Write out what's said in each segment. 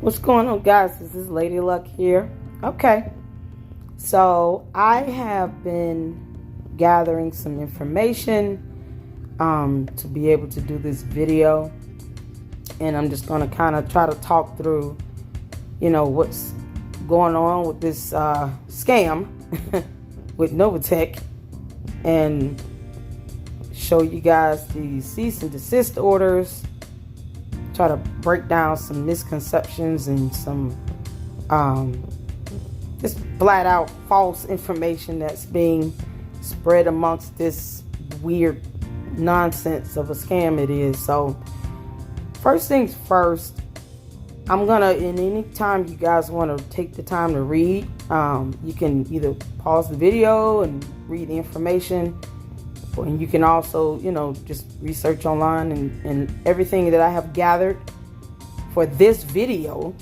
What's going on, guys? This is Lady Luck here. Okay, so I have been gathering some information to be able to do this video, and I'm just going to kind of try to talk through, what's going on with this scam with NovaTech, and show you guys the cease and desist orders. Try to break down some misconceptions and some just flat out false information that's being spread amongst this weird nonsense of a scam it is. So first things first, I'm gonna, in any time you guys want to take the time to read, you can either pause the video and read the information, and you can also, just research online, and everything that I have gathered for this video,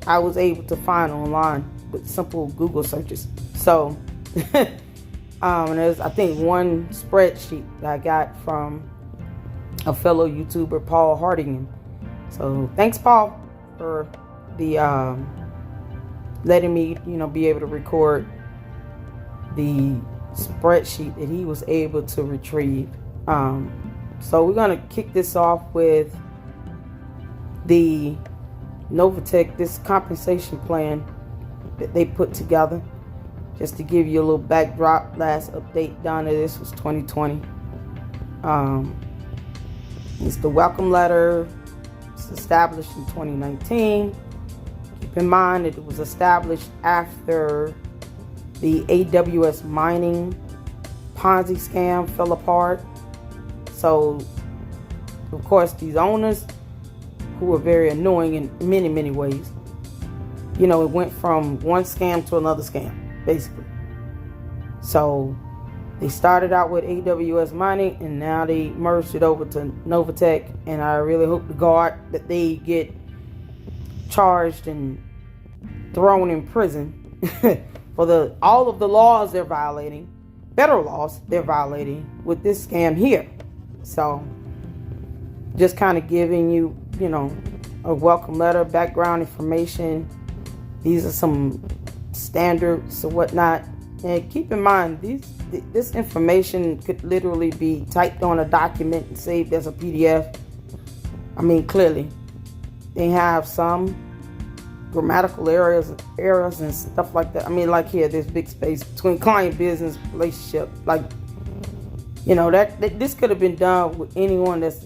I was able to find online with simple Google searches. So, there's, I think, one spreadsheet that I got from a fellow YouTuber, Paul Hardingham. So, thanks, Paul, for the letting me, be able to record the spreadsheet that he was able to retrieve. So we're gonna kick this off with the NovaTech, this compensation plan that they put together. Just to give you a little backdrop, last update down to this was 2020. It's the welcome letter. It's established in 2019. Keep in mind that it was established after the AWS mining Ponzi scam fell apart. So, of course, these owners, who were very annoying in many, many ways, it went from one scam to another scam, basically. So, they started out with AWS mining, and now they merged it over to NovaTech, and I really hope to God that they get charged and thrown in prison for all of the laws they're violating, federal laws they're violating with this scam here. So, just kind of giving you, a welcome letter, background information. These are some standards or whatnot. And keep in mind, this information could literally be typed on a document and saved as a PDF. I mean, clearly, they have some grammatical errors and stuff like that. I mean, like here, there's big space between client business relationship. Like, that this could have been done with anyone that's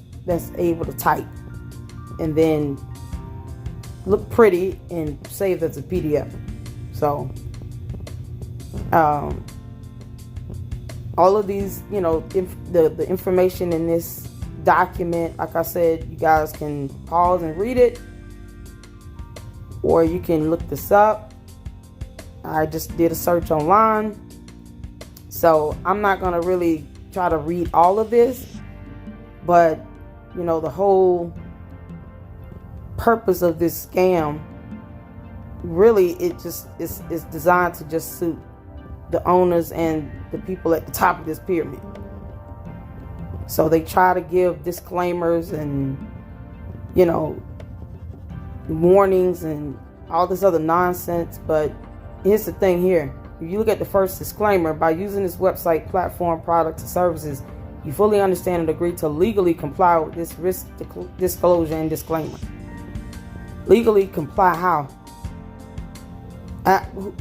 able to type and then look pretty and saved as a PDF. So, all of these, the information in this document, like I said, you guys can pause and read it, or you can look this up. I just did a search online, so I'm not going to really try to read all of this, but the whole purpose of this scam, really, it's designed to just suit the owners and the people at the top of this pyramid. So they try to give disclaimers and warnings and all this other nonsense, but here's the thing here. If you look at the first disclaimer, by using this website, platform, products, and services, you fully understand and agree to legally comply with this risk disclosure and disclaimer. Legally comply how?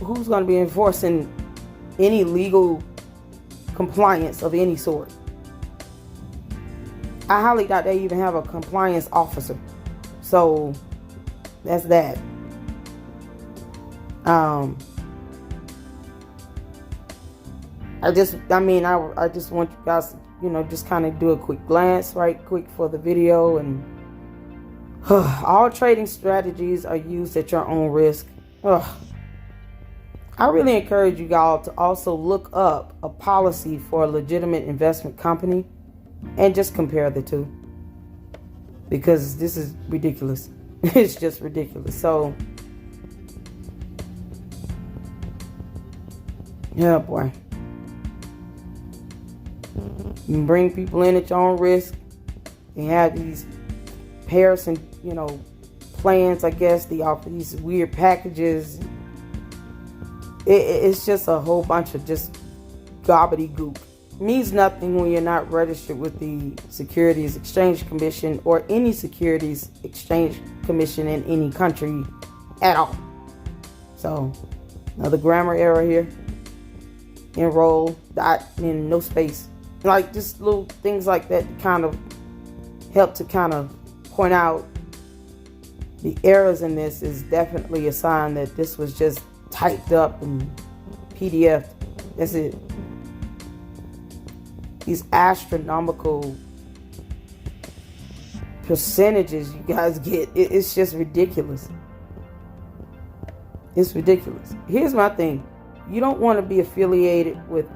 Who's going to be enforcing any legal compliance of any sort? I highly doubt they even have a compliance officer. So that's that. I just want you guys to, just kind of do a quick glance right quick for the video. And all trading strategies are used at your own risk. I really encourage you all to also look up a policy for a legitimate investment company and just compare the two, because this is ridiculous. It's just ridiculous. So, yeah, boy. You can bring people in at your own risk. You have these pairs and, plans, I guess. They offer these weird packages. It's just a whole bunch of just gobbledygook. It means nothing when you're not registered with the Securities Exchange Commission or any Securities Exchange Commission in any country at all. So, another grammar error here. Enroll, dot, and no space. Like, just little things like that kind of help to kind of point out the errors in this is definitely a sign that this was just typed up in PDF. That's it. These astronomical percentages you guys get, it's just ridiculous. It's ridiculous. Here's my thing. You don't want to be affiliated with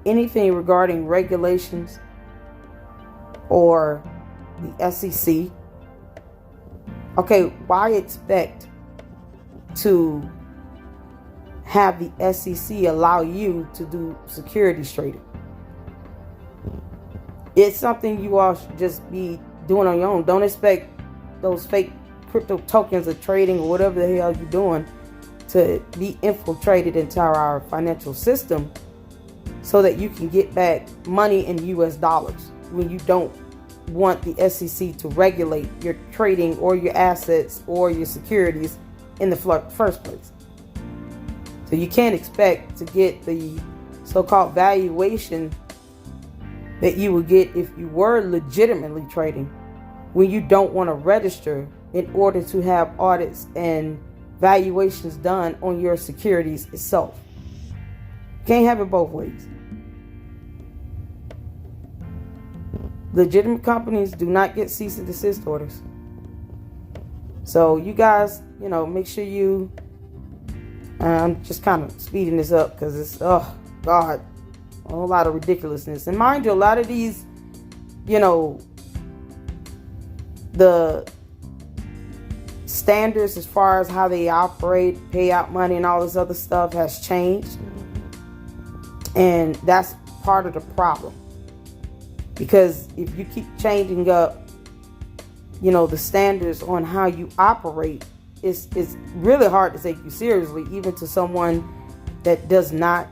anything regarding regulations or the SEC. Okay, why expect to have the SEC allow you to do securities trading? It's something you all should just be doing on your own. Don't expect those fake crypto tokens or trading or whatever the hell you're doing to be infiltrated into our financial system so that you can get back money in US dollars when you don't want the SEC to regulate your trading or your assets or your securities in the first place. So you can't expect to get the so-called valuation that you would get if you were legitimately trading when you don't want to register in order to have audits and valuations done on your securities itself. Can't have it both ways. Legitimate companies do not get cease and desist orders. So you guys, make sure you, I'm just kind of speeding this up because it's, oh God, a whole lot of ridiculousness. And mind you, a lot of these, the standards as far as how they operate, pay out money and all this other stuff has changed. And that's part of the problem. Because if you keep changing up, the standards on how you operate, it's really hard to take you seriously, even to someone that does not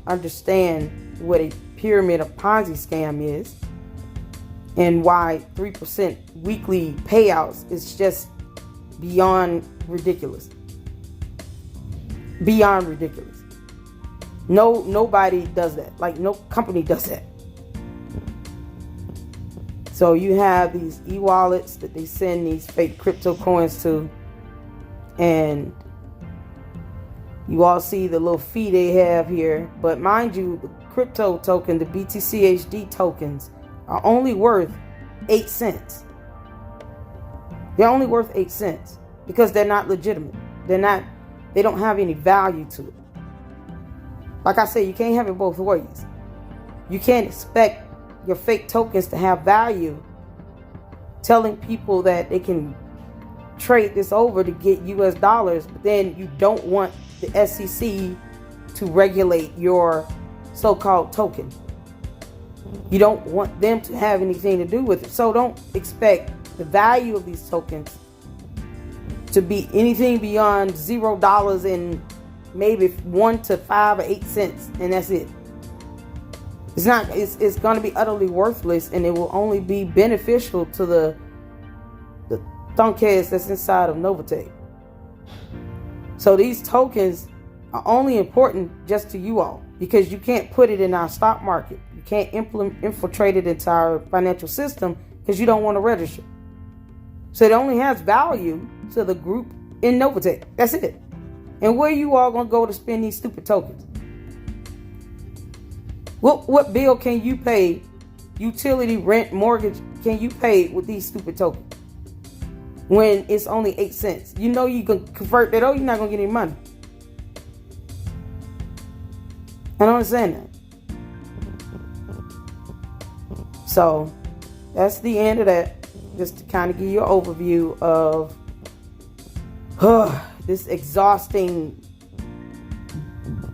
understand what a pyramid or Ponzi scam is and why 3% weekly payouts is just beyond ridiculous. Beyond ridiculous. Nobody does that. Like, no company does that. So you have these e-wallets that they send these fake crypto coins to, and you all see the little fee they have here. But mind you, the crypto token, the BTCHD tokens, are only worth 8 cents. They're only worth 8 cents because they're not legitimate. They don't have any value to it. Like I said, you can't have it both ways. You can't expect your fake tokens to have value, telling people that they can trade this over to get US dollars, but then you don't want the SEC to regulate your so-called token. You don't want them to have anything to do with it. So don't expect the value of these tokens to be anything beyond $0 and maybe 1 to 5 or 8 cents, and that's it. It's going to be utterly worthless, and it will only be beneficial to the thunkheads that's inside of NovaTech. So these tokens are only important just to you all because you can't put it in our stock market. You can't infiltrate it into our financial system because you don't want to register. So it only has value to the group in NovaTech. That's it. And where you all going to go to spend these stupid tokens? What bill can you pay, utility, rent, mortgage, can you pay with these stupid tokens when it's only 8 cents? You know you can convert that, you're not going to get any money. I don't understand that. So that's the end of that. Just to kind of give you an overview of this exhausting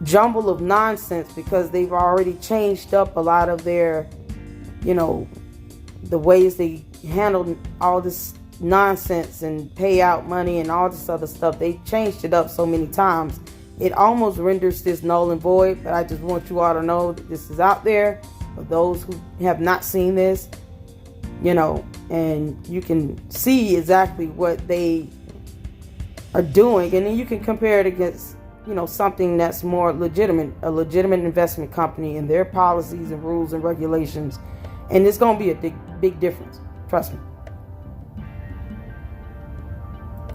jumble of nonsense, because they've already changed up a lot of their, the ways they handle all this nonsense and pay out money and all this other stuff. They changed it up so many times. It almost renders this null and void, but I just want you all to know that this is out there for those who have not seen this, and you can see exactly what they are doing, and then you can compare it against, something that's more legitimate, a legitimate investment company and their policies and rules and regulations, and it's going to be a big difference. Trust me.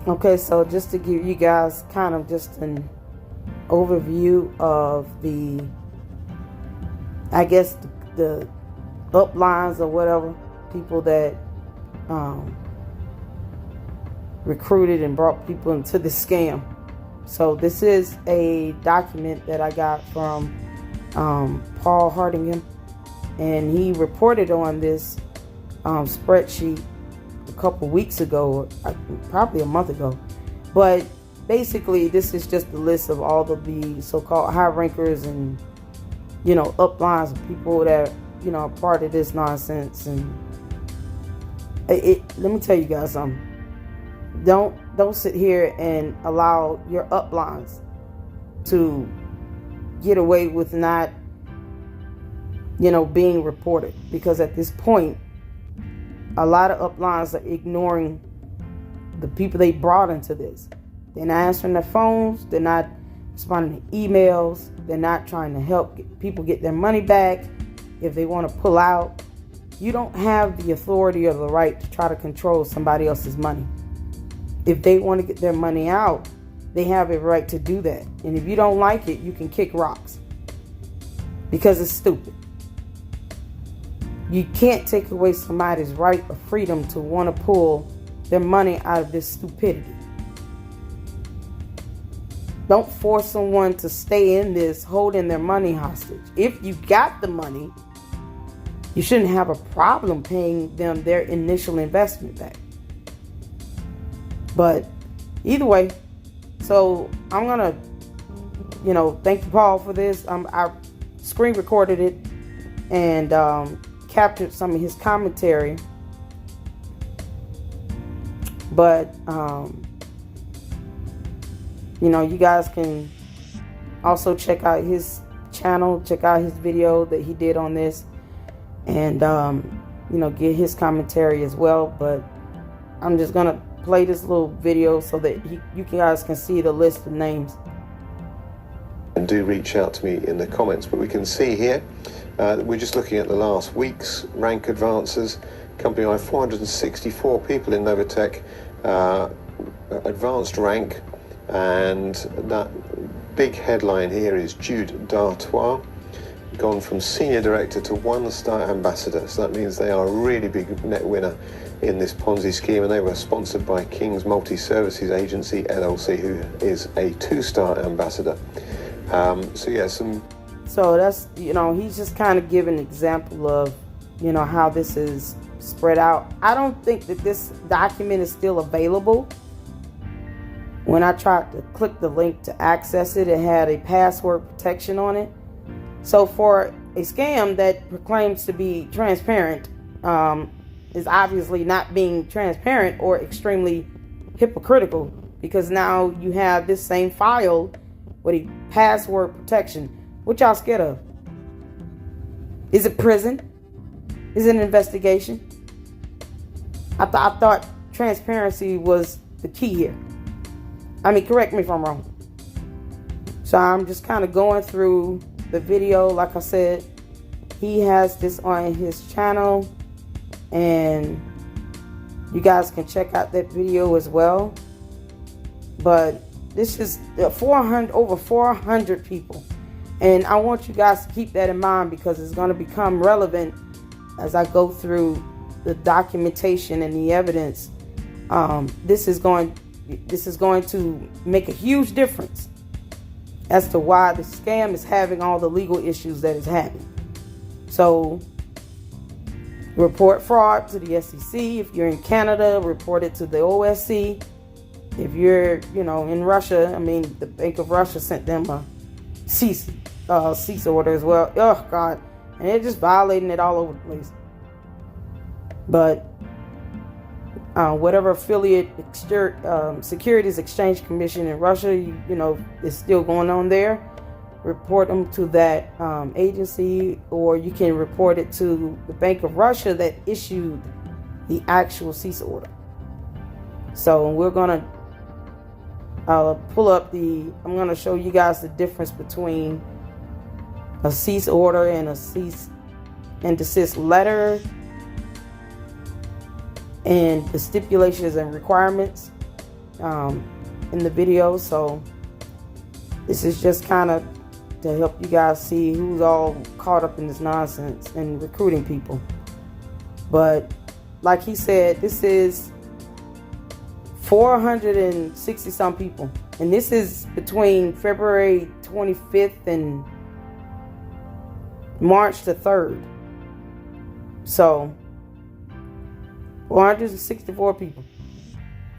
Okay, so just to give you guys kind of just an overview of the uplines or whatever, people that recruited and brought people into the scam. So this is a document that I got from Paul Hardingham, and he reported on this spreadsheet a couple weeks ago, probably a month ago. But basically, this is just a list of all of the so-called high rankers and, uplines of people that, are part of this nonsense. And let me tell you guys something. Don't sit here and allow your uplines to get away with not, being reported. Because at this point, a lot of uplines are ignoring the people they brought into this. They're not answering their phones. They're not responding to emails. They're not trying to help people get their money back if they want to pull out. You don't have the authority or the right to try to control somebody else's money. If they want to get their money out, they have a right to do that. And if you don't like it, you can kick rocks. Because it's stupid. You can't take away somebody's right or freedom to want to pull their money out of this stupidity. Don't force someone to stay in this holding their money hostage. If you got the money, you shouldn't have a problem paying them their initial investment back. But either way, so I'm going to, thank you, Paul, for this. I screen recorded it and captured some of his commentary. But, you guys can also check out his channel, check out his video that he did on this, and, get his commentary as well. But I'm just going to play this little video so that you guys can see the list of names. And do reach out to me in the comments. But we can see here, we're just looking at the last week's rank advances. Company I, 464 people in NovaTech advanced rank, and that big headline here is Jude D'Artois, gone from senior director to 1-star ambassador. So that means they are a really big net winner in this Ponzi scheme, and they were sponsored by King's Multi-Services Agency LLC, who is a 2-star ambassador. So that's, he's just kind of giving an example of, how this is spread out. I don't think that this document is still available. When I tried to click the link to access it, it had a password protection on it. So for a scam that proclaims to be transparent, is obviously not being transparent or extremely hypocritical, because now you have this same file with a password protection. What y'all scared of? Is it prison? Is it an investigation? I thought transparency was the key here. I mean, correct me if I'm wrong. So I'm just kind of going through the video. Like I said, he has this on his channel, and you guys can check out that video as well. But this is over 400 people, and I want you guys to keep that in mind, because it's going to become relevant as I go through the documentation and the evidence. This is going to make a huge difference as to why the scam is having all the legal issues that it's having. So report fraud to the SEC. If you're in Canada, report it to the OSC. If you're, in Russia, the Bank of Russia sent them a cease order as well. Oh, God. And they're just violating it all over the place. But whatever affiliate Securities Exchange Commission in Russia, you know, is still going on there. Report them to that agency, or you can report it to the Bank of Russia that issued the actual cease order. So we're gonna pull up I'm gonna show you guys the difference between a cease order and a cease and desist letter, and the stipulations and requirements in the video. So this is just kind of to help you guys see who's all caught up in this nonsense and recruiting people. But like he said, this is 460 some people, and this is between February 25th and March the 3rd. So 464 people,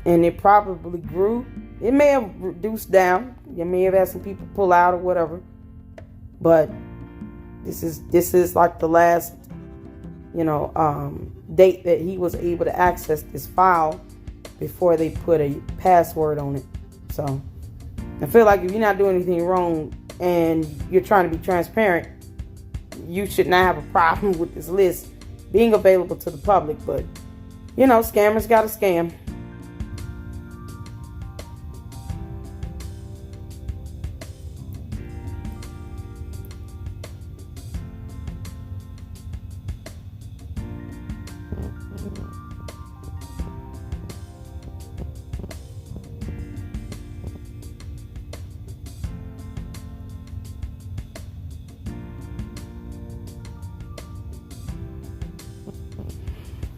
and it probably grew. It may have reduced down. You may have had some people pull out or whatever, but this is like the last, you know, date that he was able to access this file before they put a password on it. So I feel like if you're not doing anything wrong and you're trying to be transparent, you should not have a problem with this list being available to the public. But you know, scammers got to scam.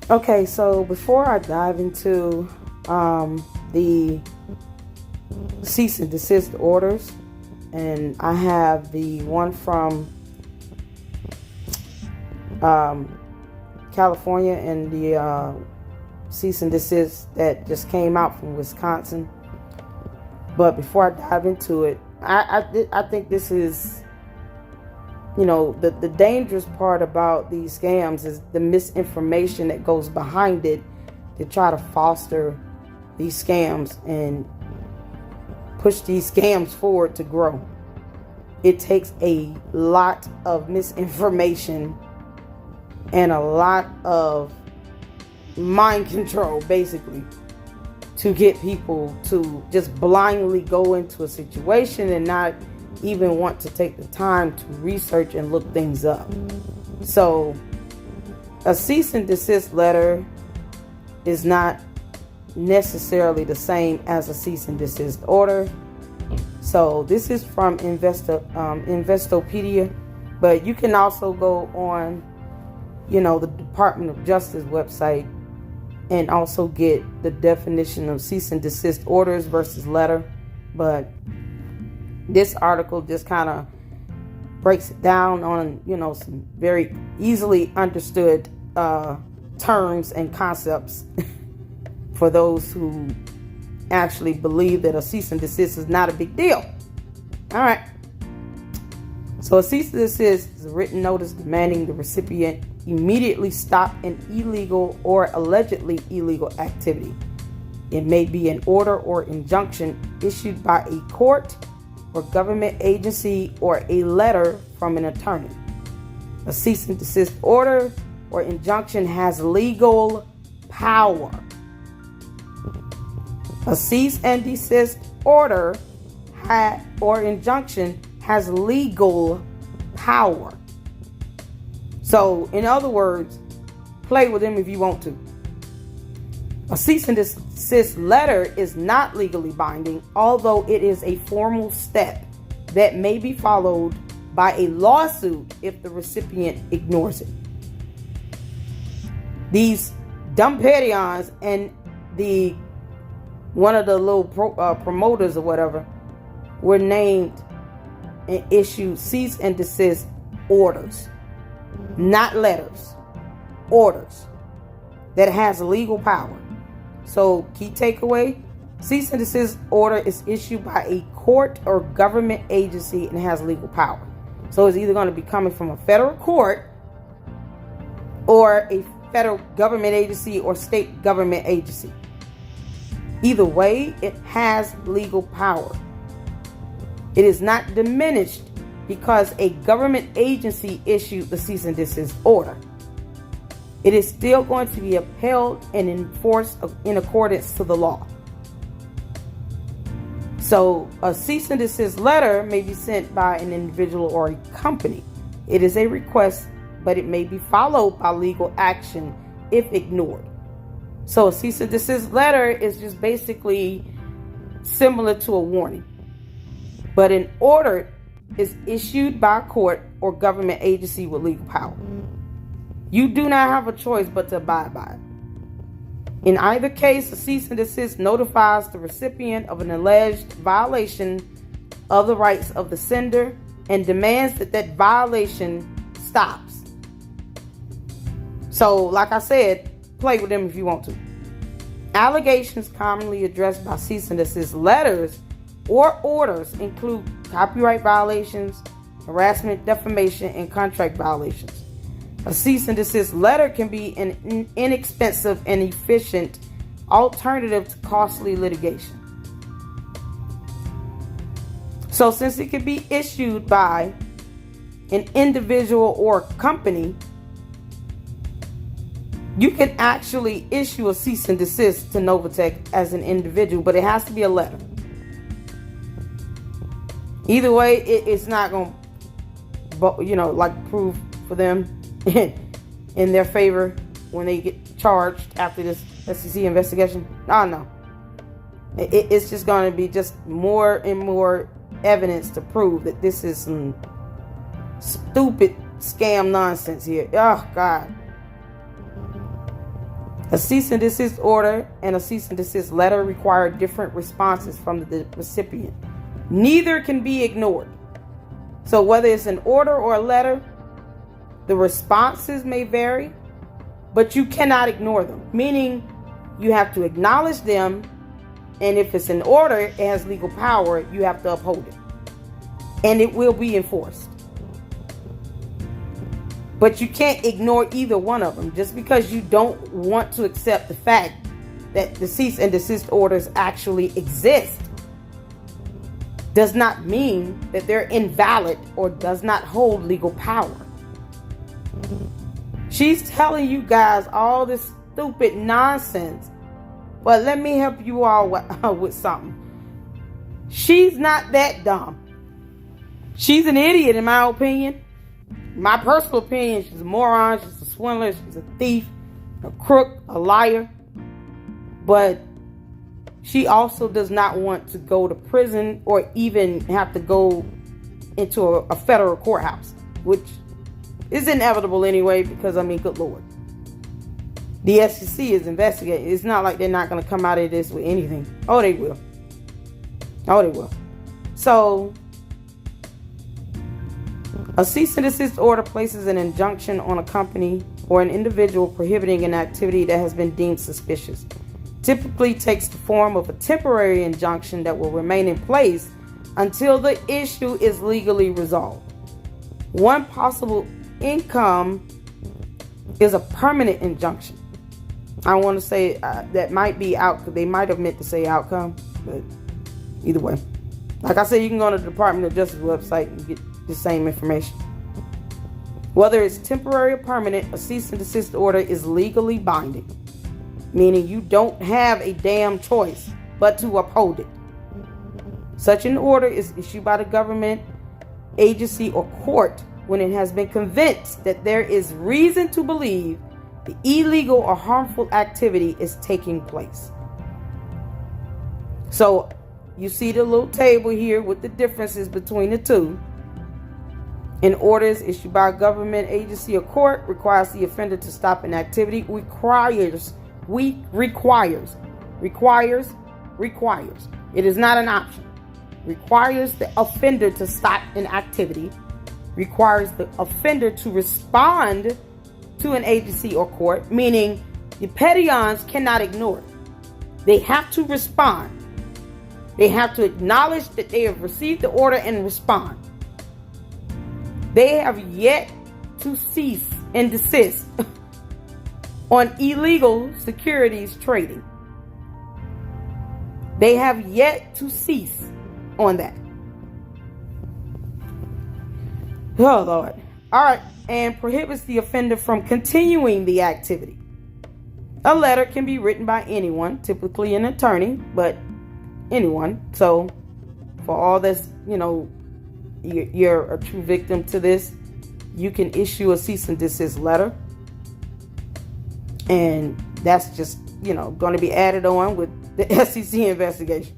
Okay, so before I dive into the cease and desist orders, and I have the one from California and the cease and desist that just came out from Wisconsin. But before I dive into it, I think this is, you know, the dangerous part about these scams is the misinformation that goes behind it to try to foster these scams and push these scams forward to grow. It takes a lot of misinformation and a lot of mind control, basically, to get people to just blindly go into a situation and not even want to take the time to research and look things up. So a cease and desist letter is not necessarily the same as a cease and desist order. So this is from Investopedia, but you can also go on, you know, the Department of Justice website and also get the definition of cease and desist orders versus letter. But this article just kind of breaks it down on, you know, some very easily understood terms and concepts for those who actually believe that a cease and desist is not a big deal. All right. So a cease and desist is a written notice demanding the recipient immediately stop an illegal or allegedly illegal activity. It may be an order or injunction issued by a court or government agency or a letter from an attorney. A cease and desist order or injunction has legal power. A cease and desist order or injunction has legal power. So, in other words, play with them if you want to. A cease and desist letter is not legally binding, although it is a formal step that may be followed by a lawsuit if the recipient ignores it. These dumb peons and one of the little promoters or whatever were named and issued cease and desist orders, not letters, orders that has legal power. So, key takeaway, cease and desist order is issued by a court or government agency and has legal power. So it's either going to be coming from a federal court or a federal government agency or state government agency. Either way, it has legal power. It is not diminished because a government agency issued the cease and desist order. It is still going to be upheld and enforced in accordance to the law. So a cease and desist letter may be sent by an individual or a company. It is a request, but it may be followed by legal action if ignored. So a cease and desist letter is just basically similar to a warning. But an order is issued by a court or government agency with legal power. You do not have a choice but to abide by it. In either case, a cease and desist notifies the recipient of an alleged violation of the rights of the sender and demands that that violation stops. So, like I said, play with them if you want to. Allegations commonly addressed by cease and desist letters or orders include copyright violations, harassment, defamation, and contract violations. A cease and desist letter can be an inexpensive and efficient alternative to costly litigation. So since it can be issued by an individual or company, you can actually issue a cease and desist to NovaTech as an individual, but it has to be a letter. Either way, it's not going to, prove for them in their favor when they get charged after this SEC investigation. No. It's just going to be just more and more evidence to prove that this is some stupid scam nonsense here. Oh, God. A cease and desist order and a cease and desist letter require different responses from the recipient. Neither can be ignored. So whether it's an order or a letter, the responses may vary, but you cannot ignore them. Meaning you have to acknowledge them, and if it's an order, it has legal power, you have to uphold it. And it will be enforced. But you can't ignore either one of them. Just because you don't want to accept the fact that the cease and desist orders actually exist does not mean that they're invalid or does not hold legal power. She's telling you guys all this stupid nonsense, but let me help you all with something. She's not that dumb. She's an idiot, in my opinion. My personal opinion, she's a moron, she's a swindler, she's a thief, a crook, a liar. But she also does not want to go to prison or even have to go into a federal courthouse, which is inevitable anyway, because, good Lord. The SEC is investigating. It's not like they're not going to come out of this with anything. Oh, they will. So, a cease and desist order places an injunction on a company or an individual prohibiting an activity that has been deemed suspicious. Typically takes the form of a temporary injunction that will remain in place until the issue is legally resolved. One possible income is a permanent injunction. I want to say that might be out. They might have meant to say outcome, but either way, like I said, you can go to the Department of Justice website and get the same information. Whether it's temporary or permanent, a cease and desist order is legally binding, meaning you don't have a damn choice but to uphold it. Such an order is issued by the government, agency, or court when it has been convinced that there is reason to believe the illegal or harmful activity is taking place. So you see the little table here with the differences between the two. An order is issued by a government agency or court, requires the offender to stop an activity, requires. It is not an option. Requires the offender to stop an activity, requires the offender to respond to an agency or court, meaning the peons cannot ignore it. They have to respond. They have to acknowledge that they have received the order and respond. They have yet to cease and desist on illegal securities trading. They have yet to cease on that. Oh, Lord. All right. And prohibits the offender from continuing the activity. A letter can be written by anyone, typically an attorney, but anyone. So for all that's, you're a true victim to this, you can issue a cease and desist letter. And that's just, going to be added on with the SEC investigation.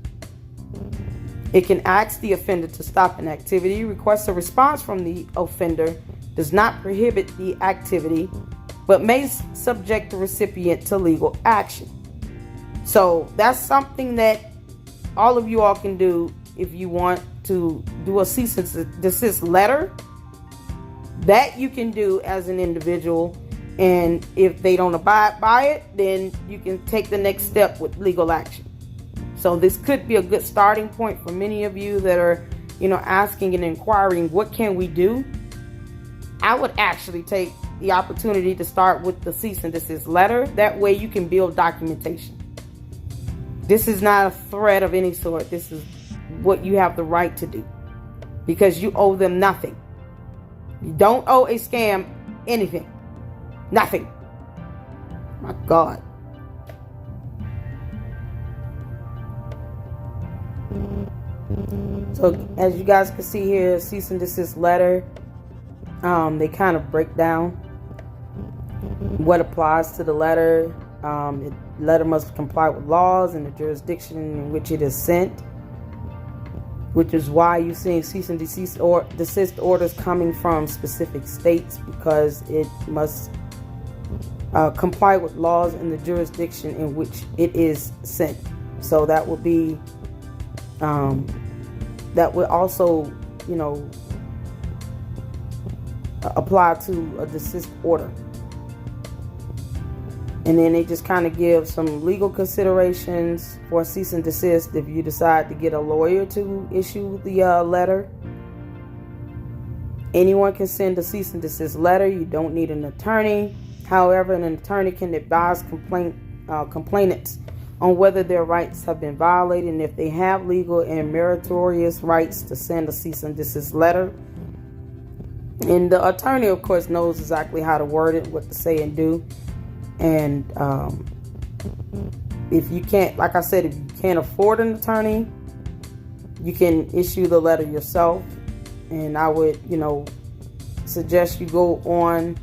It can ask the offender to stop an activity, request a response from the offender, does not prohibit the activity, but may subject the recipient to legal action. So that's something that all of you all can do if you want to do a cease and desist letter. That you can do as an individual. And if they don't abide by it, then you can take the next step with legal action. So this could be a good starting point for many of you that are, asking and inquiring, what can we do? I would actually take the opportunity to start with the cease and desist letter. That way you can build documentation. This is not a threat of any sort. This is what you have the right to do because you owe them nothing. You don't owe a scam anything. Nothing. My God. So as you guys can see here, cease and desist letter, they kind of break down what applies to the letter. The letter must comply with laws in the jurisdiction in which it is sent, which is why you're seeing cease and desist orders coming from specific states, because it must comply with laws in the jurisdiction in which it is sent. So that would be that would also apply to a desist order. And then they just kind of give some legal considerations for cease and desist if you decide to get a lawyer to issue the letter. Anyone can send a cease and desist letter. You don't need an attorney. However, an attorney can advise complainants on whether their rights have been violated and if they have legal and meritorious rights to send a cease and desist letter. And the attorney, of course, knows exactly how to word it, what to say and do. And if you can't, like I said, if you can't afford an attorney, you can issue the letter yourself. And I would, suggest you go on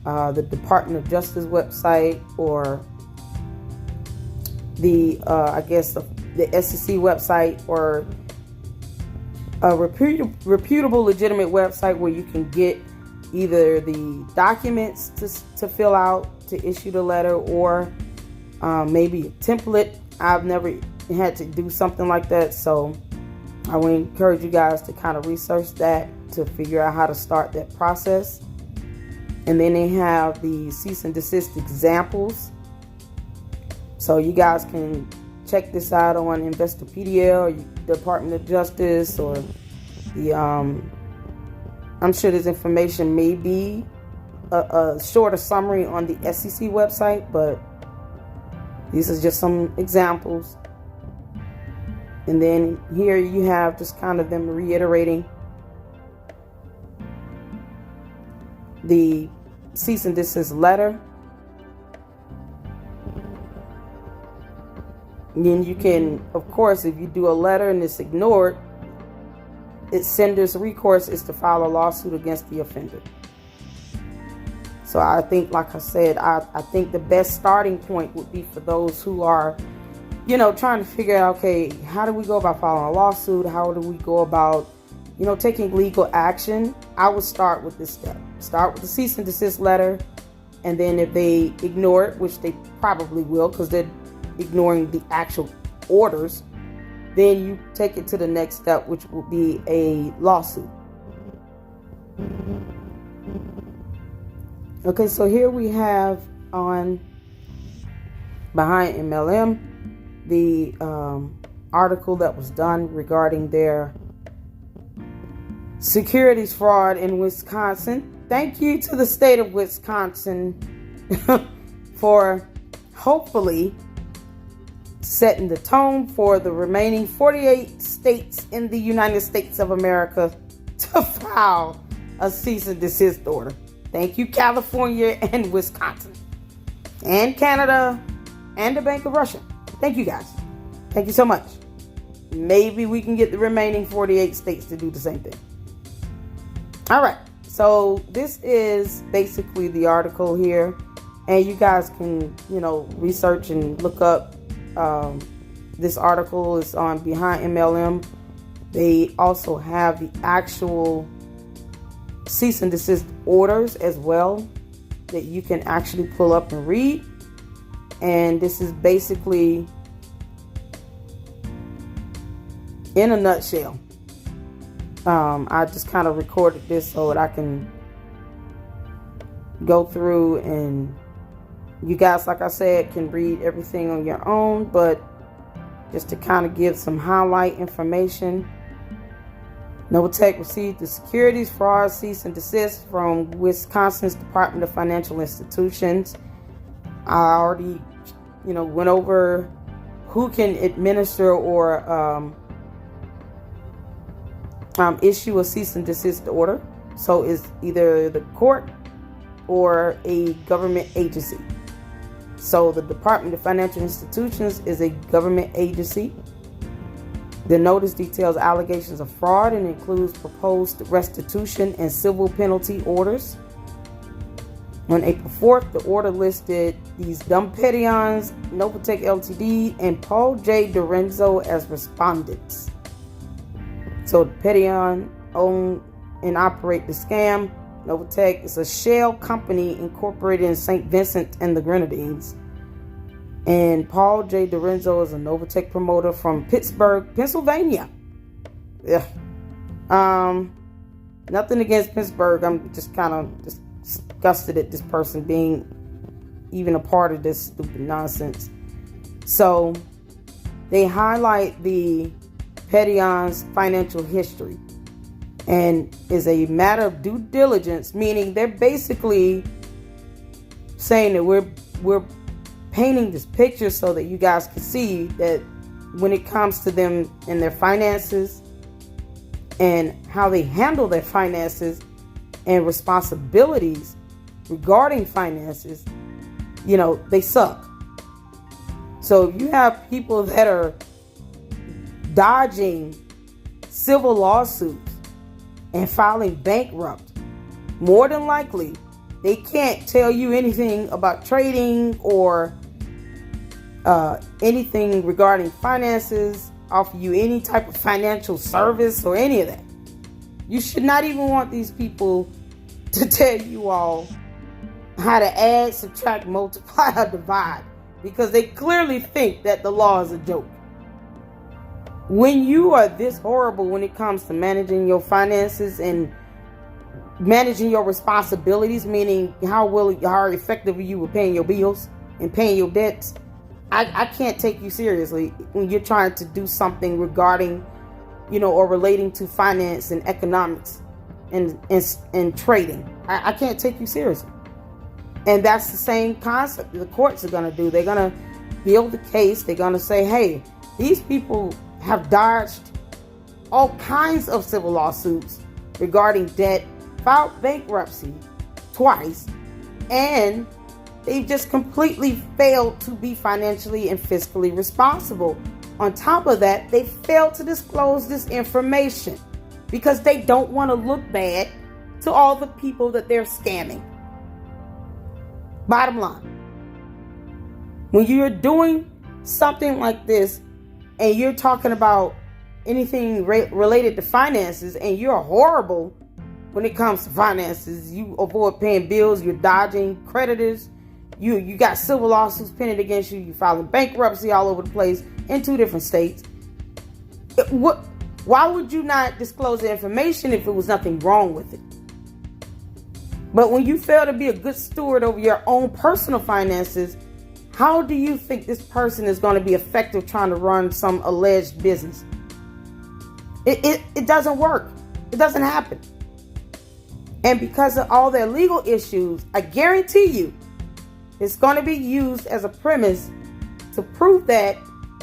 the Department of Justice website or the SEC website, or a reputable, legitimate website where you can get either the documents to fill out to issue the letter, or maybe a template. I've never had to do something like that, so I would encourage you guys to kind of research that to figure out how to start that process. And then they have the cease and desist examples, so you guys can check this out on Investopedia or Department of Justice, or the I'm sure this information may be a shorter summary on the SEC website, but these are just some examples. And then here you have just kind of them reiterating the cease and desist letter. And then you can, of course, if you do a letter and it's ignored, its sender's recourse is to file a lawsuit against the offender. So I think, like I said, I think the best starting point would be for those who are, trying to figure out, okay, how do we go about filing a lawsuit? How do we go about, taking legal action? I would start with this step. Start with the cease and desist letter. And then if they ignore it, which they probably will because they're ignoring the actual orders, then you take it to the next step, which will be a lawsuit. Okay, so here we have on Behind MLM the article that was done regarding their securities fraud in Wisconsin. Thank you to the state of Wisconsin for hopefully setting the tone for the remaining 48 states in the United States of America to file a cease and desist order. Thank you, California and Wisconsin and Canada and the Bank of Russia. Thank you, guys. Thank you so much. Maybe we can get the remaining 48 states to do the same thing. All right. So this is basically the article here. And you guys can, research and look up. This article is on Behind MLM. They also have the actual cease and desist orders as well that you can actually pull up and read. And this is basically, in a nutshell, I just kind of recorded this so that I can go through, and you guys, like I said, can read everything on your own, but just to kind of give some highlight information. NovaTech received the securities fraud cease and desist from Wisconsin's Department of Financial Institutions. I already, went over who can administer or issue a cease and desist order. So it's either the court or a government agency. So the Department of Financial Institutions is a government agency. The notice details allegations of fraud and includes proposed restitution and civil penalty orders. On April 4th, the order listed these Dumpedions, NovaTech Ltd, and Paul J. Dorenzo as respondents. So Dumpedion own and operate the scam. NovaTech is a shell company incorporated in St. Vincent and the Grenadines. And Paul J. Dorenzo is a NovaTech promoter from Pittsburgh, Pennsylvania. Yeah. Nothing against Pittsburgh. I'm just kind of disgusted at this person being even a part of this stupid nonsense. So they highlight the Pedion's financial history, and is a matter of due diligence, meaning they're basically saying that we're painting this picture so that you guys can see that when it comes to them and their finances and how they handle their finances and responsibilities regarding finances, they suck. So if you have people that are dodging civil lawsuits and filing bankrupt, more than likely they can't tell you anything about trading or anything regarding finances, offer you any type of financial service or any of that. You should not even want these people to tell you all how to add, subtract, multiply, or divide, because they clearly think that the law is a joke. When you are this horrible when it comes to managing your finances and managing your responsibilities, meaning how effective are you with paying your bills and paying your debts, I can't take you seriously when you're trying to do something regarding, or relating to finance and economics and trading. I can't take you seriously. And that's the same concept the courts are going to do. They're going to build the case. They're going to say, hey, these people have dodged all kinds of civil lawsuits regarding debt, filed bankruptcy twice, and they've just completely failed to be financially and fiscally responsible. On top of that, they failed to disclose this information because they don't want to look bad to all the people that they're scamming. Bottom line, when you're doing something like this and you're talking about anything related to finances and you're horrible when it comes to finances, you avoid paying bills, you're dodging creditors, you got civil lawsuits pending against you, you filing bankruptcy all over the place in 2 different states. Why would you not disclose the information if it was nothing wrong with it? But when you fail to be a good steward over your own personal finances, how do you think this person is going to be effective trying to run some alleged business? It doesn't work. It doesn't happen. And because of all their legal issues, I guarantee you it's going to be used as a premise to prove that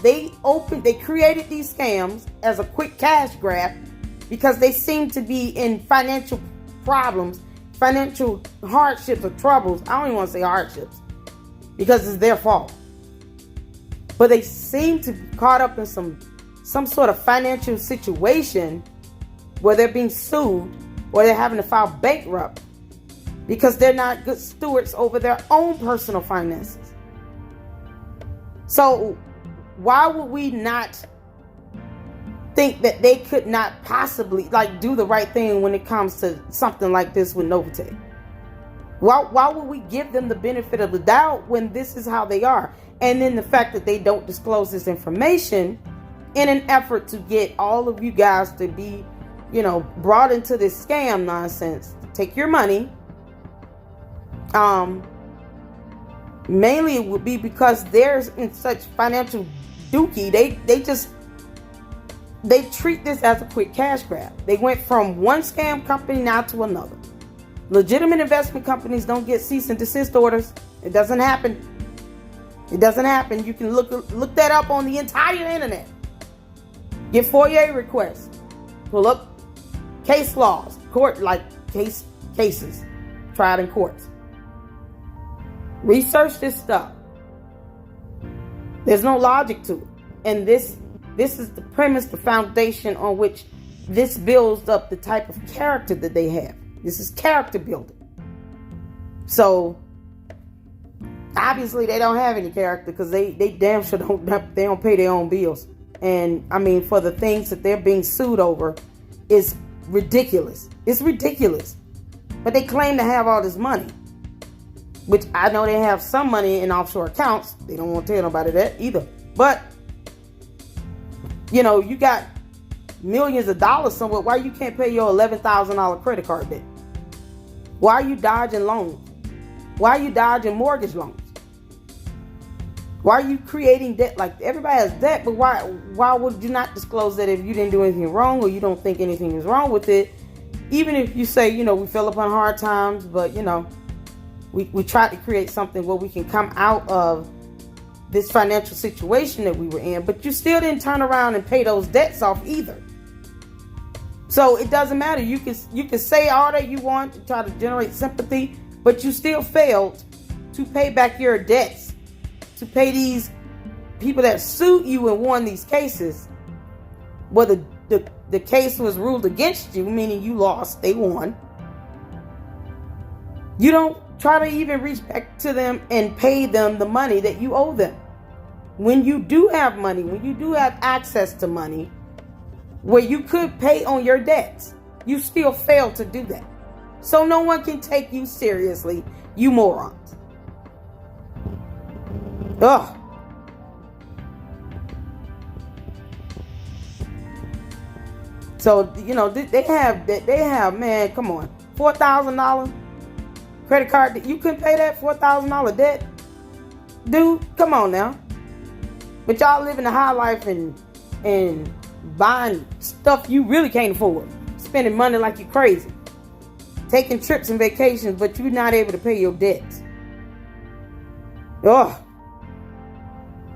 they created these scams as a quick cash grab because they seem to be in financial problems, financial hardships or troubles. I don't even want to say hardships because it's their fault. But they seem to be caught up in some sort of financial situation where they're being sued or they're having to file bankrupt because they're not good stewards over their own personal finances. So why would we not think that they could not possibly do the right thing when it comes to something like this with NovaTech? Why would we give them the benefit of the doubt when this is how they are? And then the fact that they don't disclose this information in an effort to get all of you guys to be, brought into this scam nonsense, take your money. Mainly it would be because they're in such financial dookie. They treat this as a quick cash grab. They went from one scam company now to another. Legitimate investment companies don't get cease and desist orders. It doesn't happen. It doesn't happen. You can look that up on the entire internet. Get FOIA requests. Pull up case laws, cases tried in courts. Research this stuff. There's no logic to it. And this is the premise, the foundation on which this builds up the type of character that they have. This is character building. So obviously they don't have any character because they damn sure don't pay their own bills. And I mean, for the things that they're being sued over is ridiculous. It's ridiculous. But they claim to have all this money, which I know they have some money in offshore accounts. They don't want to tell nobody that either. But you got millions of dollars somewhere. Why you can't pay your $11,000 credit card debt? Why are you dodging loans? Why are you dodging mortgage loans? Why are you creating debt? Like, everybody has debt, but why would you not disclose that if you didn't do anything wrong or you don't think anything is wrong with it? Even if you say, we fell upon hard times, but we tried to create something where we can come out of this financial situation that we were in, but you still didn't turn around and pay those debts off either. So it doesn't matter. You can say all that you want to try to generate sympathy, but you still failed to pay back your debts, to pay these people that sued you and won these cases. Well, the case was ruled against you, meaning you lost, they won. You don't try to even reach back to them and pay them the money that you owe them. When you do have money, when you do have access to money, where you could pay on your debts, you still fail to do that. So no one can take you seriously, you morons. Ugh. So, they have, man, come on, $4,000 credit card. You couldn't pay that $4,000 debt? Dude, come on now. But y'all living a high life and buying stuff you really can't afford. Spending money like you're crazy. Taking trips and vacations, but you're not able to pay your debts. Ugh.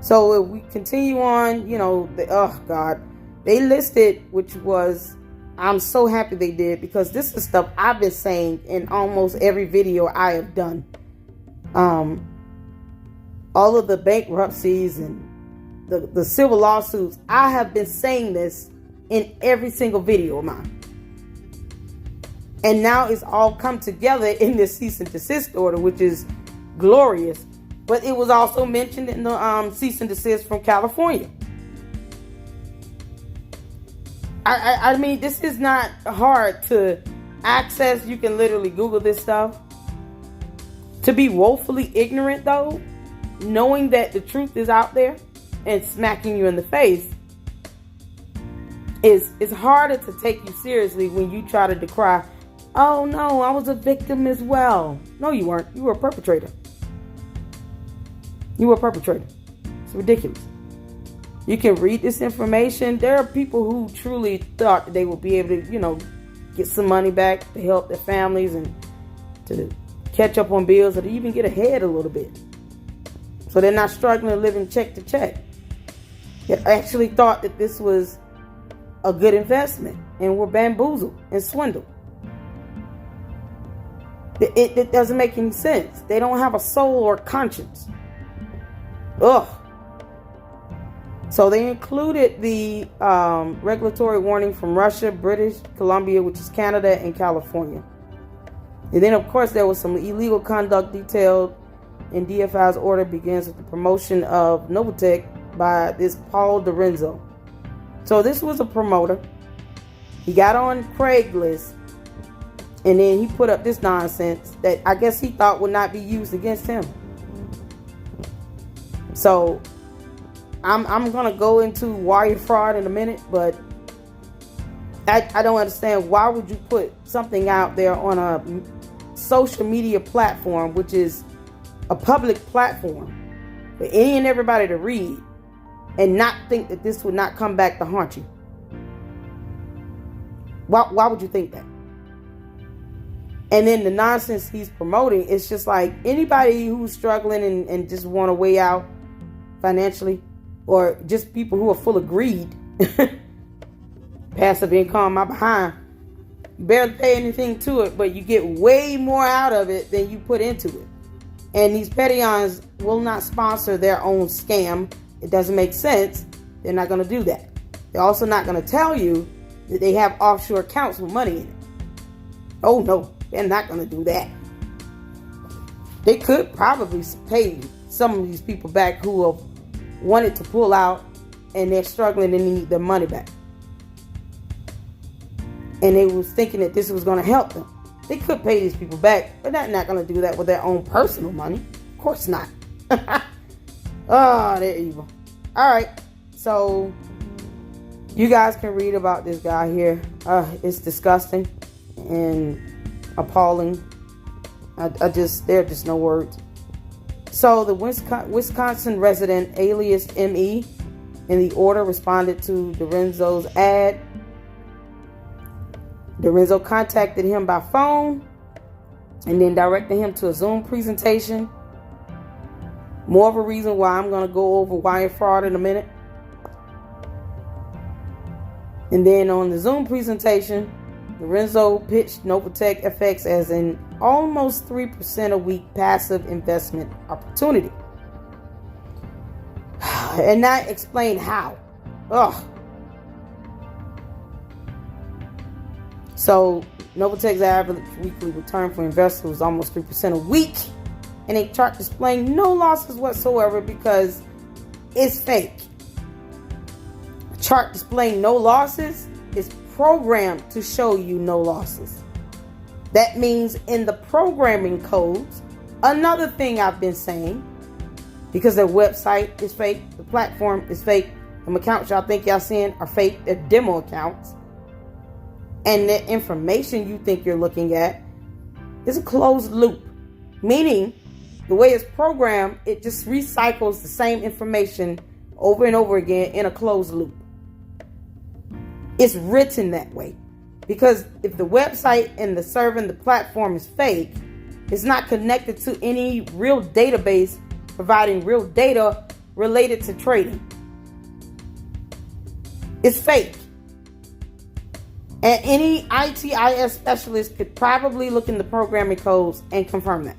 So if we continue on, oh God. They listed, which was, I'm so happy they did, because this is stuff I've been saying in almost every video I have done. All of the bankruptcies and the civil lawsuits, I have been saying this in every single video of mine. And now it's all come together in this cease and desist order, which is glorious. But it was also mentioned in the cease and desist from California. I mean, this is not hard to access. You can literally Google this stuff. To be woefully ignorant, though, knowing that the truth is out there and smacking you in the face, is harder to take you seriously when you try to decry, oh no, I was a victim as well. No, you weren't. You were a perpetrator. You were a perpetrator. It's ridiculous. You can read this information. There are people who truly thought that they would be able to, get some money back to help their families and to catch up on bills or to even get ahead a little bit. So they're not struggling living check to check. that actually thought that this was a good investment and were bamboozled and swindled. It doesn't make any sense. They don't have a soul or conscience. Ugh. So they included the regulatory warning from Russia, British Columbia, which is Canada, and California. And then, of course, there was some illegal conduct detailed in DFI's order. Begins with the promotion of NovaTech by this Paul Lorenzo. So this was a promoter. He got on Craigslist, and then he put up this nonsense that I guess he thought would not be used against him. So I'm gonna go into wire fraud in a minute, but I don't understand, why would you put something out there on a social media platform, which is a public platform for any and everybody to read, and not think that this would not come back to haunt you? Why would you think that? And then the nonsense he's promoting, it's just like anybody who's struggling and just want a way out financially, or just people who are full of greed, passive income, my behind, you barely pay anything to it, but you get way more out of it than you put into it. And these Patreons will not sponsor their own scam. It doesn't make sense. They're not going to do that. They're also not going to tell you that they have offshore accounts with money in it. Oh no, they're not going to do that. They could probably pay some of these people back who have wanted to pull out and they're struggling and need their money back. And they was thinking that this was going to help them. They could pay these people back, but they're not going to do that with their own personal money. Of course not. Oh, they're evil. All right. So you guys can read about this guy here. It's disgusting and appalling. There are just no words. So the Wisconsin resident, alias ME, in the order responded to Lorenzo's ad. Lorenzo contacted him by phone and then directed him to a Zoom presentation. More of a reason why I'm going to go over wire fraud in a minute. And then on the Zoom presentation, Lorenzo pitched novatechfx as an almost 3% a week passive investment opportunity. And not explain how. Ugh. So NovaTech's average weekly return for investors was almost 3% a week, and a chart displaying no losses whatsoever because it's fake. A chart displaying no losses is programmed to show you no losses. That means in the programming codes, another thing I've been saying, because their website is fake, the platform is fake, the accounts y'all think y'all seeing are fake, they're demo accounts, and the information you think you're looking at is a closed loop, meaning the way it's programmed, it just recycles the same information over and over again in a closed loop. It's written that way because if the website and the server and the platform is fake, it's not connected to any real database providing real data related to trading. It's fake. And any ITIS specialist could probably look in the programming codes and confirm that.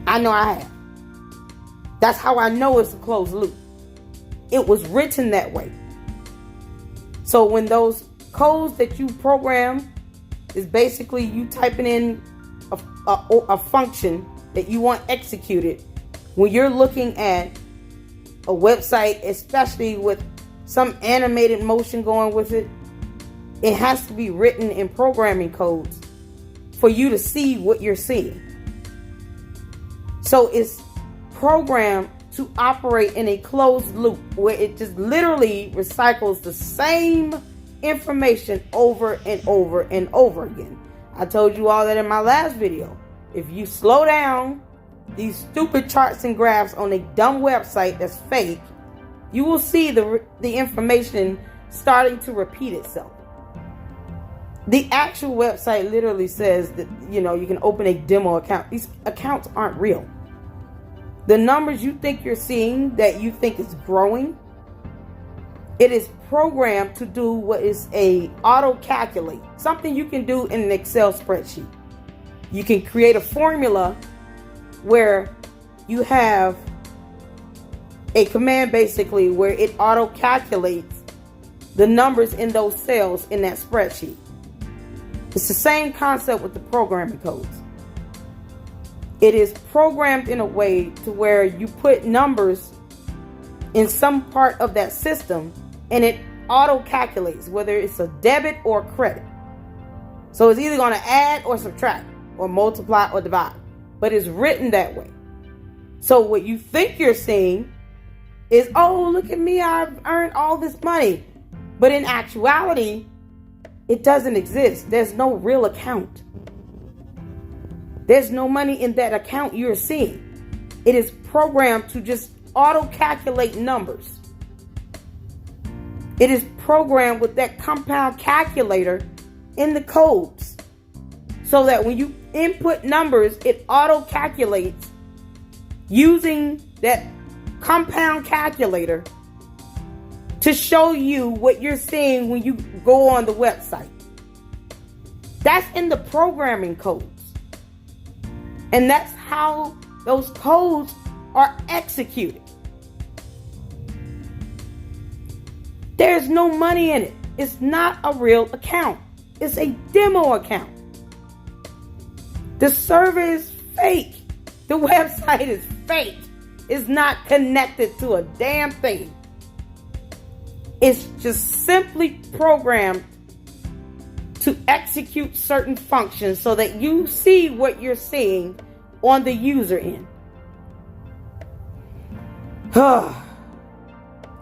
I know I have. That's how I know it's a closed loop. It was written that way. So when those codes that you program is basically you typing in a function that you want executed, when you're looking at a website, especially with some animated motion going with it, it has to be written in programming codes for you to see what you're seeing. So it's programmed to operate in a closed loop where it just literally recycles the same information over and over and over again. I told you all that in my last video. If you slow down these stupid charts and graphs on a dumb website that's fake, you will see the information starting to repeat itself. The actual website literally says that, you can open a demo account. These accounts aren't real. The numbers you think you're seeing that you think is growing It is programmed to do what is a auto calculate, something you can do in an Excel spreadsheet. You can create a formula where you have a command basically where it auto calculates the numbers in those cells in that spreadsheet. It's the same concept with the programming codes. It is programmed in a way to where you put numbers in some part of that system and it auto calculates whether it's a debit or credit. So it's either going to add or subtract or multiply or divide, but it's written that way. So what you think you're seeing is, oh, look at me, I've earned all this money. But in actuality, it doesn't exist. There's no real account. There's no money in that account you're seeing. It is programmed to just auto-calculate numbers. It is programmed with that compound calculator in the codes, so that when you input numbers, it auto-calculates using that compound calculator to show you what you're seeing when you go on the website. That's in the programming codes. And that's how those codes are executed. There's no money in it. It's not a real account. It's a demo account. The server is fake. The website is fake. It's not connected to a damn thing. It's just simply programmed to execute certain functions so that you see what you're seeing on the user end.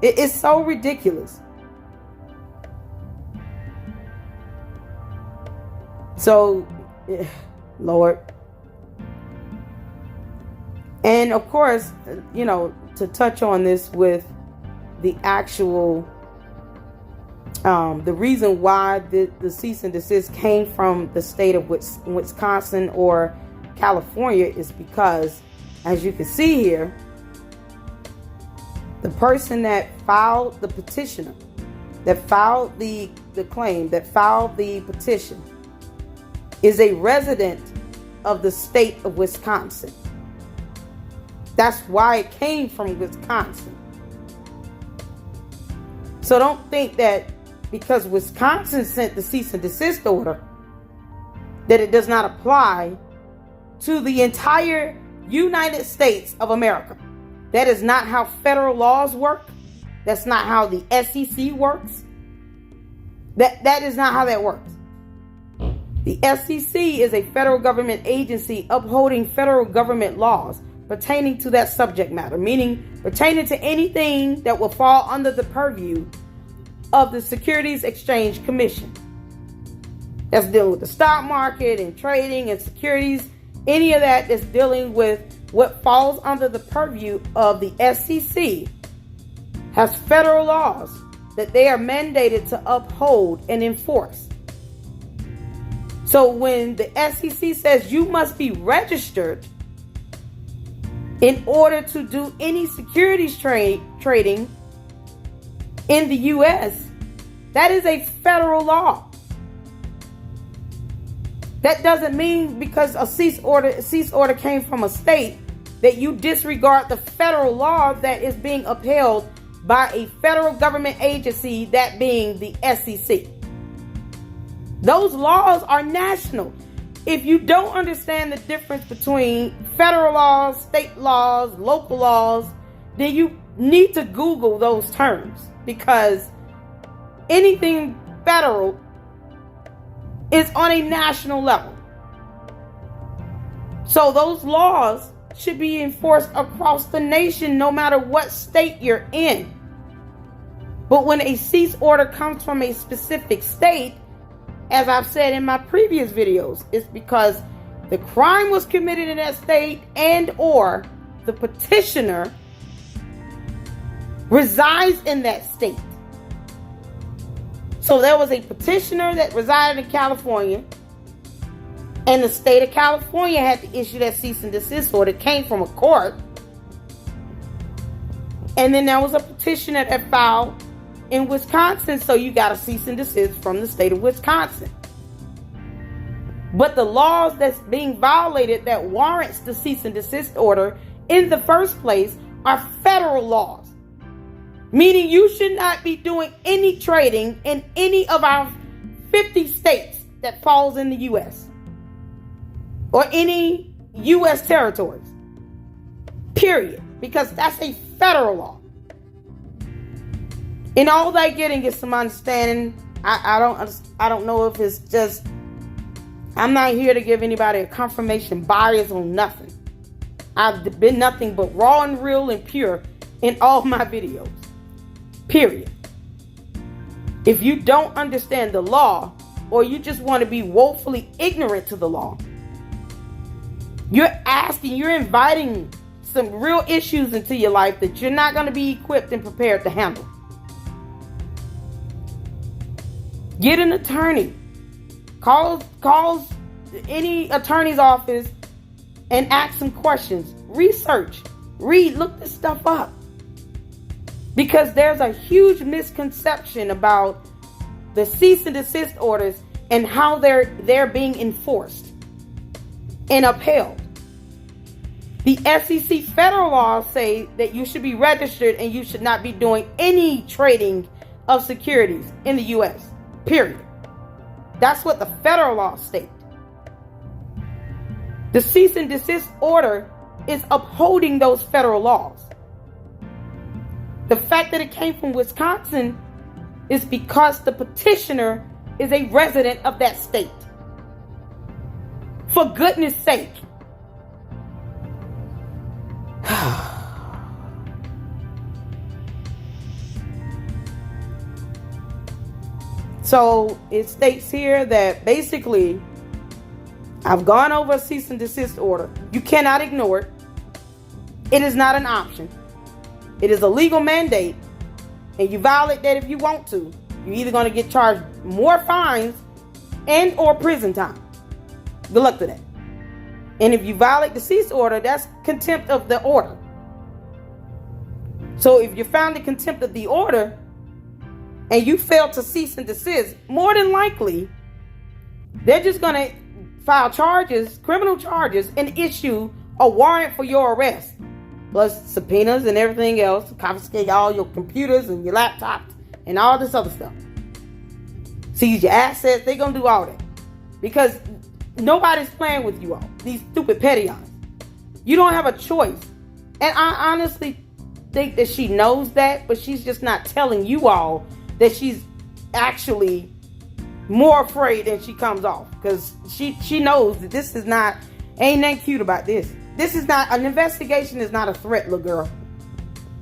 It is so ridiculous. So, Lord. And of course, you know, to touch on this with the actual the reason why the cease and desist came from the state of Wisconsin or California is because, as you can see here, the person that filed the petitioner, that filed the claim, that filed the petition, is a resident of the state of Wisconsin. That's why it came from Wisconsin. So don't think that because Wisconsin sent the cease and desist order, that it does not apply to the entire United States of America. That is not how federal laws work. That's not how the SEC works. That is not how that works. The SEC is a federal government agency upholding federal government laws pertaining to that subject matter, meaning pertaining to anything that will fall under the purview of the Securities Exchange Commission. That's dealing with the stock market and trading and securities. Any of that that's dealing with what falls under the purview of the SEC has federal laws that they are mandated to uphold and enforce. So when the SEC says you must be registered in order to do any securities trading in the U.S., that is a federal law. That doesn't mean because a cease order came from a state that you disregard the federal law that is being upheld by a federal government agency, that being the SEC. Those laws are national. If you don't understand the difference between federal laws, state laws, local laws, then you need to Google those terms, because anything federal is on a national level. So those laws should be enforced across the nation, no matter what state you're in. But when a cease order comes from a specific state, as I've said in my previous videos, it's because the crime was committed in that state and or the petitioner resides in that state. So there was a petitioner that resided in California, and the state of California had to issue that cease and desist order. It came from a court. And then there was a petitioner that filed in Wisconsin, so you got to cease and desist from the state of Wisconsin. But the laws that's being violated that warrants the cease and desist order in the first place are federal laws. Meaning you should not be doing any trading in any of our 50 states that falls in the U.S. or any U.S. territories. Period. Because that's a federal law. And all they're getting is some understanding. I don't know if it's just, I'm not here to give anybody a confirmation bias on nothing. I've been nothing but raw and real and pure in all my videos. Period. If you don't understand the law, or you just want to be woefully ignorant to the law, you're inviting some real issues into your life that you're not going to be equipped and prepared to handle. Get an attorney. Call any attorney's office and ask some questions. Research. Read. Look this stuff up. Because there's a huge misconception about the cease and desist orders and how they're being enforced and upheld. The SEC federal laws say that you should be registered and you should not be doing any trading of securities in the U.S. Period. That's what the federal laws state. The cease and desist order is upholding those federal laws. The fact that it came from Wisconsin is because the petitioner is a resident of that state. For goodness sake. So it states here that basically I've gone over a cease and desist order. You cannot ignore it. It is not an option. It is a legal mandate, and you violate that if you want to. You're either going to get charged more fines and or prison time. Good luck to that. And if you violate the cease order, that's contempt of the order. So if you're found in contempt of the order and you fail to cease and desist, more than likely, they're just going to file charges, criminal charges, and issue a warrant for your arrest. Plus subpoenas and everything else, confiscate all your computers and your laptops and all this other stuff. Seize your assets, they're going to do all that. Because nobody's playing with you all, these stupid peons. You don't have a choice. And I honestly think that she knows that, but she's just not telling you all that she's actually more afraid than she comes off. Because she knows that this is not, ain't nothing cute about this. This is not, an investigation is not a threat, little girl.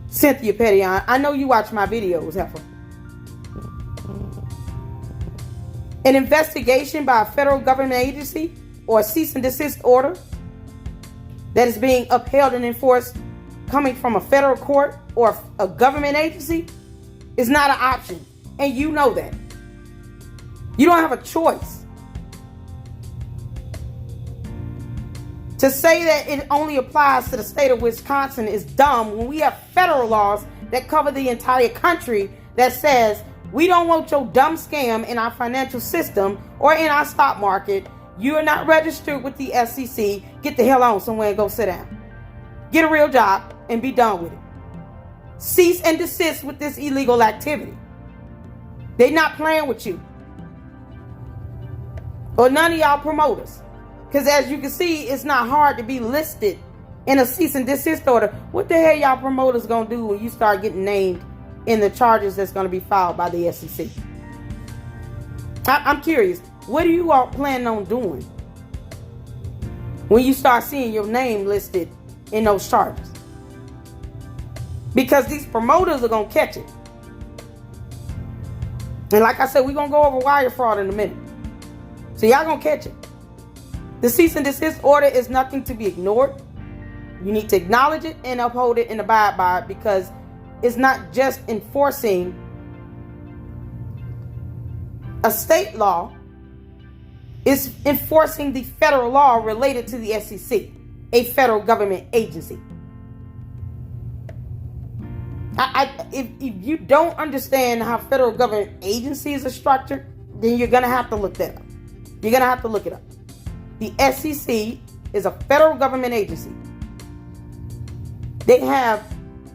Cynthia Pettion, I know you watch my videos, Heifer. An investigation by a federal government agency or a cease and desist order that is being upheld and enforced coming from a federal court or a government agency is not an option. And you know that. You don't have a choice. To say that it only applies to the state of Wisconsin is dumb when we have federal laws that cover the entire country that says we don't want your dumb scam in our financial system or in our stock market. You are not registered with the SEC. Get the hell on somewhere and go sit down. Get a real job and be done with it. Cease and desist with this illegal activity. They're not playing with you. Or none of y'all promoters. Because as you can see, it's not hard to be listed in a cease and desist order. What the hell y'all promoters gonna do when you start getting named in the charges that's gonna be filed by the SEC? I'm curious. What are you all planning on doing when you start seeing your name listed in those charges? Because these promoters are gonna catch it. And like I said, we're gonna go over wire fraud in a minute. So y'all gonna catch it. The cease and desist order is nothing to be ignored. You need to acknowledge it and uphold it and abide by it, because it's not just enforcing a state law, it's enforcing the federal law related to the SEC, a federal government agency. If you don't understand how federal government agencies are structured, then you're going to have to look that up. You're going to have to look it up. The SEC is a federal government agency. They have,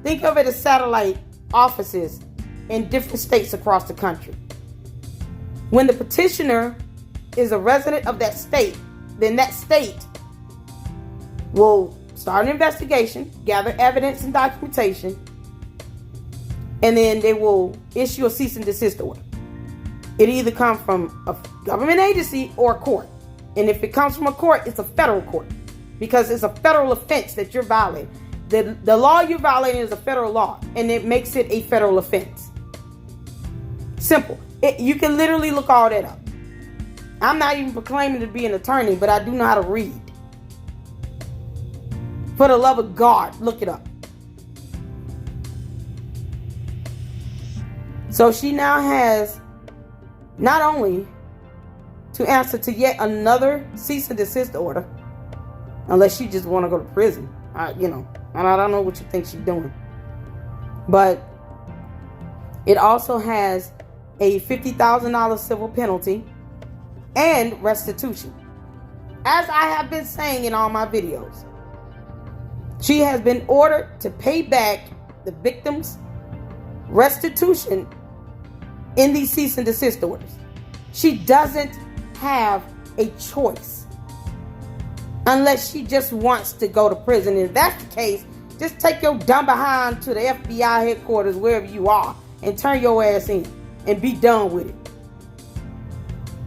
think of it as satellite offices in different states across the country. When the petitioner is a resident of that state, then that state will start an investigation, gather evidence and documentation, and then they will issue a cease and desist order. It either comes from a government agency or a court. And if it comes from a court, it's a federal court, because it's a federal offense that you're violating. The law you're violating is a federal law, and it makes it a federal offense. Simple. You can literally look all that up. I'm not even proclaiming to be an attorney, but I do know how to read. For the love of God, look it up. So she now has not only to answer to yet another cease and desist order, unless she just want to go to prison. And I don't know what you think she's doing. But it also has a $50,000 civil penalty and restitution. As I have been saying in all my videos, she has been ordered to pay back the victims' restitution in these cease and desist orders. She doesn't have a choice unless she just wants to go to prison. And if that's the case, just take your dumb behind to the FBI headquarters, wherever you are, and turn your ass in and be done with it.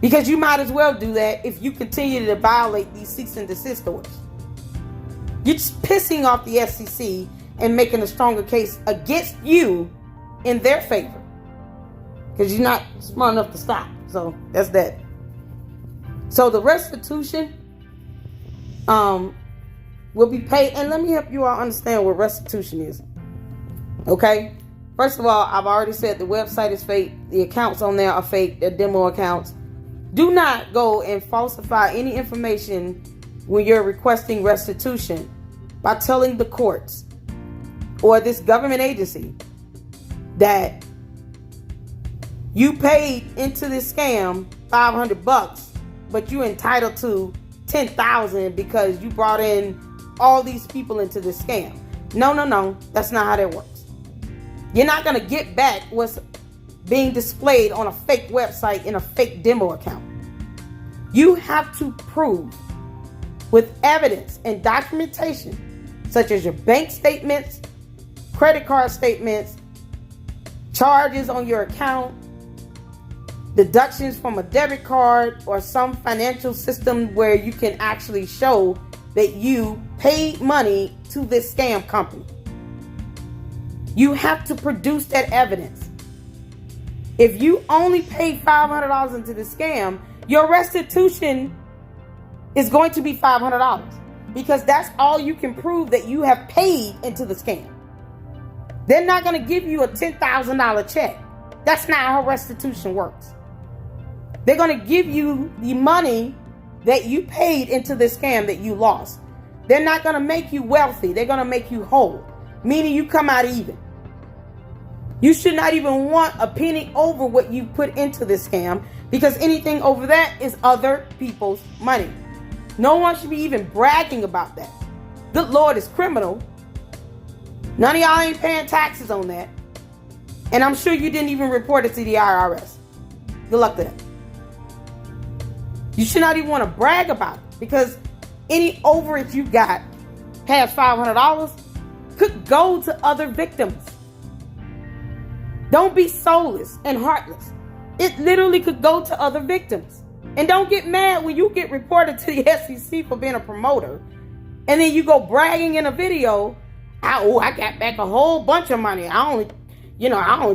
Because you might as well do that if you continue to violate these cease and desist orders. You're just pissing off the SEC and making a stronger case against you in their favor, because you're not smart enough to stop. So that's that. So the restitution will be paid. And let me help you all understand what restitution is. Okay? First of all, I've already said the website is fake. The accounts on there are fake. They're demo accounts. Do not go and falsify any information when you're requesting restitution by telling the courts or this government agency that you paid into this scam $500, but you're entitled to $10,000 because you brought in all these people into this scam. No. That's not how that works. You're not going to get back what's being displayed on a fake website in a fake demo account. You have to prove with evidence and documentation, such as your bank statements, credit card statements, charges on your account, deductions from a debit card, or some financial system where you can actually show that you paid money to this scam company. You have to produce that evidence. If you only paid $500 into the scam, your restitution is going to be $500, because that's all you can prove that you have paid into the scam. They're not going to give you a $10,000 check. That's not how restitution works. They're going to give you the money that you paid into the scam that you lost. They're not going to make you wealthy. They're going to make you whole, meaning you come out even. You should not even want a penny over what you put into this scam, because anything over that is other people's money. No one should be even bragging about that. Good Lord, it's criminal. None of y'all ain't paying taxes on that. And I'm sure you didn't even report it to the IRS. Good luck to that. You should not even want to brag about it, because any overage you got past $500 could go to other victims. Don't be soulless and heartless. It literally could go to other victims. And don't get mad when you get reported to the SEC for being a promoter, and then you go bragging in a video, I got back a whole bunch of money. I only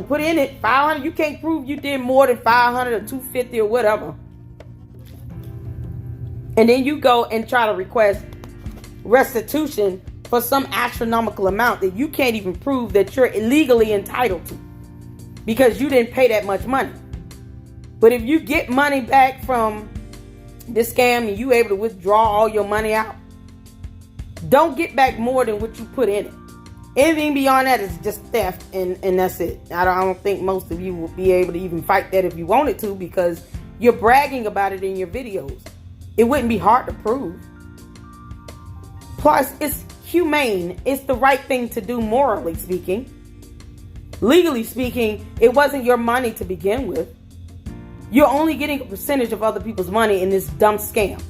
put in it $500. You can't prove you did more than $500 or $250 or whatever. And then you go and try to request restitution for some astronomical amount that you can't even prove that you're illegally entitled to, because you didn't pay that much money. But if you get money back from this scam and you able to withdraw all your money out, don't get back more than what you put in it. Anything beyond that is just theft, and that's it. I don't think most of you will be able to even fight that if you wanted to, because you're bragging about it in your videos. It wouldn't be hard to prove. Plus, it's humane. It's the right thing to do, morally speaking. Legally speaking, it wasn't your money to begin with. You're only getting a percentage of other people's money in this dumb scam.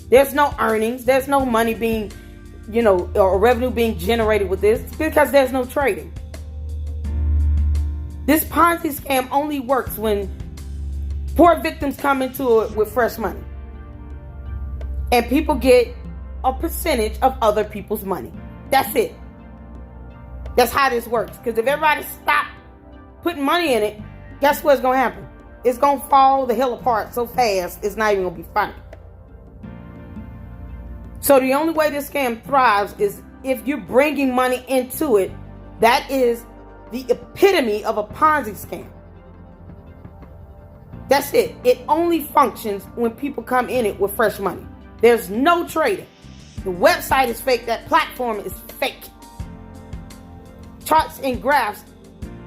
There's no earnings. There's no money being, or revenue being generated with this, because there's no trading. This Ponzi scam only works when poor victims come into it with fresh money. And people get a percentage of other people's money. That's it. That's how this works. Because if everybody stop putting money in it, guess what's going to happen? It's going to fall the hell apart so fast, it's not even going to be funny. So the only way this scam thrives is if you're bringing money into it. That is the epitome of a Ponzi scam. That's it. It only functions when people come in it with fresh money. There's no trading. The website is fake. That platform is fake. Charts and graphs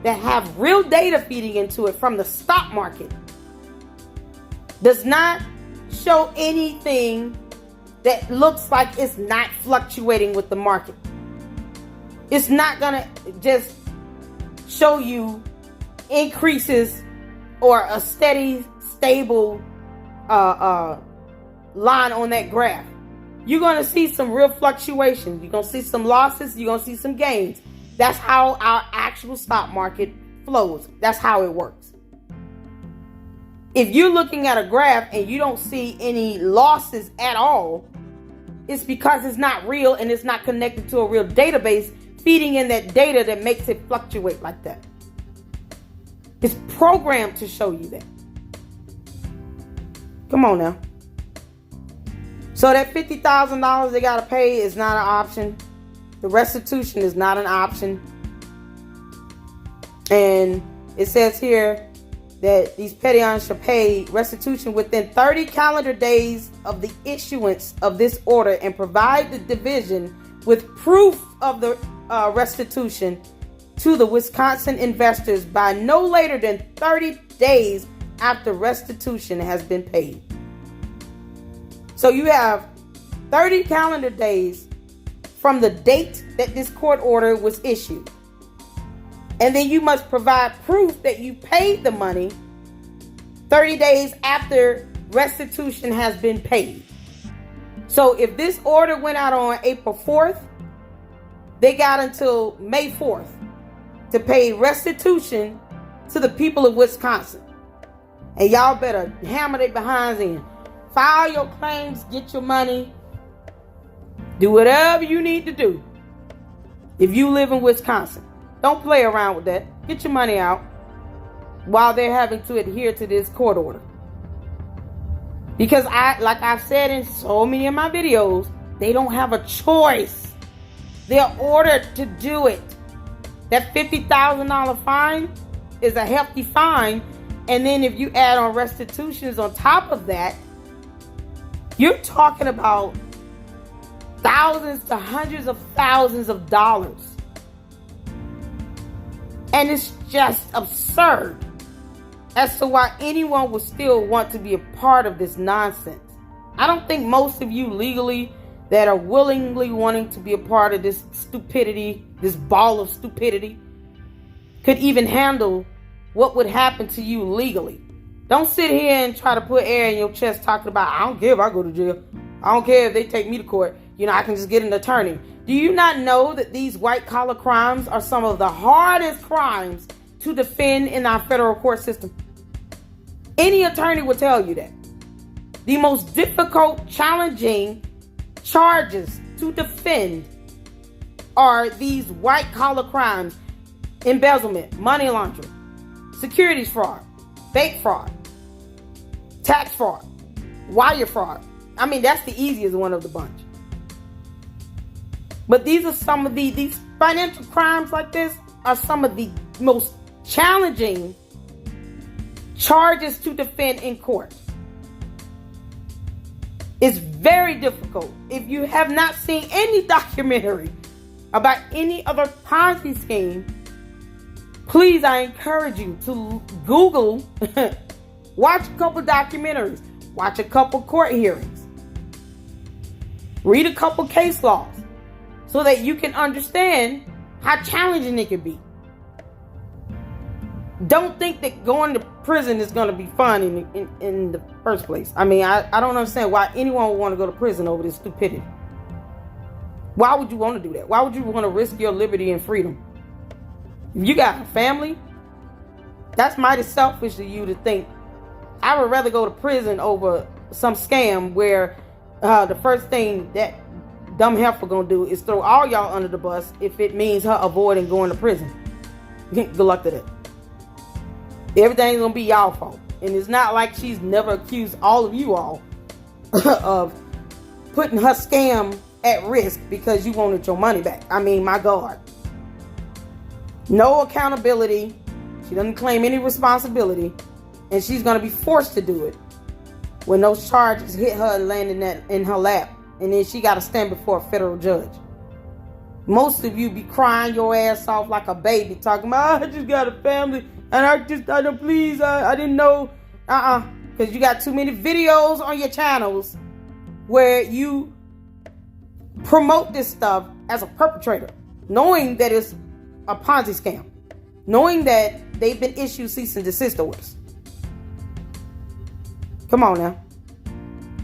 that have real data feeding into it from the stock market does not show anything that looks like it's not fluctuating with the market. It's not going to just show you increases or a steady, stable line on that graph. You're going to see some real fluctuations. You're going to see some losses. You're going to see some gains. That's how our actual stock market flows. That's how it works. If you're looking at a graph and you don't see any losses at all, it's because it's not real and it's not connected to a real database feeding in that data that makes it fluctuate like that. It's programmed to show you that. Come on now. So that $50,000 they got to pay is not an option. The restitution is not an option. And it says here that these peons shall pay restitution within 30 calendar days of the issuance of this order and provide the division with proof of the restitution to the Wisconsin investors by no later than 30 days after restitution has been paid. So you have 30 calendar days from the date that this court order was issued. And then you must provide proof that you paid the money 30 days after restitution has been paid. So if this order went out on April 4th, they got until May 4th to pay restitution to the people of Wisconsin. And y'all better hammer their behinds in. File your claims, get your money. Do whatever you need to do if you live in Wisconsin. Don't play around with that. Get your money out while they're having to adhere to this court order. Because like I've said in so many of my videos, they don't have a choice. They're ordered to do it. That $50,000 fine is a hefty fine. And then if you add on restitutions on top of that, you're talking about thousands to hundreds of thousands of dollars. And it's just absurd as to why anyone would still want to be a part of this nonsense. I don't think most of you legally that are willingly wanting to be a part of this stupidity, this ball of stupidity, could even handle what would happen to you legally. Don't sit here and try to put air in your chest talking about, I don't care if I go to jail. I don't care if they take me to court. I can just get an attorney. Do you not know that these white collar crimes are some of the hardest crimes to defend in our federal court system? Any attorney will tell you that. The most difficult, challenging charges to defend are these white collar crimes: embezzlement, money laundering, securities fraud, bank fraud, tax fraud, wire fraud. I mean, that's the easiest one of the bunch. But these are some of these financial crimes like this are some of the most challenging charges to defend in court. It's very difficult. If you have not seen any documentary about any other Ponzi scheme, please, I encourage you to Google, watch a couple documentaries, watch a couple court hearings, read a couple case laws, so that you can understand how challenging it can be. Don't think that going to prison is going to be fun in the first place. I mean, I don't understand why anyone would want to go to prison over this stupidity. Why would you want to do that? Why would you want to risk your liberty and freedom? If you got a family, that's mighty selfish of you to think, I would rather go to prison over some scam where the first thing that dumb heifer gonna do is throw all y'all under the bus if it means her avoiding going to prison. Good luck to that. Everything's gonna be y'all fault. And it's not like she's never accused all of you all of putting her scam at risk because you wanted your money back. I mean, my God. No accountability. She doesn't claim any responsibility. And she's gonna be forced to do it when those charges hit her and land in her lap. And then she gotta stand before a federal judge. Most of you be crying your ass off like a baby, talking about, I just got a family, and I didn't know. Because you got too many videos on your channels where you promote this stuff as a perpetrator, knowing that it's a Ponzi scam, knowing that they've been issued cease and desist orders. Come on now.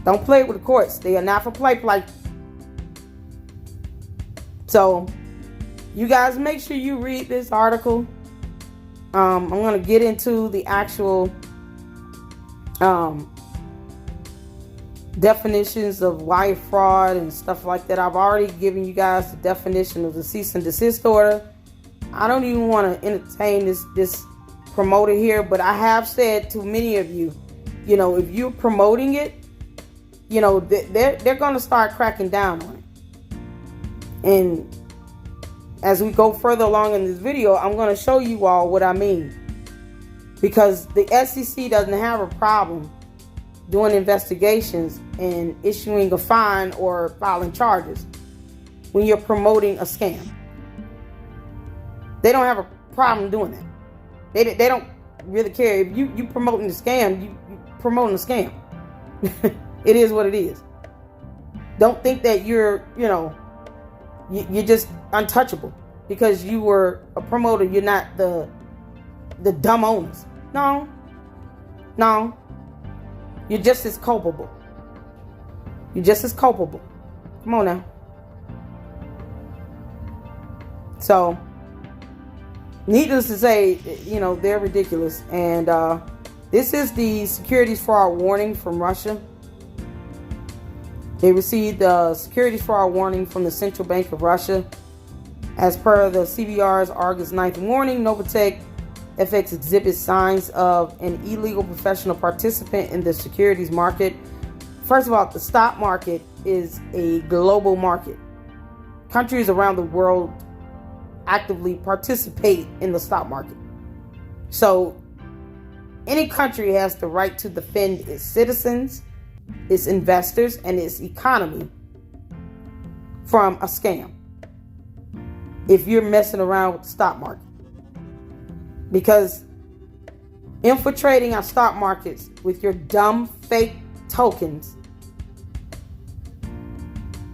Don't play with the courts. They are not for play. So, you guys make sure you read this article. I'm going to get into the actual definitions of wire fraud and stuff like that. I've already given you guys the definition of the cease and desist order. I don't even want to entertain this promoter here, but I have said to many of you, if you're promoting it, they're going to start cracking down on it. And as we go further along in this video, I'm going to show you all what I mean. Because the SEC doesn't have a problem doing investigations and issuing a fine or filing charges when you're promoting a scam. They don't have a problem doing that. They don't really care. If you promoting the scam, you promoting the scam. It is what it is. Don't think that you're just untouchable because you were a promoter. You're not the dumb owners. No. You're just as culpable. Come on now. So, needless to say, they're ridiculous. And this is the securities fraud warning from Russia. They received the securities fraud warning from the Central Bank of Russia. As per the CBR's August 9th warning, NovaTech FX exhibits signs of an illegal professional participant in the securities market. First of all, the stock market is a global market. Countries around the world actively participate in the stock market. So, any country has the right to defend its citizens, its investors, and its economy from a scam if you're messing around with the stock market. Because infiltrating our stock markets with your dumb fake tokens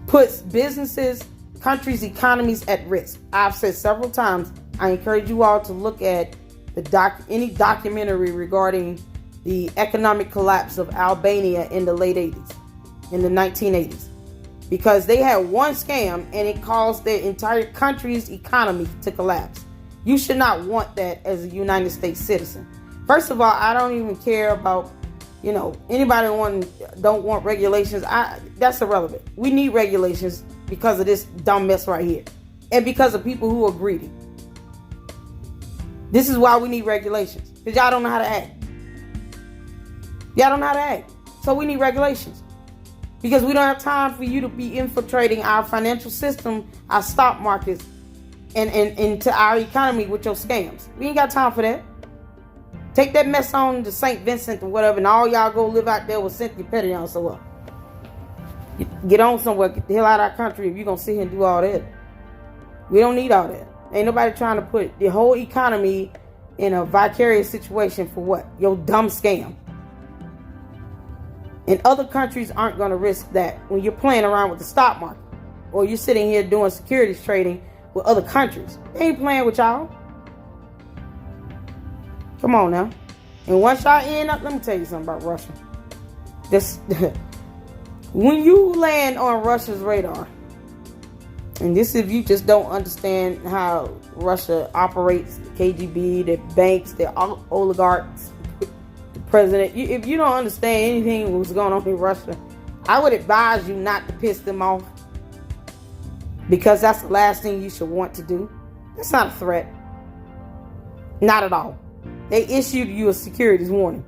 puts businesses, countries, economies at risk. I've said several times, I encourage you all to look at any documentary regarding the economic collapse of Albania in the late 80s, in the 1980s. Because they had one scam and it caused their entire country's economy to collapse. You should not want that as a United States citizen. First of all, I don't even care about, anybody don't want regulations. That's irrelevant. We need regulations because of this dumb mess right here. And because of people who are greedy. This is why we need regulations. Because y'all don't know how to act. So we need regulations. Because we don't have time for you to be infiltrating our financial system, our stock markets, and into our economy with your scams. We ain't got time for that. Take that mess on to St. Vincent or whatever, and all y'all go live out there with Cynthia Petty on somewhere. Get on somewhere. Get the hell out of our country if you're going to sit here and do all that. We don't need all that. Ain't nobody trying to put the whole economy in a vicarious situation for what? Your dumb scam. And other countries aren't going to risk that when you're playing around with the stock market or you're sitting here doing securities trading with other countries. They ain't playing with y'all. Come on now. And once y'all end up, let me tell you something about Russia. This, when you land on Russia's radar, and this if you just don't understand how Russia operates, the KGB, the banks, the oligarchs, the president. If you don't understand anything what's going on in Russia, I would advise you not to piss them off. Because that's the last thing you should want to do. That's not a threat. Not at all. They issued you a securities warning.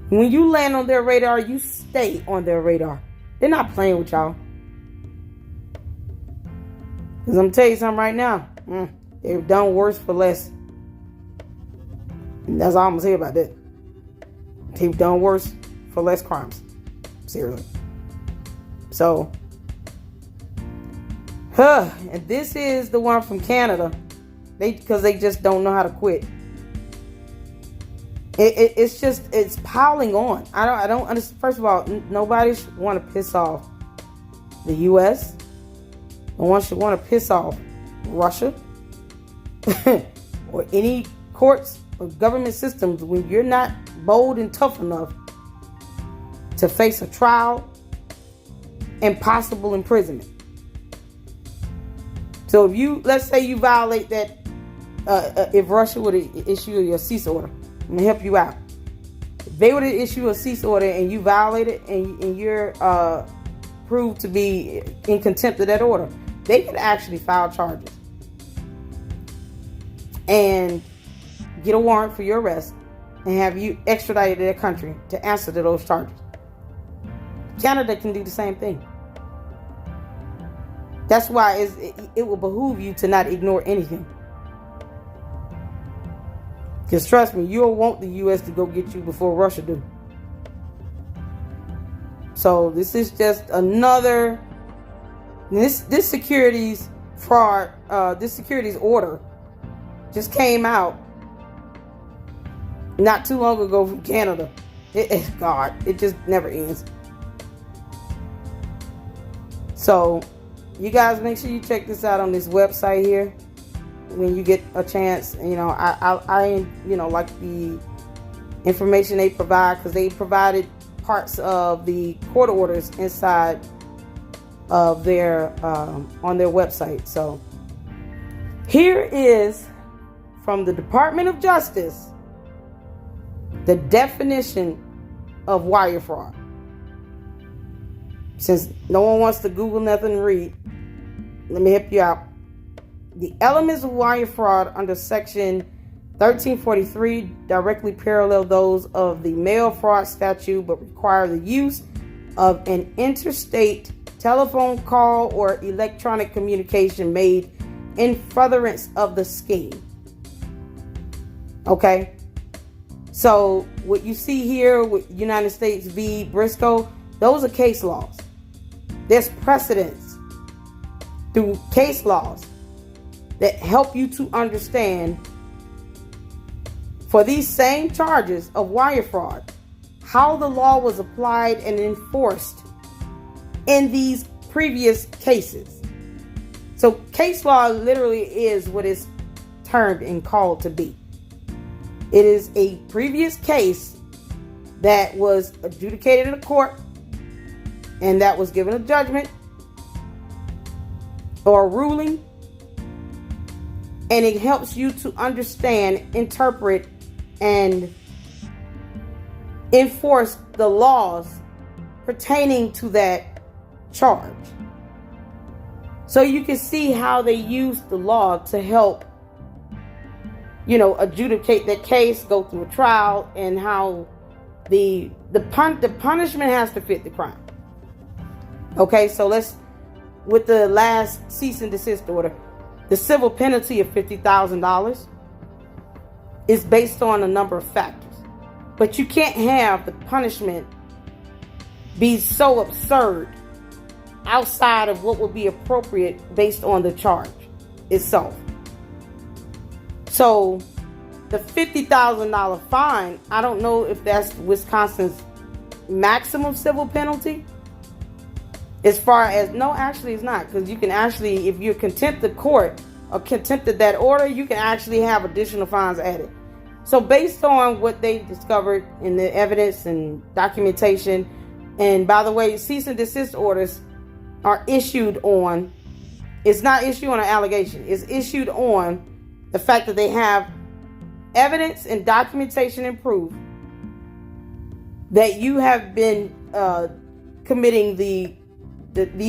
When you land on their radar, you stay on their radar. They're not playing with y'all. Because I'm going to tell you something right now. They've done worse for less. And that's all I'm going to say about that. They've done worse for less crimes. Seriously. So, and this is the one from Canada. Because they just don't know how to quit. It's piling on. I don't understand. First of all, nobody should want to piss off the U.S. No one should want to piss off Russia or any courts or government systems when you're not bold and tough enough to face a trial and possible imprisonment. So if you, let's say you violate that, if Russia would issue you a cease order, I'm going to help you out. If they would issue a cease order and you violate it and you're proved to be in contempt of that order, they could actually file charges and get a warrant for your arrest and have you extradited to their country to answer to those charges. Canada can do the same thing. That's why it will behoove you to not ignore anything. Because trust me, you'll want the U.S. to go get you before Russia do. So this is just another... This securities fraud, this securities order just came out not too long ago from Canada. God, it just never ends. So you guys make sure you check this out on this website here when you get a chance. You know, I like the information they provide, because they provided parts of the court orders inside of their on their website. So here is from the Department of Justice the definition of wire fraud. Since no one wants to Google nothing and read, let me help you out. The elements of wire fraud under section 1343 directly parallel those of the mail fraud statute, but require the use of an interstate telephone call or electronic communication made in furtherance of the scheme. Okay? So what you see here with United States v. Briscoe, those are case laws. There's precedents through case laws that help you to understand, for these same charges of wire fraud, how the law was applied and enforced in these previous cases. So case law literally is what it's termed and called to be. It is a previous case that was adjudicated in a court and that was given a judgment or a ruling, and it helps you to understand, interpret, and enforce the laws pertaining to that charge. So you can see how they use the law to help, adjudicate that case, go through a trial, and how the punishment has to fit the crime. Okay, so with the last cease and desist order, the civil penalty of $50,000 is based on a number of factors. But you can't have the punishment be so absurd outside of what would be appropriate based on the charge itself. So the $50,000 fine, I don't know if that's Wisconsin's maximum civil penalty. As far as, no, actually it's not, because you can actually, if you're contempt of court or contempt of that order, you can actually have additional fines added. So based on what they discovered in the evidence and documentation, and by the way, cease and desist orders are issued on, it's not issued on an allegation, it's issued on the fact that they have evidence and documentation and proof that you have been committing the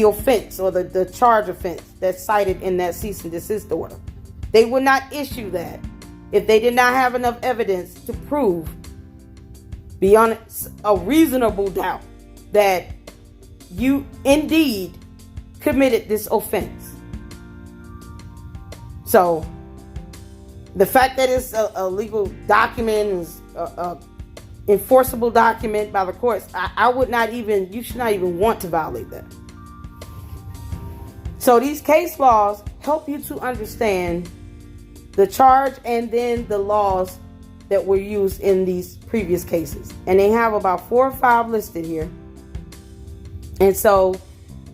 offense or the charge offense that's cited in that cease and desist order. They would not issue that if they did not have enough evidence to prove beyond a reasonable doubt that you indeed committed this offense. So the fact that it's a legal document, a enforceable document by the courts, I would not even, you should not even want to violate that. So these case laws help you to understand the charge and then the laws that were used in these previous cases. And they have about 4 or 5 listed here. And so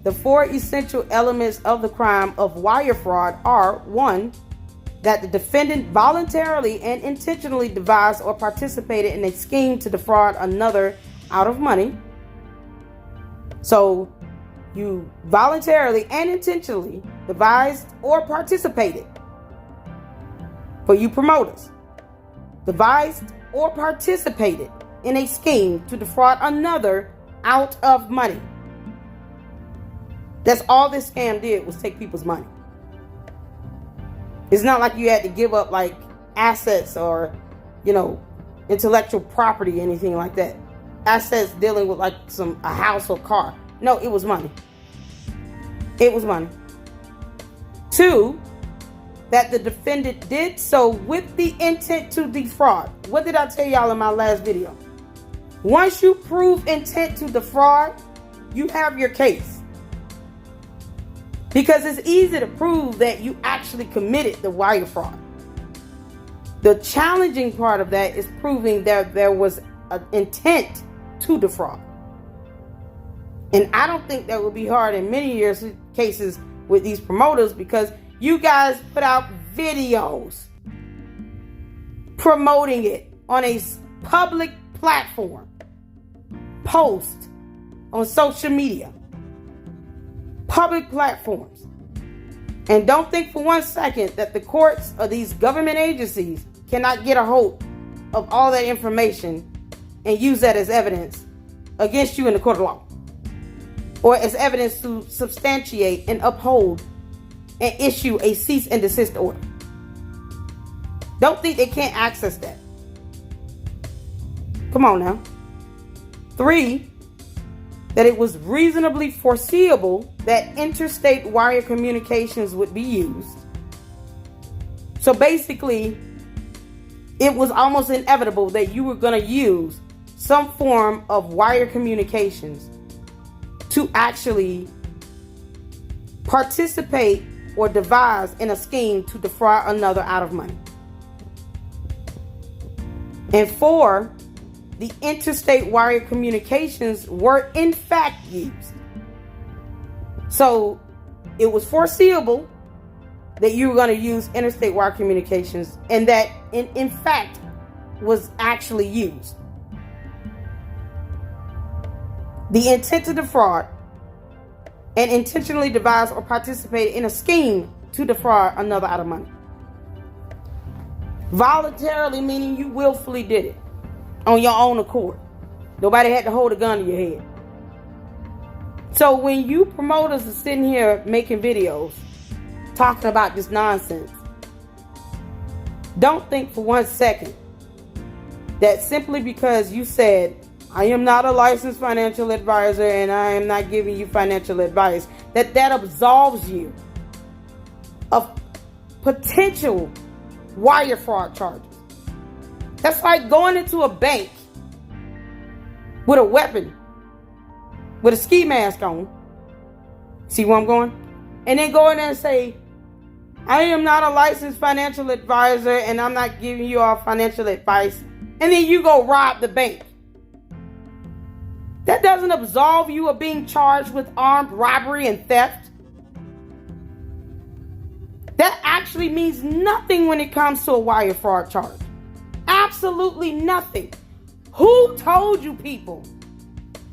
the 4 essential elements of the crime of wire fraud are: 1, that the defendant voluntarily and intentionally devised or participated in a scheme to defraud another out of money. So you voluntarily and intentionally devised or participated. For you promoters, devised or participated in a scheme to defraud another out of money. That's all this scam did, was take people's money. It's not like you had to give up like assets or, intellectual property, anything like that. Assets dealing with like a house or car. No, it was money. It was money. 2, that the defendant did so with the intent to defraud. What did I tell y'all in my last video? Once you prove intent to defraud, you have your case. Because it's easy to prove that you actually committed the wire fraud. The challenging part of that is proving that there was an intent to defraud. And I don't think that would be hard in many years cases with these promoters, because you guys put out videos promoting it on a public platform, post on social media, public platforms. And don't think for one second that the courts or these government agencies cannot get a hold of all that information and use that as evidence against you in the court of law, or as evidence to substantiate and uphold and issue a cease and desist order. Don't think they can't access that. Come on now. 3, that it was reasonably foreseeable that interstate wire communications would be used. So basically, it was almost inevitable that you were going to use some form of wire communications to actually participate or devise in a scheme to defraud another out of money. And 4, the interstate wire communications were in fact used. So it was foreseeable that you were going to use interstate wire communications, and that in fact was actually used. The intent to defraud and intentionally devise or participate in a scheme to defraud another out of money. Voluntarily meaning you willfully did it on your own accord. Nobody had to hold a gun to your head. So when you promoters are sitting here making videos talking about this nonsense, don't think for one second that simply because you said, I am not a licensed financial advisor and I am not giving you financial advice, that absolves you of potential wire fraud charges. That's like going into a bank with a weapon, with a ski mask on, See where I'm going? And then go in there and say, I am not a licensed financial advisor and I'm not giving you all financial advice. And then you go rob the bank. That doesn't absolve you of being charged with armed robbery and theft. That actually means nothing when it comes to a wire fraud charge. Absolutely nothing. Who told you people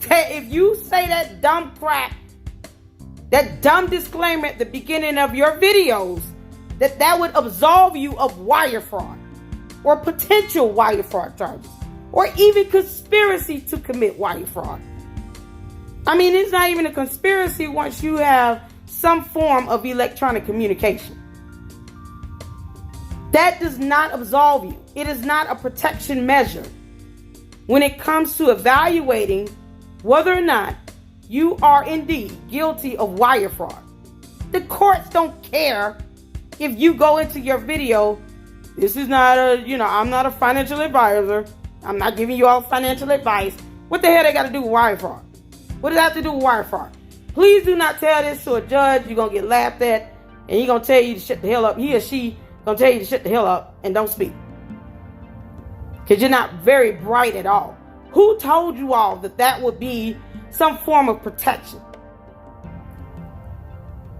that if you say that dumb crap, that dumb disclaimer at the beginning of your videos, that would absolve you of wire fraud or potential wire fraud charges or even conspiracy to commit wire fraud? I mean, it's not even a conspiracy once you have some form of electronic communication. That does not absolve you. It is not a protection measure when it comes to evaluating whether or not you are indeed guilty of wire fraud. The courts don't care if you go into your video, this is not I'm not a financial advisor. I'm not giving you all financial advice. What the hell they got to do with wire fraud? What does that have to do with wire fraud? Please do not tell this to a judge. You're going to get laughed at and he's going to tell you to shut the hell up. He or she going to tell you to shut the hell up and don't speak. Because you're not very bright at all. Who told you all that would be some form of protection?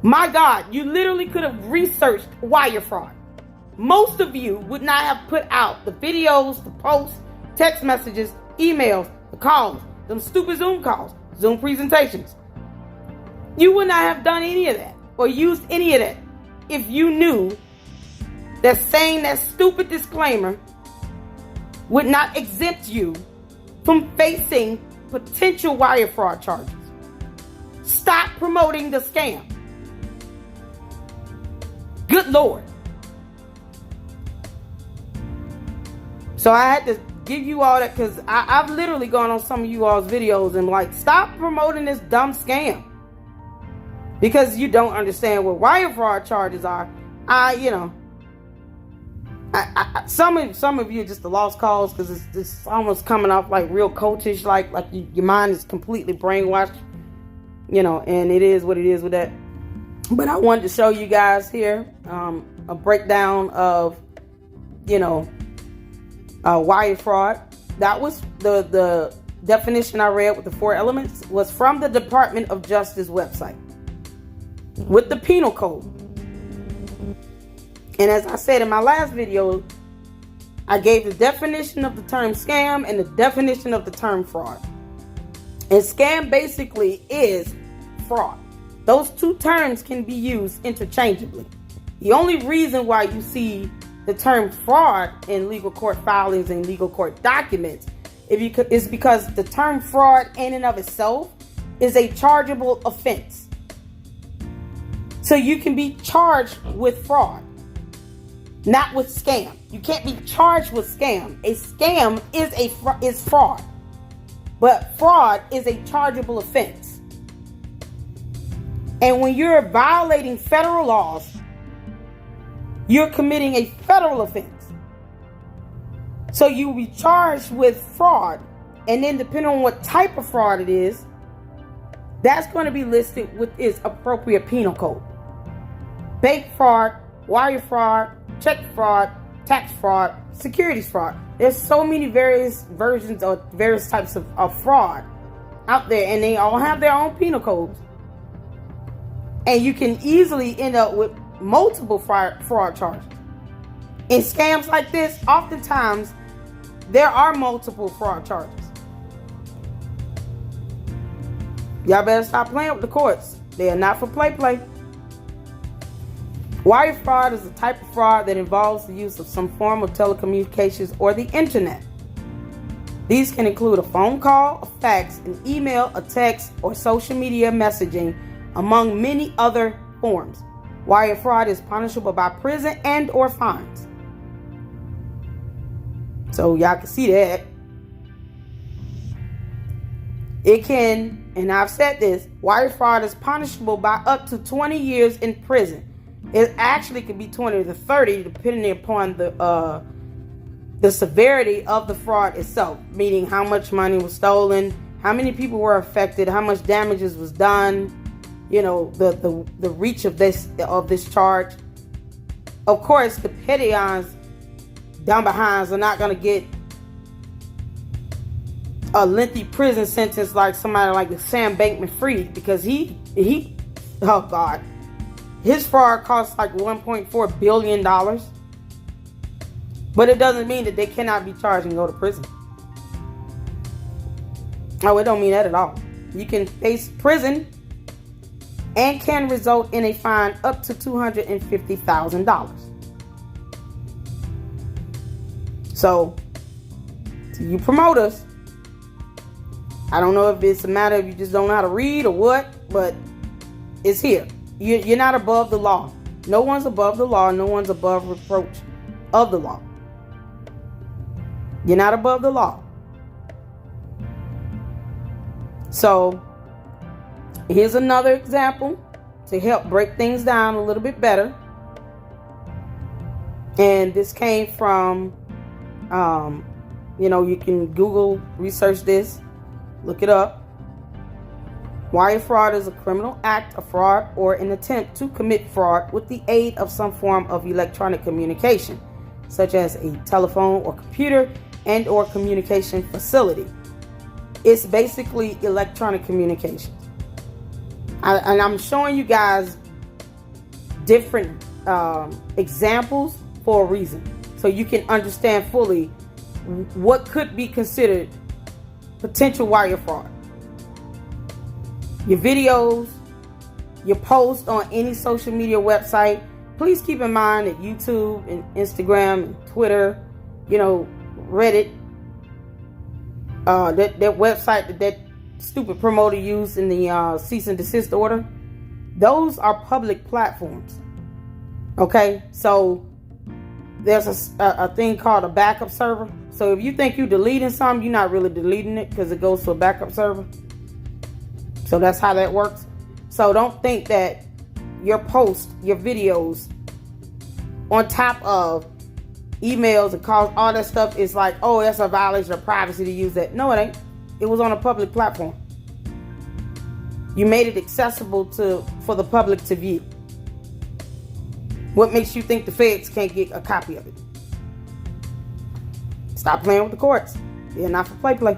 My God, you literally could have researched wire fraud. Most of you would not have put out the videos, the posts, text messages, emails, the calls, them stupid Zoom calls, Zoom presentations. You would not have done any of that or used any of that if you knew that saying that stupid disclaimer would not exempt you from facing potential wire fraud charges. Stop promoting the scam. Good Lord. So I had to give you all that because I've literally gone on some of you all's videos and like, stop promoting this dumb scam. Because you don't understand what wire fraud charges are. Some of you are just the lost cause because it's almost coming off like real coachish, like your mind is completely brainwashed, and it is what it is with that. But I wanted to show you guys here a breakdown of, wire fraud. That was the definition I read with the 4 elements was from the Department of Justice website with the penal code. And as I said in my last video, I gave the definition of the term scam and the definition of the term fraud. And scam basically is fraud. Those two terms can be used interchangeably. The only reason why you see the term fraud in legal court filings and legal court documents is because the term fraud in and of itself is a chargeable offense. So you can be charged with fraud, not with scam. You can't be charged with scam. A scam is fraud, but fraud is a chargeable offense. And when you're violating federal laws, you're committing a federal offense. So you will be charged with fraud, and then depending on what type of fraud it is, that's going to be listed with its appropriate penal code. Bank fraud, wire fraud, check fraud, tax fraud, securities fraud. There's so many various versions or various types of fraud out there, and they all have their own penal codes. And you can easily end up with multiple fraud charges. In scams like this, oftentimes there are multiple fraud charges. Y'all better stop playing with the courts. They are not for play. Wire fraud is a type of fraud that involves the use of some form of telecommunications or the internet. These can include a phone call, a fax, an email, a text, or social media messaging, among many other forms. Wire fraud is punishable by prison and or fines. So y'all can see that. It can, and I've said this, wire fraud is punishable by up to 20 years in prison. It actually could be 20 to 30 depending upon the severity of the fraud itself, meaning how much money was stolen, how many people were affected, how much damages was done, the reach of this charge. Of course, the peons down behinds are not going to get a lengthy prison sentence like somebody like Sam Bankman-Fried, because he oh God, his fraud costs like $1.4 billion. But it doesn't mean that they cannot be charged and go to prison. No, it don't mean that at all. You can face prison and can result in a fine up to $250,000. So, to you promoters, I don't know if it's a matter of you just don't know how to read or what, but it's here. You're not above the law. No one's above the law. No one's above reproach of the law. You're not above the law. So, here's another example to help break things down a little bit better. And this came from, you can Google, research this, look it up. Wire fraud is a criminal act of fraud or an attempt to commit fraud with the aid of some form of electronic communication, such as a telephone or computer and or communication facility. It's basically electronic communications. And I'm showing you guys different examples for a reason, so you can understand fully what could be considered potential wire fraud. Your videos, your posts on any social media website. Please keep in mind that YouTube and Instagram and Twitter, Reddit, that website that stupid promoter used in the cease and desist order, those are public platforms. Okay, so there's a thing called a backup server. So if you think you're deleting something, you're not really deleting it, because it goes to a backup server. So that's how that works. So don't think that your posts, your videos, on top of emails and calls, all that stuff is like, oh, that's a violation of privacy to use that. No, it ain't. It was on a public platform. You made it accessible for the public to view. What makes you think the feds can't get a copy of it? Stop playing with the courts. They're not for play.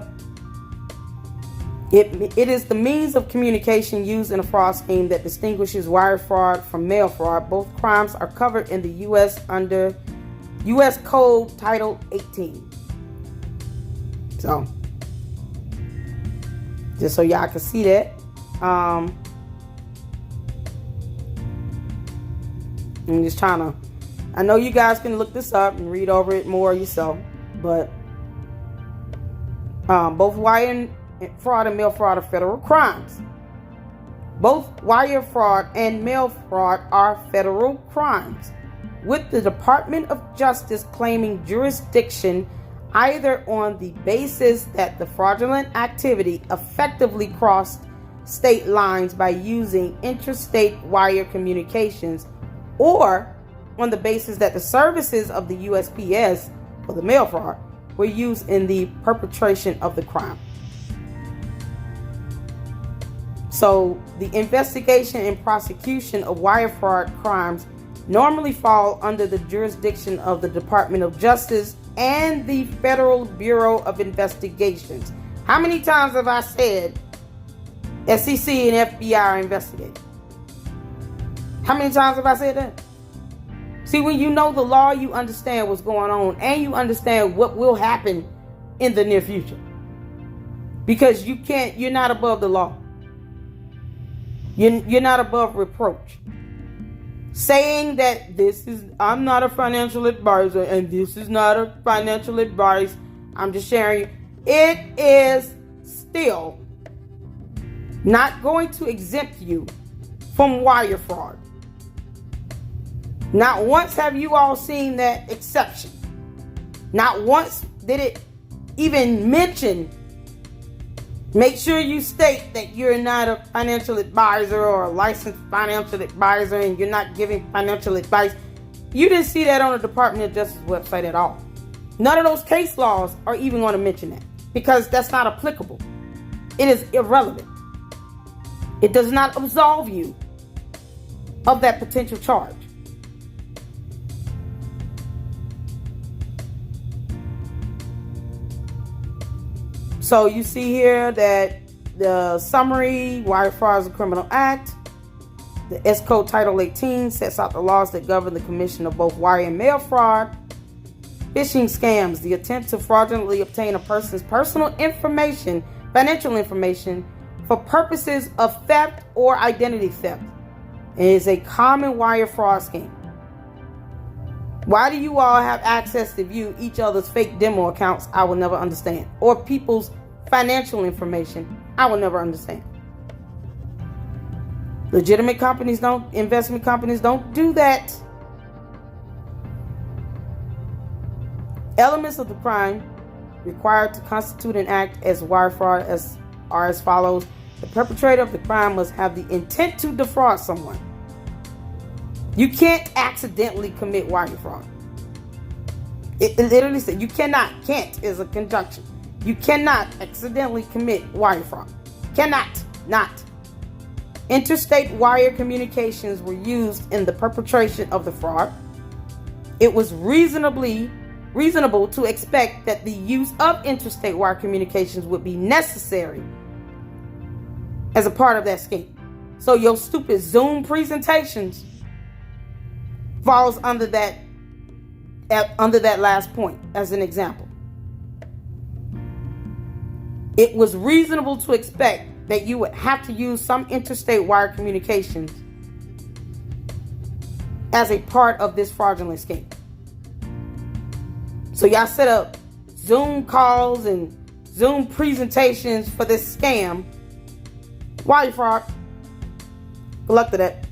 It is the means of communication used in a fraud scheme that distinguishes wire fraud from mail fraud. Both crimes are covered in the U.S. under U.S. Code Title 18. So, just so y'all can see that. I'm just trying to, I know you guys can look this up and read over it more yourself, but both wire fraud and mail fraud are federal crimes. Both wire fraud and mail fraud are federal crimes, with the Department of Justice claiming jurisdiction either on the basis that the fraudulent activity effectively crossed state lines by using interstate wire communications, or on the basis that the services of the USPS for the mail fraud were used in the perpetration of the crime. So the investigation and prosecution of wire fraud crimes normally fall under the jurisdiction of the Department of Justice and the Federal Bureau of Investigations. How many times have I said SEC and FBI are investigating? How many times have I said that? See, when you know the law, you understand what's going on, and you understand what will happen in the near future. Because you're not above the law. You're not above reproach. Saying that I'm not a financial advisor and this is not a financial advice, I'm just sharing you. It is still not going to exempt you from wire fraud. Not once have you all seen that exception. Not once did it even mention, make sure you state that you're not a financial advisor or a licensed financial advisor and you're not giving financial advice. You didn't see that on the Department of Justice website at all. None of those case laws are even going to mention that, because that's not applicable. It is irrelevant. It does not absolve you of that potential charge. So you see here that the summary, wire fraud is a criminal act. The S Code Title 18 sets out the laws that govern the commission of both wire and mail fraud. Phishing scams, the attempt to fraudulently obtain a person's personal information, financial information, for purposes of theft or identity theft. It is a common wire fraud scheme. Why do you all have access to view each other's fake demo accounts? I will never understand. Or people's financial information? I will never understand. Legitimate companies don't, investment companies don't do that. Elements of the crime required to constitute an act as wire fraud are as follows. The perpetrator of the crime must have the intent to defraud someone. You can't accidentally commit wire fraud. It literally said you cannot. Can't is a conjunction. You cannot accidentally commit wire fraud. Cannot. Not. Interstate wire communications were used in the perpetration of the fraud. It was reasonable to expect that the use of interstate wire communications would be necessary as a part of that scheme. So your stupid Zoom presentations falls under that last point as an example. It was reasonable to expect that you would have to use some interstate wire communications as a part of this fraudulent scheme. So y'all set up Zoom calls and Zoom presentations for this scam. Wire fraud. Good luck to that.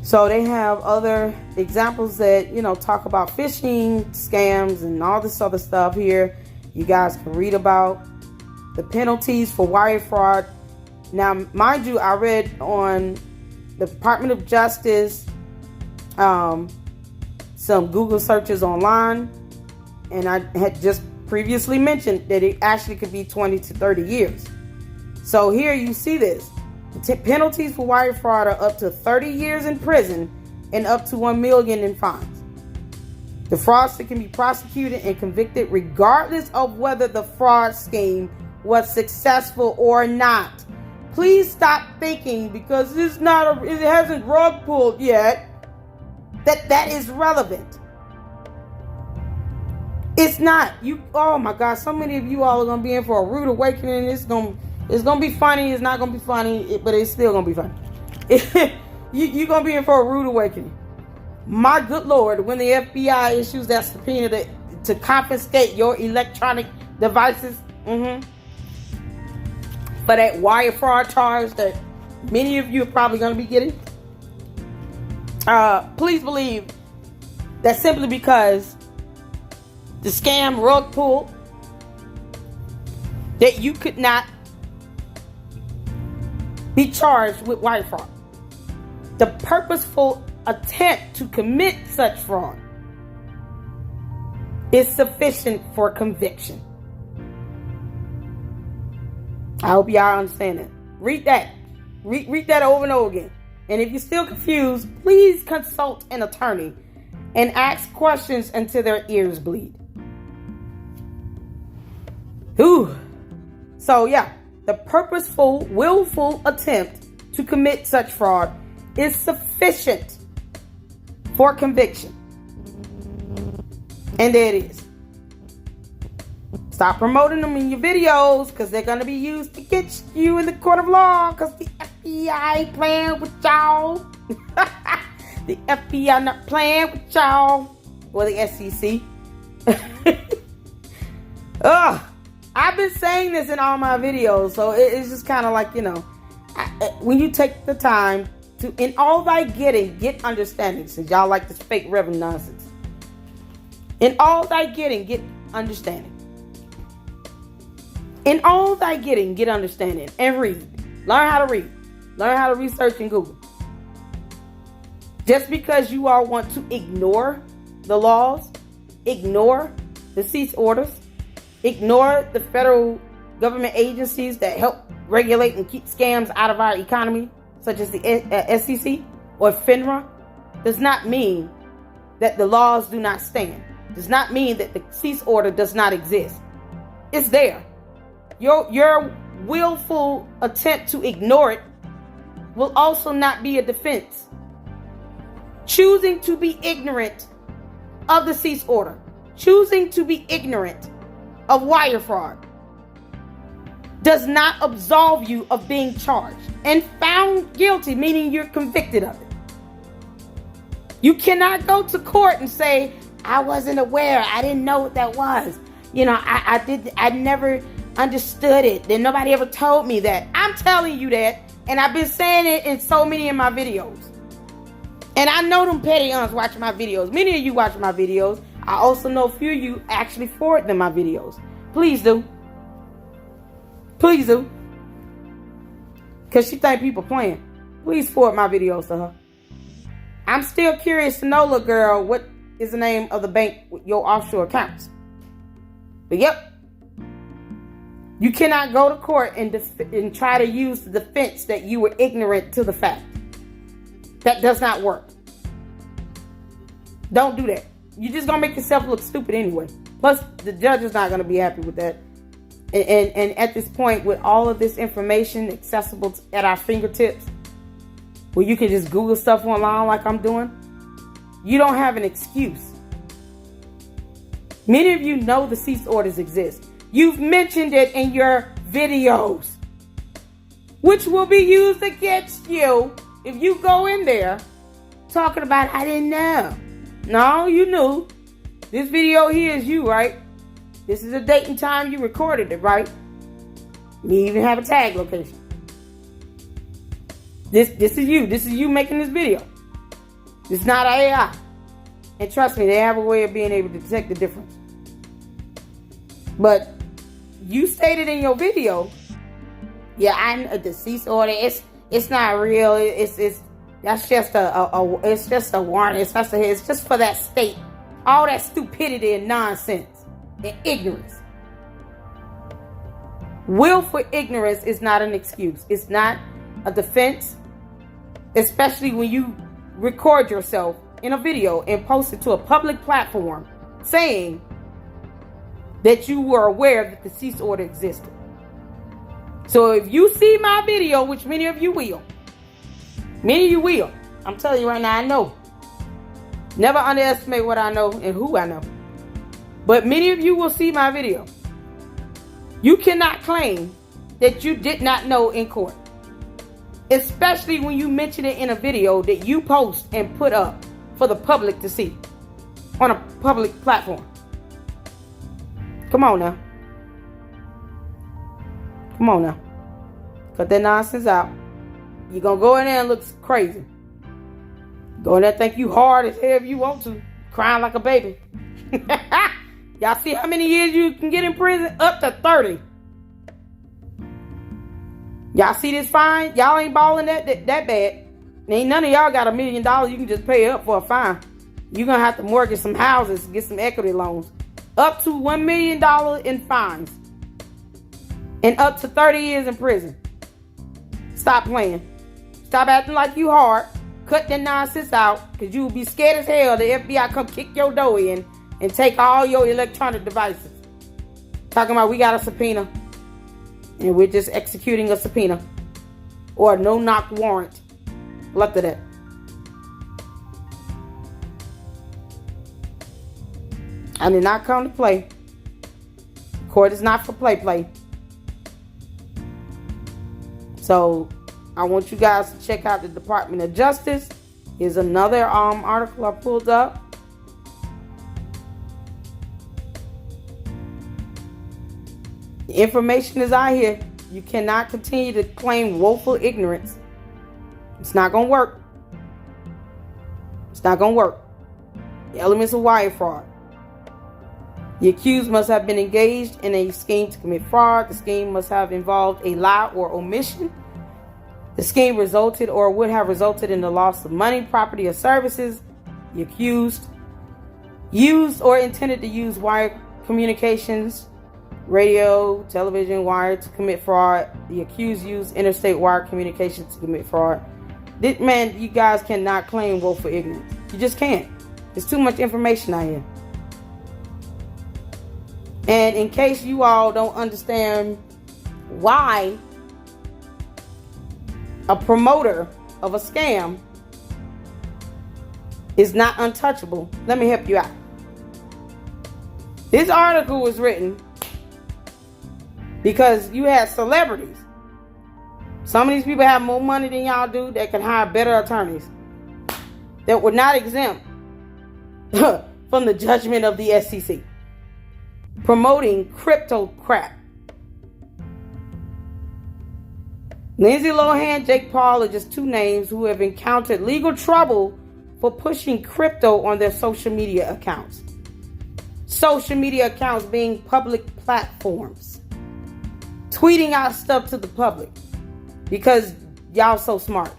So they have other examples that, talk about phishing scams and all this other stuff here. You guys can read about the penalties for wire fraud. Now, mind you, I read on the Department of Justice, some Google searches online, and I had just previously mentioned that it actually could be 20 to 30 years. So here you see this. Penalties for wire fraud are up to 30 years in prison and up to $1 million in fines. The fraudster can be prosecuted and convicted regardless of whether the fraud scheme was successful or not. Please stop thinking because it hasn't rug pulled yet that is relevant. It's not. Oh my God, so many of you all are gonna be in for a rude awakening. It's gonna be funny. It's not gonna be funny, but it's still gonna be funny. You're gonna be in for a rude awakening. My good Lord, when the FBI issues that subpoena to confiscate your electronic devices, for that wire fraud charge that many of you are probably gonna be getting, please believe that simply because the scam rug pulled, that you could not be charged with wire fraud. The purposeful attempt to commit such fraud is sufficient for conviction. I hope y'all understand that. Read that. Read that over and over again. And if you're still confused, please consult an attorney and ask questions until their ears bleed. Ooh. So yeah. The purposeful, willful attempt to commit such fraud is sufficient for conviction. And there it is. Stop promoting them in your videos because they're going to be used to get you in the court of law because the FBI playing with y'all. The FBI not playing with y'all. Or the SEC. Ugh. I've been saying this in all my videos, so it's just kind of like, when you take the time to, in all thy getting, get understanding, since y'all like this fake reverend nonsense. In all thy getting, get understanding. In all thy getting, get understanding, and read. Learn how to read. Learn how to research in Google. Just because you all want to ignore the laws, ignore the cease orders, ignore the federal government agencies that help regulate and keep scams out of our economy, such as the SEC or FINRA, does not mean that the laws do not stand. Does not mean that the cease order does not exist. It's there. Your willful attempt to ignore it will also not be a defense. Choosing to be ignorant of the cease order, choosing to be ignorant of wire fraud, does not absolve you of being charged and found guilty, meaning you're convicted of it. You cannot go to court and say, I wasn't aware, I didn't know what that was. I never understood it. Then nobody ever told me that. I'm telling you that, and I've been saying it in so many of my videos. And I know them petty uns watching my videos. Many of you watch my videos. I also know a few of you actually forward them my videos. Please do. Please do. Because she think people playing. Please forward my videos to her. I'm still curious to know, little girl, what is the name of the bank with your offshore accounts? But yep. You cannot go to court and try to use the defense that you were ignorant to the fact. That does not work. Don't do that. You're just going to make yourself look stupid anyway. Plus, the judge is not going to be happy with that. And at this point, with all of this information accessible at our fingertips, where you can just Google stuff online like I'm doing, you don't have an excuse. Many of you know the cease orders exist. You've mentioned it in your videos, which will be used against you if you go in there talking about, I didn't know. No, you knew. This video here is you, right? This is the date and time you recorded it, right? You even have a tag location. This is you. This is you making this video. It's not AI. And trust me, they have a way of being able to detect the difference. But you stated in your video, yeah, I'm the cease order. It's not real. That's just it's just a warning. It's just for that state. All that stupidity and nonsense and ignorance. Willful ignorance is not an excuse. It's not a defense, especially when you record yourself in a video and post it to a public platform saying that you were aware that the cease order existed. So if you see my video, which many of you will, I'm telling you right now, I know. Never underestimate what I know and who I know. But many of you will see my video. You cannot claim that you did not know in court. Especially when you mention it in a video that you post and put up for the public to see on a public platform. Come on now. Come on now. Cut that nonsense out. You're going to go in there and look crazy. Go in there and think you hard as hell if you want to. Crying like a baby. Y'all see how many years you can get in prison? Up to 30. Y'all see this fine? Y'all ain't balling that bad. Ain't none of y'all got $1 million you can just pay up for a fine. You're going to have to mortgage some houses, get some equity loans. Up to $1 million in fines. And up to 30 years in prison. Stop playing. Stop acting like you hard. Cut that nonsense out. Because you will be scared as hell the FBI come kick your door in and take all your electronic devices. Talking about we got a subpoena. And we're just executing a subpoena. Or a no-knock warrant. Look at that. I did not come to play. Court is not for play. So I want you guys to check out the Department of Justice. Here's another article I pulled up. The information is out here. You cannot continue to claim woeful ignorance. It's not going to work. It's not going to work. The elements of wire fraud. The accused must have been engaged in a scheme to commit fraud. The scheme must have involved a lie or omission. The scheme resulted or would have resulted in the loss of money, property, or services. The accused used or intended to use wire communications radio, television, wire to commit fraud. The accused used interstate wire communications to commit fraud. Man, you guys cannot claim willful ignorance. You just can't. There's too much information out here. And in case you all don't understand why a promoter of a scam is not untouchable, let me help you out. This article was written because you had celebrities. Some of these people have more money than y'all do that can hire better attorneys that were not exempt from the judgment of the SEC, promoting crypto crap. Lindsay Lohan, Jake Paul are just two names who have encountered legal trouble for pushing crypto on their social media accounts. Social media accounts being public platforms. Tweeting out stuff to the public because y'all so smart.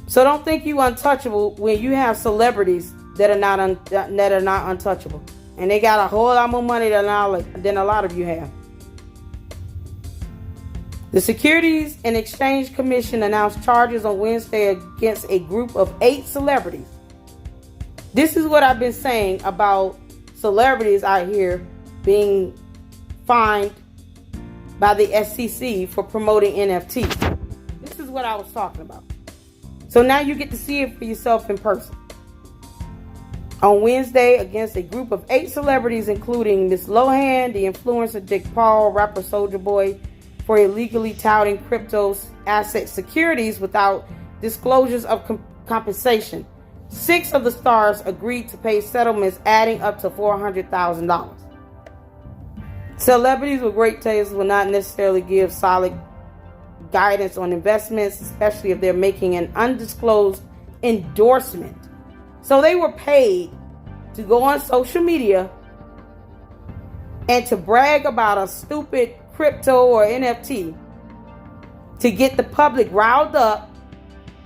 So don't think you untouchable when you have celebrities that are not untouchable, and they got a whole lot more money than a lot of you have. The Securities and Exchange Commission announced charges on Wednesday against a group of 8 celebrities. This is what I've been saying about celebrities out here being fined by the SEC for promoting NFTs. This is what I was talking about. So now you get to see it for yourself in person. On Wednesday, against a group of 8 celebrities, including Miss Lohan, the influencer Jake Paul, rapper Soulja Boy, for illegally touting crypto asset securities without disclosures of compensation. 6 of the stars agreed to pay settlements adding up to $400,000. Celebrities with great taste will not necessarily give solid guidance on investments, especially if they're making an undisclosed endorsement. So they were paid to go on social media and to brag about a stupid crypto or NFT to get the public riled up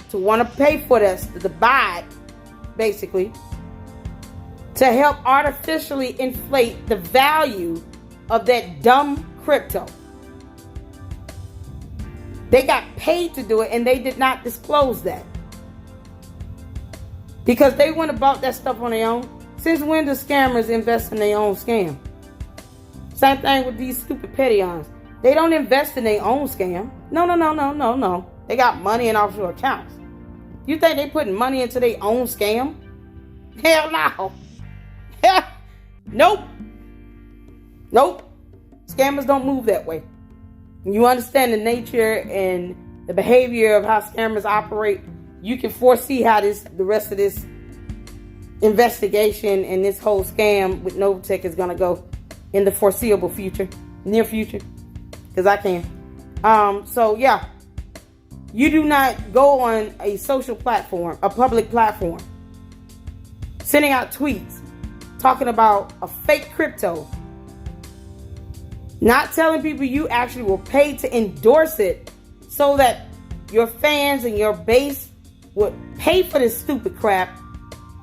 to want to pay for this, to buy it, basically, to help artificially inflate the value of that dumb crypto. They got paid to do it, and they did not disclose that because they wouldn't have bought that stuff on their own. Since when do scammers invest in their own scam? Same thing with these stupid Patreons. They don't invest in their own scam. No. They got money in offshore accounts. You think they putting money into their own scam? Hell no. Nope. Scammers don't move that way. When you understand the nature and the behavior of how scammers operate, you can foresee how the rest of this investigation and this whole scam with NovaTech is going to go in the foreseeable future, near future, because I can. So yeah, you do not go on a social platform, a public platform, sending out tweets talking about a fake crypto, not telling people you actually were paid to endorse it so that your fans and your base would pay for this stupid crap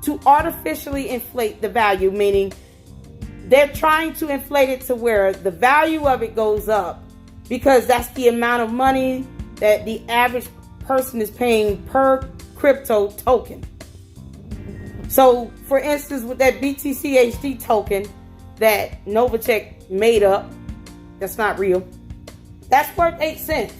to artificially inflate the value, meaning they're trying to inflate it to where the value of it goes up because that's the amount of money that the average person is paying per crypto token. So, for instance, with that BTCHD token that NovaTech made up, that's not real. That's worth 8 cents.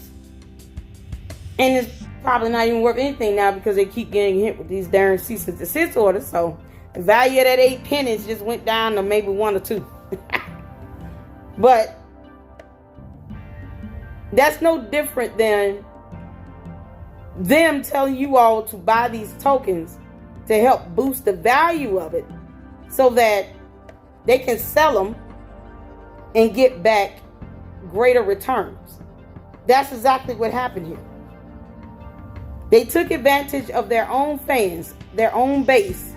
And it's probably not even worth anything now because they keep getting hit with these darn cease and desist orders. So the value of that 8 pennies just went down to maybe 1 or 2. But that's no different than them telling you all to buy these tokens to help boost the value of it so that they can sell them and get back greater returns. That's exactly what happened here. They took advantage of their own fans, their own base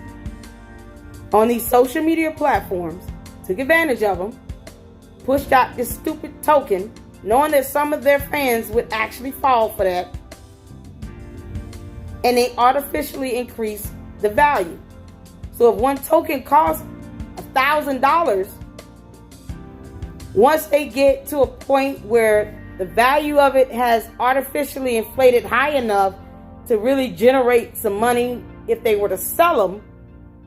on these social media platforms, took advantage of them, pushed out this stupid token, knowing that some of their fans would actually fall for that, and they artificially increased the value. So if one token costs $1,000, once they get to a point where the value of it has artificially inflated high enough to really generate some money if they were to sell them,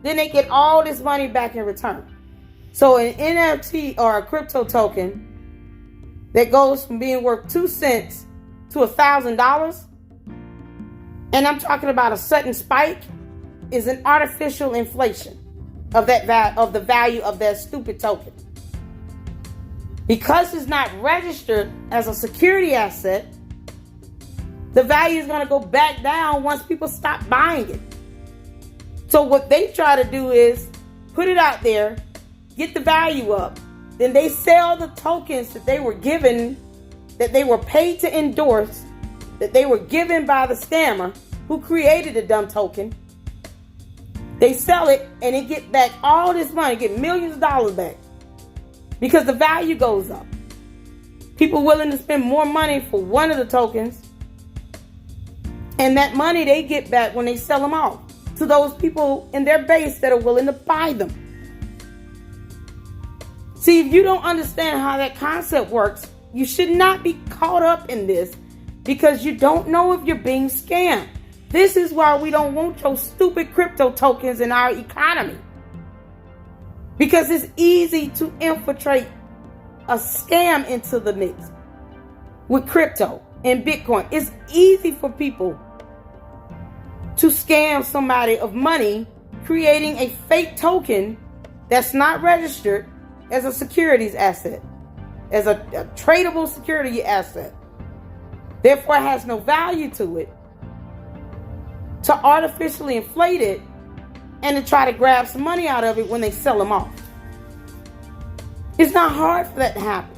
then they get all this money back in return. So an NFT or a crypto token that goes from being worth 2 cents to $1,000, and I'm talking about a sudden spike, is an artificial inflation of the value of that stupid token. Because it's not registered as a security asset, the value is going to go back down once people stop buying it. So what they try to do is put it out there, get the value up, then they sell the tokens that they were given, that they were paid to endorse, that they were given by the scammer who created the dumb token. They sell it and they get back all this money, get millions of dollars back, because the value goes up. People willing to spend more money for one of the tokens, and that money they get back when they sell them off to those people in their base that are willing to buy them. See, if you don't understand how that concept works, you should not be caught up in this, because you don't know if you're being scammed. This is why we don't want your stupid crypto tokens in our economy. Because it's easy to infiltrate a scam into the mix with crypto and Bitcoin. It's easy for people to scam somebody of money, creating a fake token that's not registered as a securities asset, as a tradable security asset. Therefore, it has no value to it, to artificially inflate it and to try to grab some money out of it when they sell them off. It's not hard for that to happen.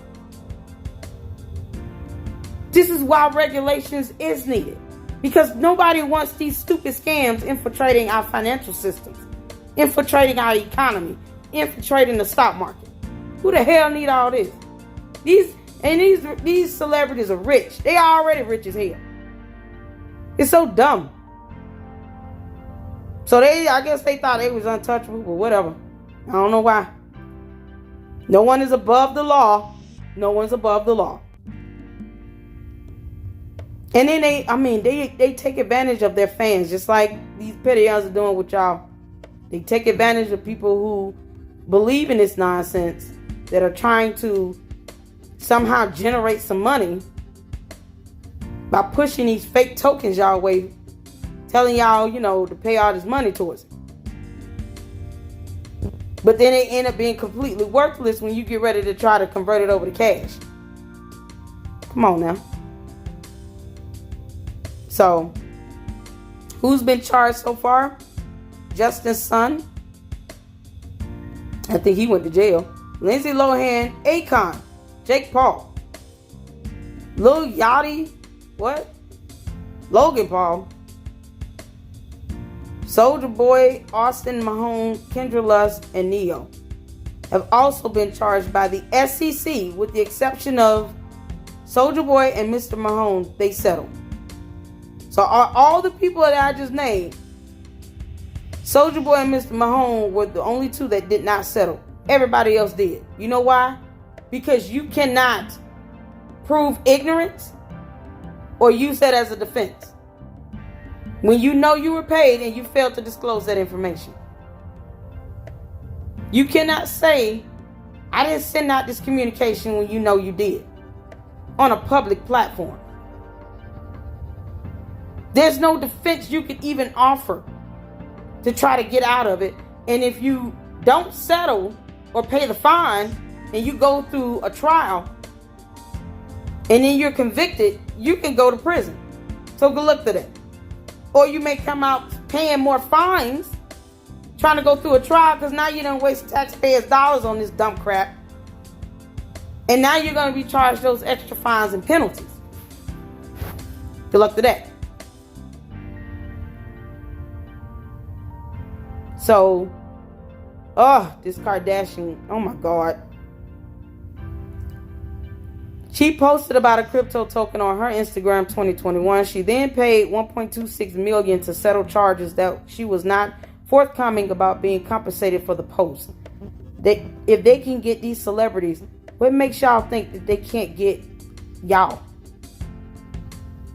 This is why regulations is needed, because nobody wants these stupid scams infiltrating our financial systems, infiltrating our economy, infiltrating the stock market. Who the hell need all this? These celebrities are rich. They are already rich as hell. It's so dumb. So I guess they thought they was untouchable, but whatever. I don't know why. No one is above the law. No one's above the law. And then they take advantage of their fans, just like these petty-ons are doing with y'all. They take advantage of people who believe in this nonsense, that are trying to somehow generate some money by pushing these fake tokens y'all way, telling y'all, to pay all this money towards it. But then they end up being completely worthless when you get ready to try to convert it over to cash. Come on now. So, who's been charged so far? Justin's son. I think he went to jail. Lindsay Lohan, Akon, Jake Paul, Lil Yachty, Logan Paul, Soulja Boy, Austin Mahone, Kendra Lust, and Neo have also been charged by the SEC, with the exception of Soulja Boy and Mr. Mahone. They settled. So all the people that I just named, Soulja Boy and Mr. Mahone were the only two that did not settle. Everybody else did. You know why? Because you cannot prove ignorance or use that as a defense when you know you were paid and you failed to disclose that information. You cannot say, I didn't send out this communication, when you know you did on a public platform. There's no defense you could even offer to try to get out of it. And if you don't settle or pay the fine and you go through a trial and then you're convicted, you can go to prison. So good luck to that. Or you may come out paying more fines trying to go through a trial, because now you done waste taxpayers' dollars on this dumb crap. And now you're going to be charged those extra fines and penalties. Good luck to that. So, this Kardashian, oh my God. She posted about a crypto token on her Instagram 2021. She then paid $1.26 million to settle charges that she was not forthcoming about being compensated for the post. If they can get these celebrities, what makes y'all think that they can't get y'all?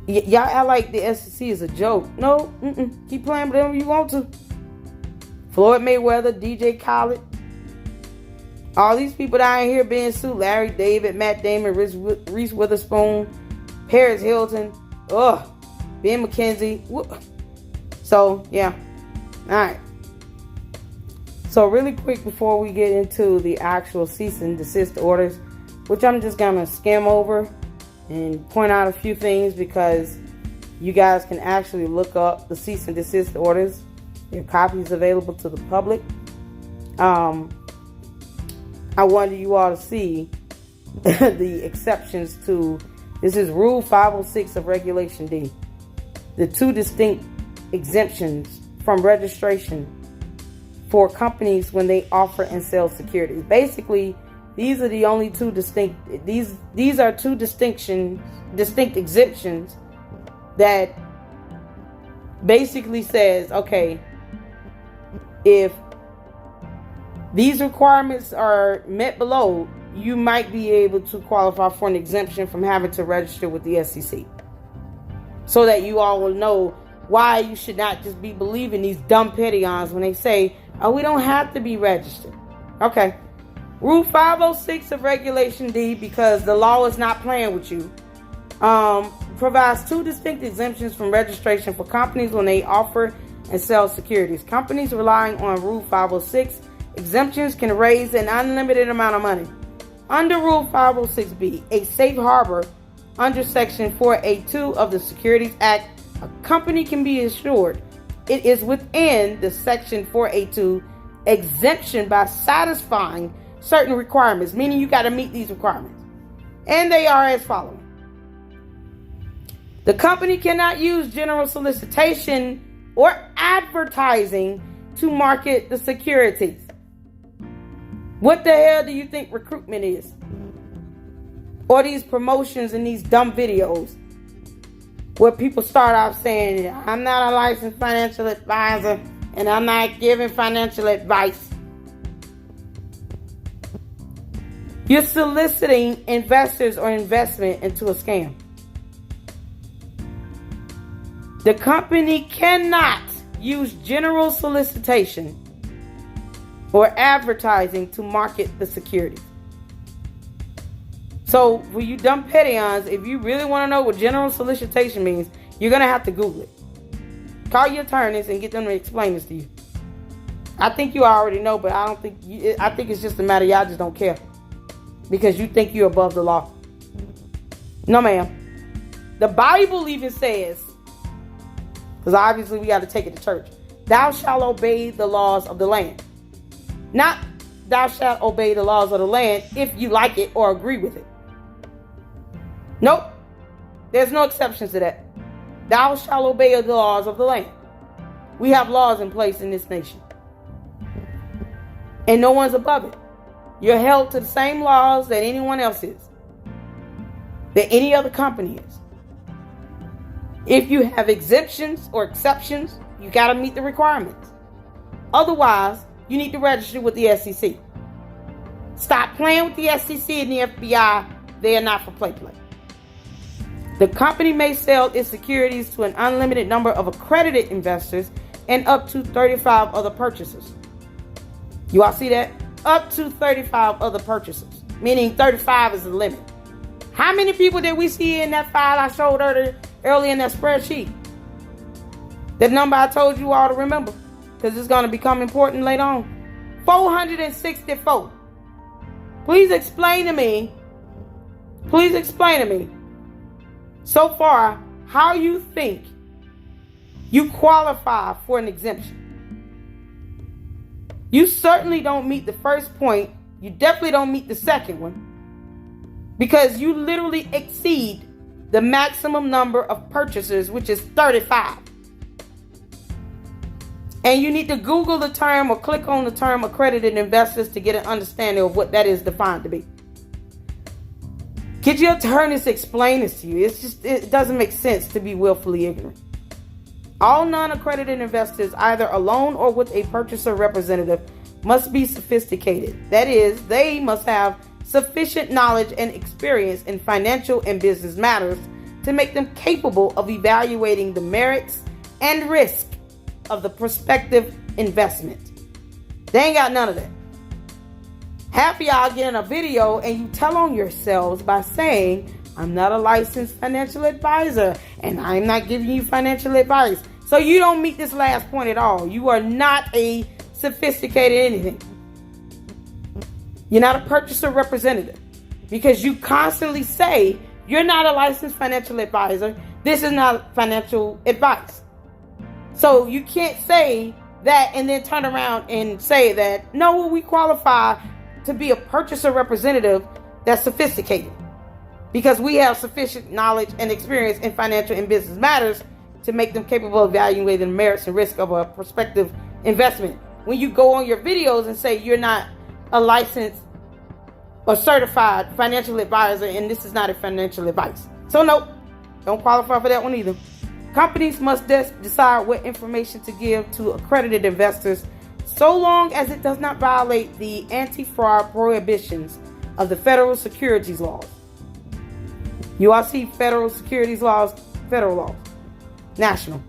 Y'all act like the SEC is a joke. No, keep playing with them if you want to. Floyd Mayweather, DJ Khaled, all these people down here being sued. Larry David, Matt Damon, Reese Witherspoon, Paris Hilton, Ben McKenzie. So, yeah. Alright. So, really quick before we get into the actual cease and desist orders, which I'm just going to skim over and point out a few things because you guys can actually look up the cease and desist orders. There are copies available to the public. I wanted you all to see the exceptions to, this is Rule 506 of Regulation D. The two distinct exemptions from registration for companies when they offer and sell securities. Basically, these are the only two distinct, these are two distinct exemptions that basically says, okay, if these requirements are met below, you might be able to qualify for an exemption from having to register with the SEC. So that you all will know why you should not just be believing these dumb peons when they say, oh, we don't have to be registered. Okay. Rule 506 of Regulation D, because the law is not playing with you, provides two distinct exemptions from registration for companies when they offer and sell securities. Companies relying on Rule 506 exemptions can raise an unlimited amount of money. Under Rule 506B, a safe harbor under Section 482 of the Securities Act, a company can be assured it is within the Section 482 exemption by satisfying certain requirements, meaning you got to meet these requirements. And they are as following. The company cannot use general solicitation or advertising to market the securities. What the hell do you think recruitment is? Or these promotions and these dumb videos where people start off saying, I'm not a licensed financial advisor and I'm not giving financial advice. You're soliciting investors or investment into a scam. The company cannot use general solicitation or advertising to market the securities. So, for you dumb peons, if you really want to know what general solicitation means, you're going to have to Google it. Call your attorneys and get them to explain this to you. I think you already know, but I think it's just a matter y'all just don't care. Because you think you're above the law. No, ma'am. The Bible even says, because obviously we got to take it to church, thou shalt obey the laws of the land. Not thou shalt obey the laws of the land if you like it or agree with it. Nope. There's no exceptions to that. Thou shalt obey the laws of the land. We have laws in place in this nation. And no one's above it. You're held to the same laws that anyone else is. That any other company is. If you have exemptions or exceptions, you got to meet the requirements. Otherwise, you need to register with the SEC. Stop playing with the SEC and the FBI. They are not for play. The company may sell its securities to an unlimited number of accredited investors and up to 35 other purchasers. You all see that? Up to 35 other purchasers. Meaning 35 is the limit. How many people did we see in that file I showed earlier in that spreadsheet? That number I told you all to remember. Because it's going to become important later on. 464. Please explain to me. So far, how you think you qualify for an exemption. You certainly don't meet the first point. You definitely don't meet the second one. Because you literally exceed the maximum number of purchasers, which is 35. And you need to Google the term or click on the term accredited investors to get an understanding of what that is defined to be. Get your attorneys to explain this to you. It doesn't make sense to be willfully ignorant. All non-accredited investors, either alone or with a purchaser representative, must be sophisticated. That is, they must have sufficient knowledge and experience in financial and business matters to make them capable of evaluating the merits and risk of the prospective investment. They ain't got none of that. Half of y'all get in a video and you tell on yourselves by saying, I'm not a licensed financial advisor and I'm not giving you financial advice. So you don't meet this last point at all. You are not a sophisticated anything. You're not a purchaser representative because you constantly say you're not a licensed financial advisor. This is not financial advice. So you can't say that and then turn around and say that, no, we qualify to be a purchaser representative that's sophisticated because we have sufficient knowledge and experience in financial and business matters to make them capable of evaluating the merits and risk of a prospective investment. When you go on your videos and say you're not a licensed or certified financial advisor and this is not a financial advice. So nope, don't qualify for that one either. Companies must decide what information to give to accredited investors so long as it does not violate the anti-fraud prohibitions of the federal securities laws. You all see federal securities laws, federal laws, national.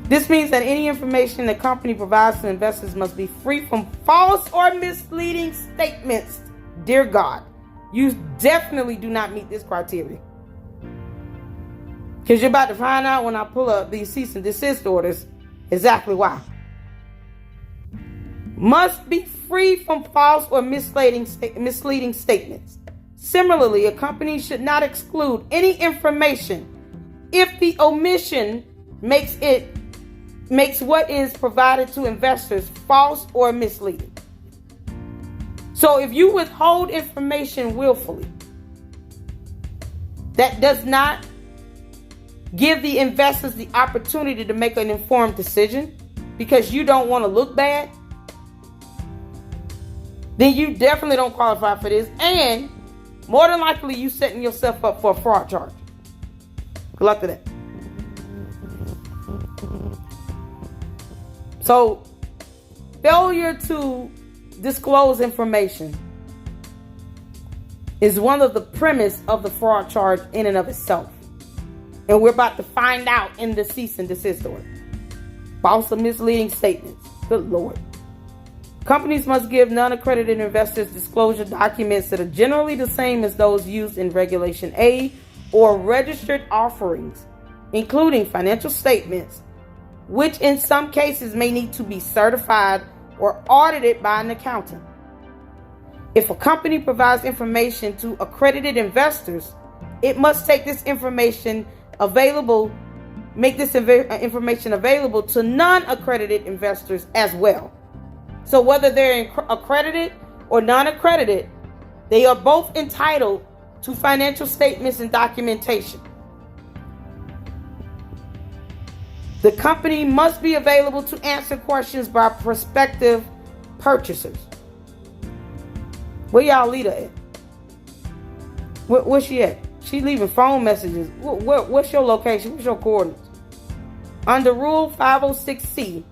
This means that any information the company provides to investors must be free from false or misleading statements. Dear God, you definitely do not meet this criteria. Because you're about to find out when I pull up these cease and desist orders exactly why. Must be free from false or misleading statements. Similarly, a company should not exclude any information if the omission makes what is provided to investors false or misleading. So if you withhold information willfully that does not give the investors the opportunity to make an informed decision because you don't want to look bad, then you definitely don't qualify for this. And more than likely, you setting yourself up for a fraud charge. Good luck to that. So, failure to disclose information is one of the premise of the fraud charge in and of itself. And we're about to find out in the cease and desist order. False or misleading statements. Good Lord. Companies must give non-accredited investors disclosure documents that are generally the same as those used in Regulation A or registered offerings, including financial statements, which in some cases may need to be certified or audited by an accountant. If a company provides information to accredited investors, it must take this information available, make this information available to non-accredited investors as well. So whether they're accredited or non-accredited, they are both entitled to financial statements and documentation. The company must be available to answer questions by prospective purchasers. Where y'all leader at? Where's she at? She leaving phone messages. What's your location? What's your coordinates? Under Rule 506C,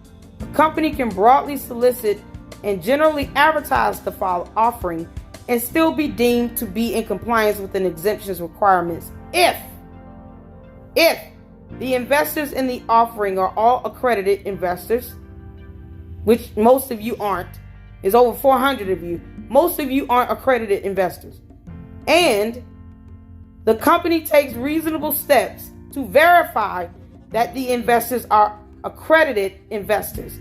a company can broadly solicit and generally advertise the offering and still be deemed to be in compliance with an exemptions requirements if the investors in the offering are all accredited investors, which most of you aren't. There's over 400 of you. Most of you aren't accredited investors. And the company takes reasonable steps to verify that the investors are accredited investors,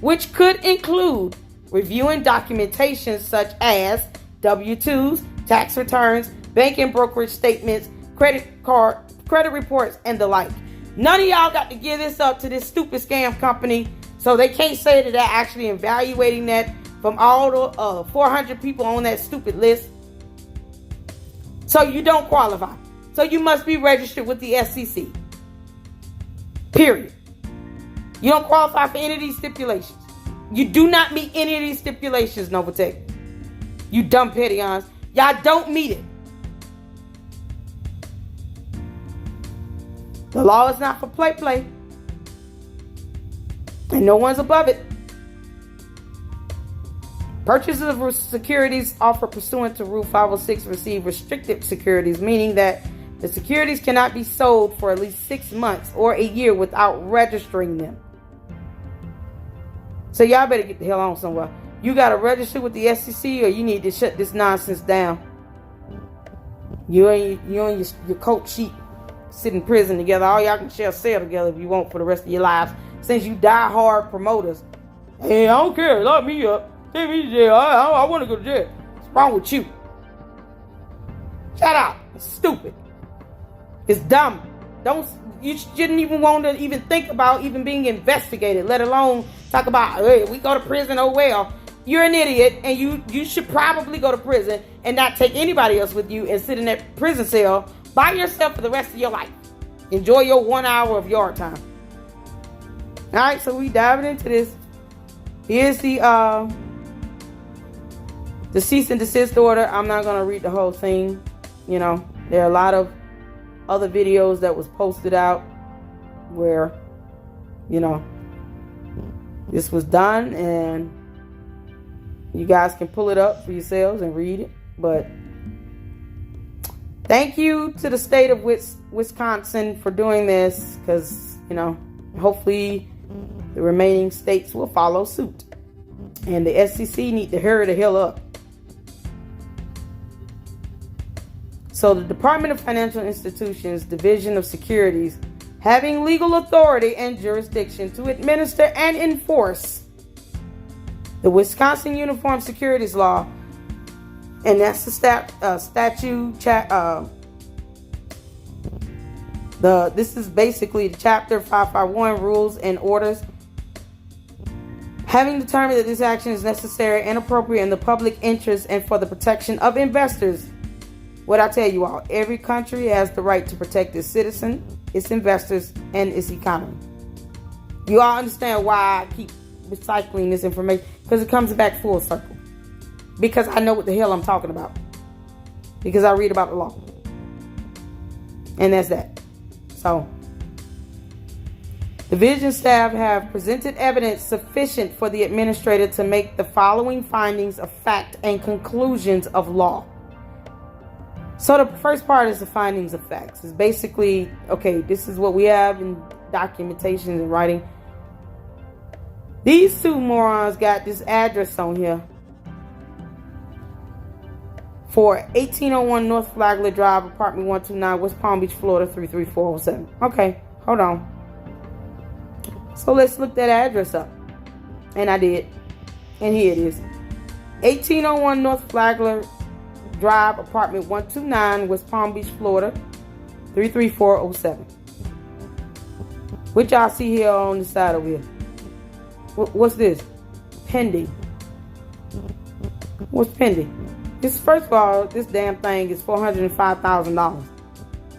which could include reviewing documentation such as W-2s, tax returns, bank and brokerage statements, credit reports, and the like. None of y'all got to give this up to this stupid scam company, so they can't say that they're actually evaluating that from all the 400 people on that stupid list. So you don't qualify. So you must be registered with the SEC. Period. You don't qualify for any of these stipulations. You do not meet any of these stipulations, NovaTech. You dumb petty-ons. Y'all don't meet it. The law is not for play. And no one's above it. Purchases of securities offered pursuant to Rule 506 receive restricted securities, meaning that the securities cannot be sold for at least 6 months or a year without registering them. So y'all better get the hell on somewhere. You got to register with the SEC, or you need to shut this nonsense down. You and your coat sheet sit in prison together. All y'all can share a cell together if you want for the rest of your lives. Since you die hard promoters. Hey, I don't care. Lock me up. Take me to jail. I want to go to jail. What's wrong with you? Shut up. It's stupid. It's dumb. You shouldn't even want to even think about even being investigated, let alone talk about, hey, we go to prison, oh well. You're an idiot, and you should probably go to prison and not take anybody else with you and sit in that prison cell by yourself for the rest of your life. Enjoy your 1 hour of yard time. All right, so we diving into this. Here's the cease and desist order. I'm not going to read the whole thing. You know, there are a lot of other videos that was posted out where, you know, this was done, and you guys can pull it up for yourselves and read it. But thank you to the state of Wisconsin for doing this, because, you know, hopefully the remaining states will follow suit. And the SEC need to hurry the hell up. So the Department of Financial Institutions, Division of Securities, having legal authority and jurisdiction to administer and enforce the Wisconsin Uniform Securities Law, and that's the statute. This is basically the Chapter 551 Rules and Orders. Having determined that this action is necessary and appropriate in the public interest and for the protection of investors. What I tell you all, every country has the right to protect its citizens, its investors, and its economy. You all understand why I keep recycling this information? Because it comes back full circle. Because I know what the hell I'm talking about. Because I read about the law. And that's that. So, division staff have presented evidence sufficient for the administrator to make the following findings of fact and conclusions of law. So the first part is the findings of facts. It's basically, okay, this is what we have in documentation and writing. These two morons got this address on here for 1801 North Flagler Drive, apartment 129, West Palm Beach, Florida, 33407. Okay, hold on. So let's look that address up. And I did. And here it is. 1801 North Flagler Drive, apartment 129, West Palm Beach, Florida, 33407. Which y'all see here on the side over here. What's this? Pending. What's pending? This, first of all, this damn thing is $405,000.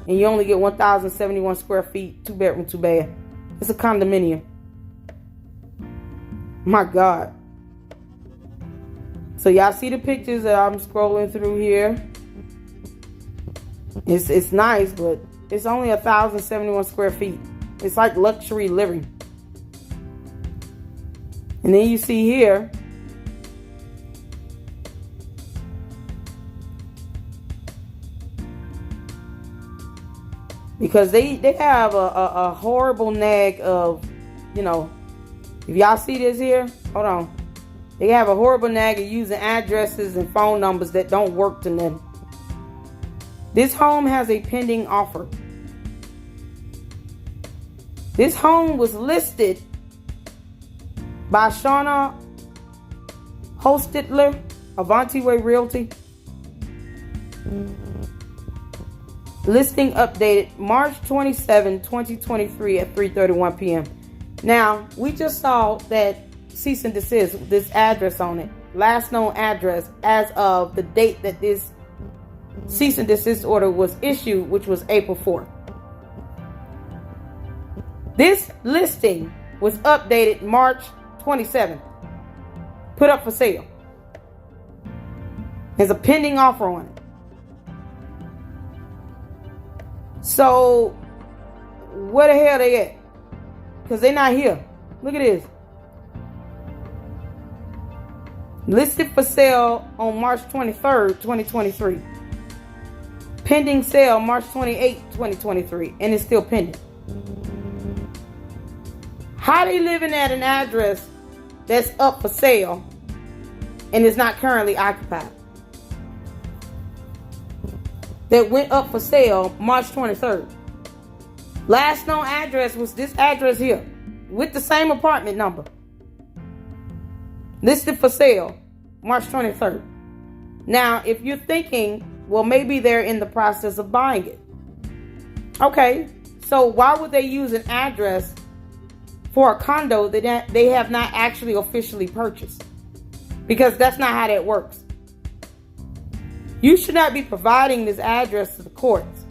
And you only get 1,071 square feet, 2 bedroom, 2 bath. It's a condominium. My God. So y'all see the pictures that I'm scrolling through here. It's nice, but it's only 1,071 square feet. It's like luxury living. And then you see here, because they have a horrible nag of, you know, if y'all see this here, hold on. They have a horrible nag of using addresses and phone numbers that don't work to them. This home has a pending offer. This home was listed by Shauna Hostitler, Avanti Way Realty. Listing updated March 27, 2023 at 3:31 p.m. Now, we just saw that cease and desist, this address on it, last known address as of the date that this cease and desist order was issued, which was April 4th. This listing was updated March 27th, put up for sale. There's a pending offer on it. So, where the hell they at? Because they're not here. Look at this. Listed for sale on March 23rd, 2023. Pending sale March 28th, 2023. And it's still pending. How they living at an address that's up for sale and is not currently occupied? That went up for sale March 23rd. Last known address was this address here with the same apartment number. Listed for sale March 23rd. Now, if you're thinking, well, maybe they're in the process of buying it. Okay, so why would they use an address for a condo that they have not actually officially purchased? Because that's not how that works. You should not be providing this address to the courts,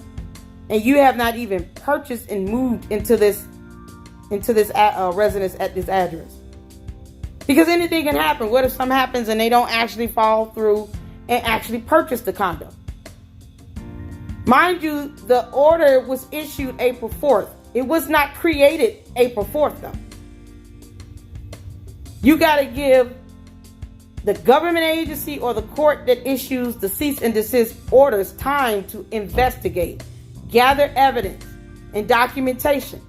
and you have not even purchased and moved into this residence at this address. Because anything can happen. What if something happens and they don't actually follow through and actually purchase the condo? Mind you, the order was issued April 4th. It was not created April 4th, though. You got to give the government agency or the court that issues the cease and desist orders time to investigate, gather evidence, and documentation.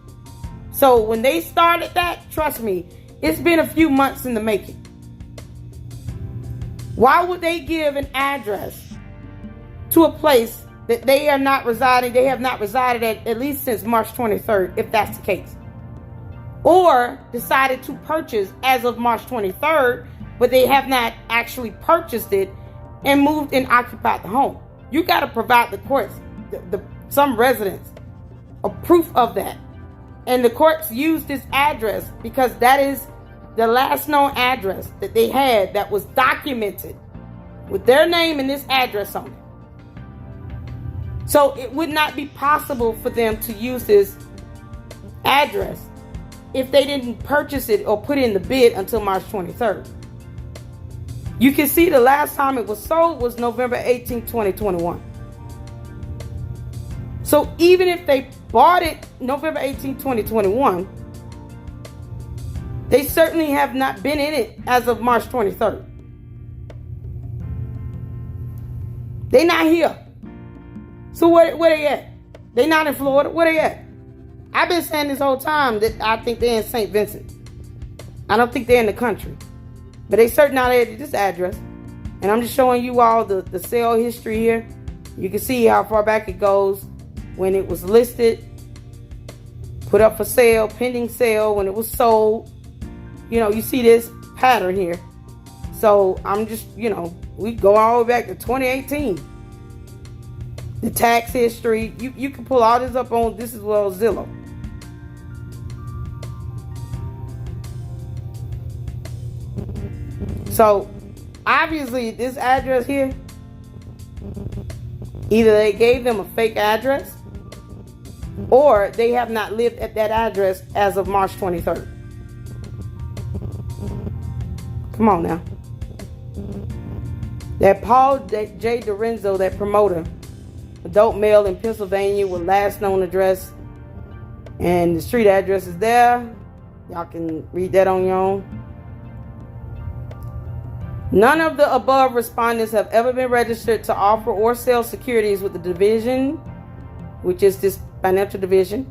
So when they started that, trust me, it's been a few months in the making. Why would they give an address to a place that they are not residing? They have not resided at least since March 23rd, if that's the case. Or decided to purchase as of March 23rd, but they have not actually purchased it and moved and occupied the home. You got to provide the courts, some residents, a proof of that. And the courts use this address because that is the last known address that they had that was documented with their name and this address on it. So it would not be possible for them to use this address if they didn't purchase it or put in the bid until March 23rd. You can see the last time it was sold was November 18, 2021. So even if they bought it November 18, 2021, they certainly have not been in it as of March 23rd. They're not here. So where they at? They not in Florida. Where they at? I've been saying this whole time that I think they're in St. Vincent. I don't think they're in the country. But they certainly not at this address. And I'm just showing you all the sale history here. You can see how far back it goes. When it was listed, put up for sale, pending sale, when it was sold. You know, you see this pattern here. So I'm just, we go all the way back to 2018. The tax history, you can pull all this up on this as well as Zelle. So obviously this address here, either they gave them a fake address or they have not lived at that address as of March 23rd. Come on now. That Paul J. Dorenzo, that promoter, adult male in Pennsylvania with last known address, and the street address is there. Y'all can read that on your own. None of the above respondents have ever been registered to offer or sell securities with the division, which is this financial division,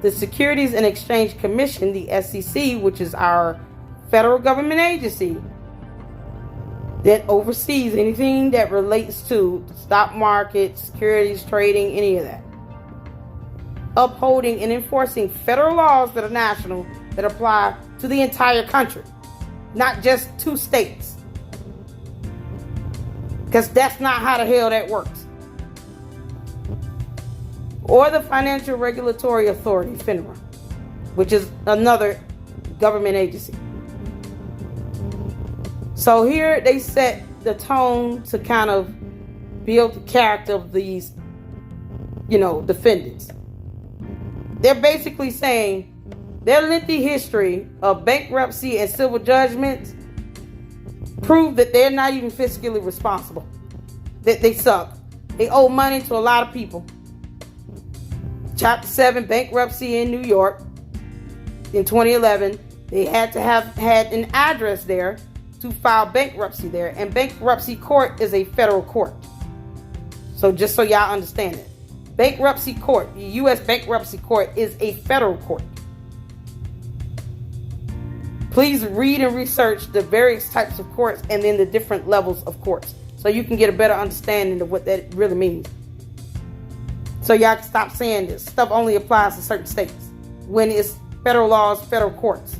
the Securities and Exchange Commission, the SEC, which is our federal government agency that oversees anything that relates to the stock market, securities trading, any of that. Upholding and enforcing federal laws that are national, that apply to the entire country, not just 2 states. Because that's not how the hell that works. Or the Financial Regulatory Authority, FINRA, which is another government agency. So here they set the tone to kind of build the character of these, defendants. They're basically saying their lengthy history of bankruptcy and civil judgments prove that they're not even fiscally responsible. That they suck. They owe money to a lot of people. Chapter 7 bankruptcy in New York in 2011. They had to have had an address there to file bankruptcy there. And bankruptcy court is a federal court. So just so y'all understand it. Bankruptcy court, the U.S. bankruptcy court is a federal court. Please read and research the various types of courts and then the different levels of courts, so you can get a better understanding of what that really means. So y'all can stop saying this stuff only applies to certain states when it's federal laws, federal courts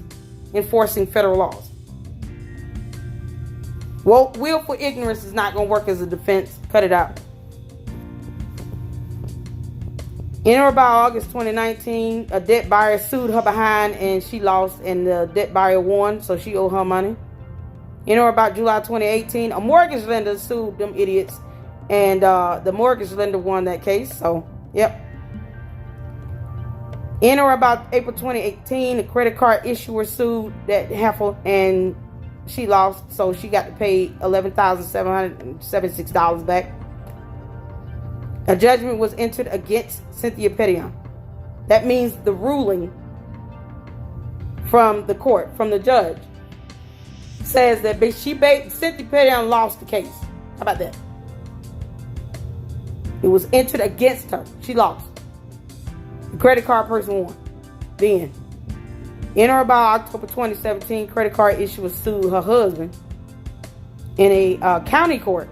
enforcing federal laws. Well, willful ignorance is not going to work as a defense. Cut it out. In or about August 2019, a debt buyer sued her behind and she lost, and the debt buyer won, so she owed her money. In or about July 2018, a mortgage lender sued them idiots, and the mortgage lender won that case, so, yep. In or about April 2018, a credit card issuer sued that heifer, and she lost, so she got to pay $11,776 back. A judgment was entered against Cynthia Petition. That means the ruling from the court, from the judge, says that Cynthia Petition lost the case. How about that? It was entered against her. She lost. The credit card person won. Then, in or about October 2017, credit card issuer sued her husband in a county court.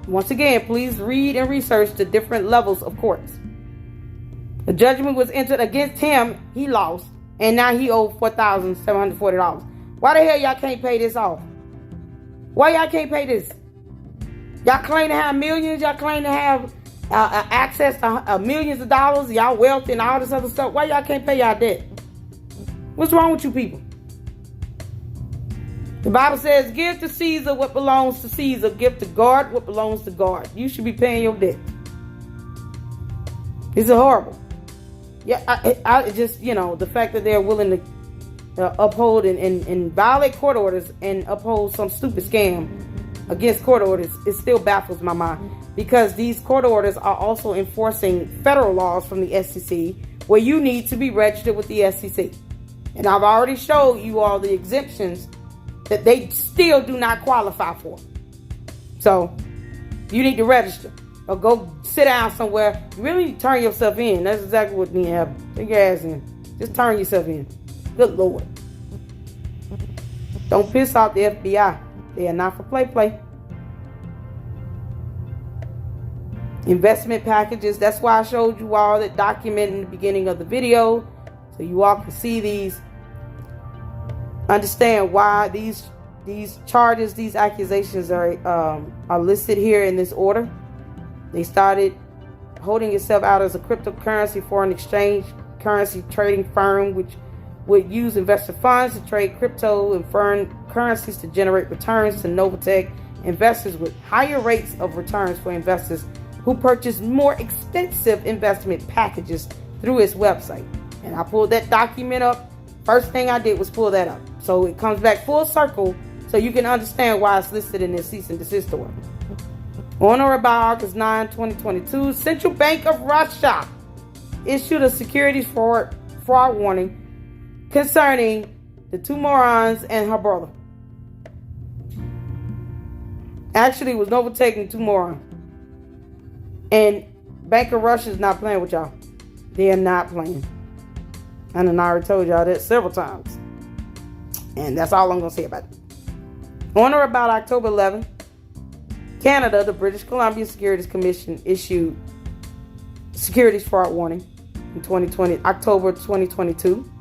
Once again, please read and research the different levels of courts. The judgment was entered against him. He lost. And now he owed $4,740. Why the hell y'all can't pay this off? Why y'all can't pay this? Y'all claim to have millions. Y'all claim to have access to millions of dollars. Y'all wealthy and all this other stuff. Why y'all can't pay y'all debt? What's wrong with you people? The Bible says, give to Caesar what belongs to Caesar. Give to God what belongs to God. You should be paying your debt. It's horrible. Yeah, I just, the fact that they're willing to uphold and violate court orders and uphold some stupid scam against court orders, it still baffles my mind. Because these court orders are also enforcing federal laws from the SEC, where you need to be registered with the SEC. And I've already showed you all the exemptions that they still do not qualify for. So, you need to register. Or go sit down somewhere. You really need to turn yourself in. That's exactly what you need to have. Take your ass in. Just turn yourself in. Good Lord. Don't piss off the FBI. They are not for play. Investment packages. That's why I showed you all that document in the beginning of the video. So you all can see these. Understand why these charges, these accusations are listed here in this order. They started holding itself out as a cryptocurrency foreign exchange currency trading firm, which would use investor funds to trade crypto and foreign currencies to generate returns to NovaTech investors with higher rates of returns for investors who purchase more expensive investment packages through its website. And I pulled that document up. First thing I did was pull that up. So it comes back full circle so you can understand why it's listed in this cease and desist order. On or about August 9, 2022, Central Bank of Russia issued a securities fraud warning concerning the two morons and her brother. Actually, it was NovaTech and two morons. And Bank of Russia is not playing with y'all. They are not playing. And I already told y'all that several times. And that's all I'm going to say about it. On or about October 11th, Canada, the British Columbia Securities Commission, issued securities fraud warning in October 2022.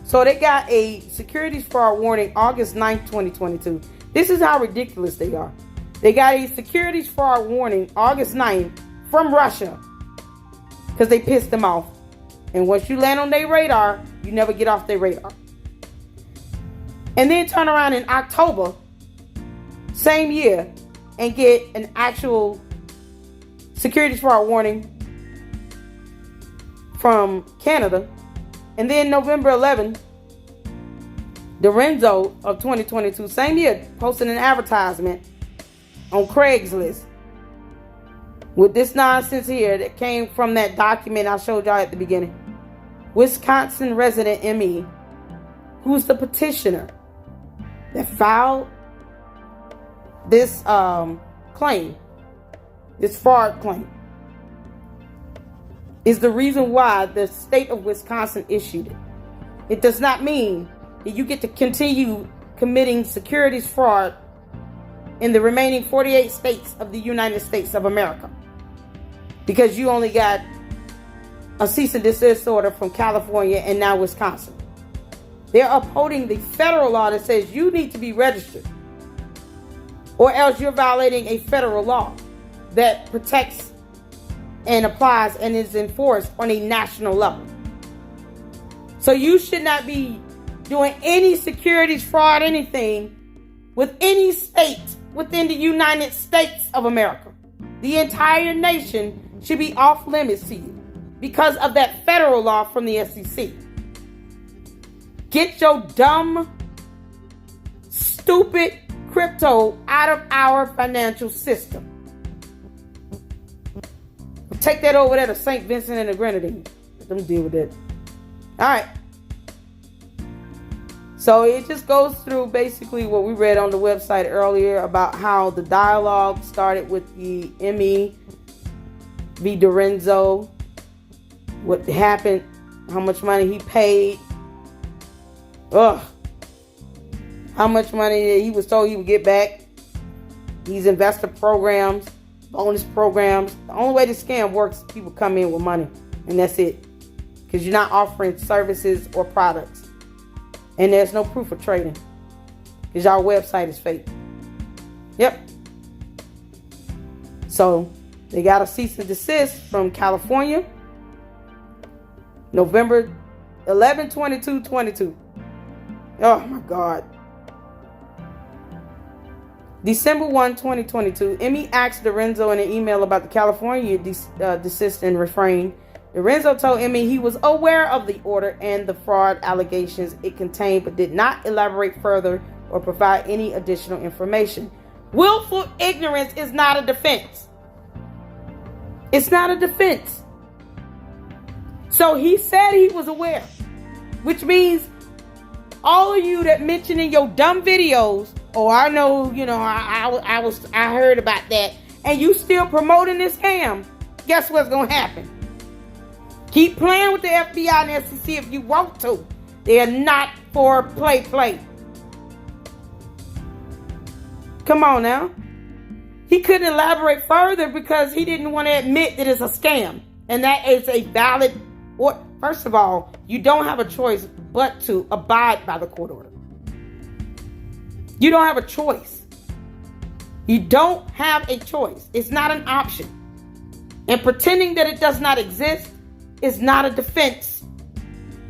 So they got a securities fraud warning August 9th, 2022. This is how ridiculous they are. They got a securities fraud warning August 9th from Russia because they pissed them off. And once you land on their radar, you never get off their radar. And then turn around in October, same year, and get an actual securities fraud warning from Canada. And then November 11th, Lorenzo of 2022, same year, posted an advertisement on Craigslist with this nonsense here that came from that document I showed y'all at the beginning. Wisconsin resident ME, who's the petitioner that filed this claim, this fraud claim, is the reason why the state of Wisconsin issued it. It does not mean that you get to continue committing securities fraud in the remaining 48 states of the United States of America, because you only got a cease and desist order from California and now Wisconsin. They're upholding the federal law that says you need to be registered, or else you're violating a federal law that protects and applies and is enforced on a national level. So you should not be doing any securities fraud, anything, with any state within the United States of America. The entire nation should be off limits to you because of that federal law from the SEC. Get your dumb, stupid crypto out of our financial system. Take that over there to St. Vincent and the Grenadines. Let them deal with it. All right. So it just goes through basically what we read on the website earlier about how the dialogue started with the Emmy v. Dorenzo, what happened, how much money he paid, how much money he was told he would get back, these investor programs, bonus programs. The only way this scam works, people come in with money, and that's it, because you're not offering services or products. And there's no proof of trading, because our website is fake. Yep. So they got a cease and desist from California, November 11, 22. Oh my God. December 1, 2022, Emmy asked Dorenzo in an email about the California desist and refrain. Dorenzo told Emmy he was aware of the order and the fraud allegations it contained, but did not elaborate further or provide any additional information. Willful ignorance is not a defense. It's not a defense. So he said he was aware, which means all of you that mention in your dumb videos, oh, I know, I heard about that, and you still promoting this scam, guess what's going to happen? Keep playing with the FBI and SEC if you want to. They are not for play. Come on now. He couldn't elaborate further because he didn't want to admit that it's a scam. And that is a valid, or first of all, you don't have a choice but to abide by the court order. You don't have a choice. You don't have a choice. It's not an option. And pretending that it does not exist is not a defense.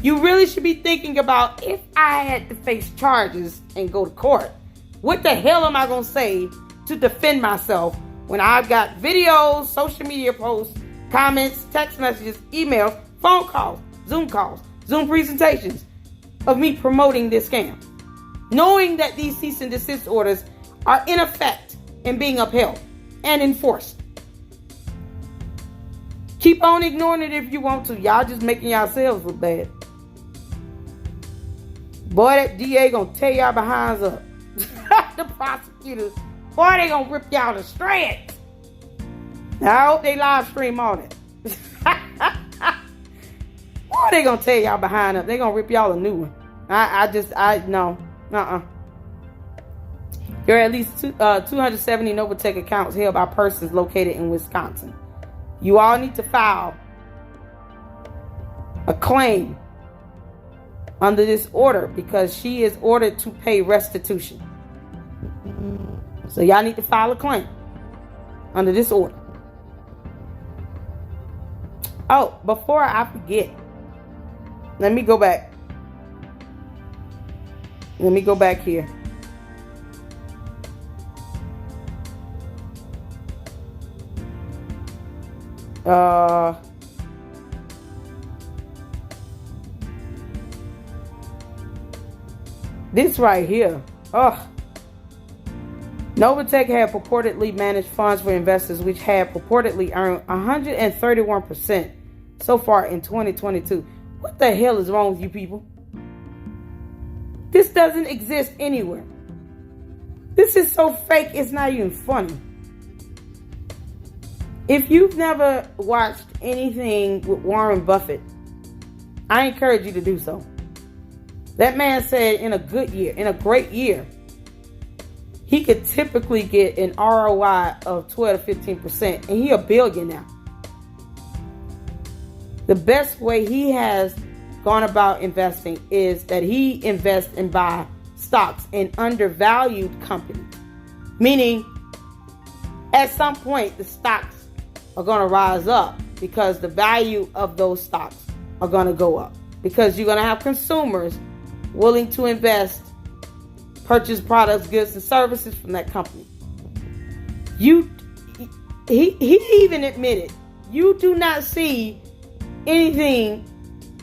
You really should be thinking about, if I had to face charges and go to court, what the hell am I going to say to defend myself when I've got videos, social media posts, comments, text messages, emails, phone calls, Zoom presentations of me promoting this scam, knowing that these cease and desist orders are in effect and being upheld and enforced. Keep on ignoring it if you want to. Y'all just making yourselves look bad. Boy, that DA gonna tear y'all behinds up. The prosecutors, boy, they gonna rip y'all to shreds. Now, I hope they live stream all that. Boy, they gonna tear y'all behind up. They gonna rip y'all a new one. No. There are at least 270 NovaTech accounts held by persons located in Wisconsin. You all need to file a claim under this order because she is ordered to pay restitution. So y'all need to file a claim under this order. Oh, before I forget, let me go back. Let me go back here. This right here. NovaTech had purportedly managed funds for investors which had purportedly earned 131% so far in 2022. What the hell is wrong with you people? This doesn't exist anywhere. This is so fake, it's not even funny. If you've never watched anything with Warren Buffett, I encourage you to do so. That man said in a good year, in a great year, he could typically get an ROI of 12 to 15%, and he a billionaire. The best way he has gone about investing is that he invests and buy stocks in undervalued companies. Meaning, at some point, the stocks are going to rise up because the value of those stocks are going to go up. Because you're going to have consumers willing to invest, purchase products, goods, and services from that company. He even admitted, you do not see anything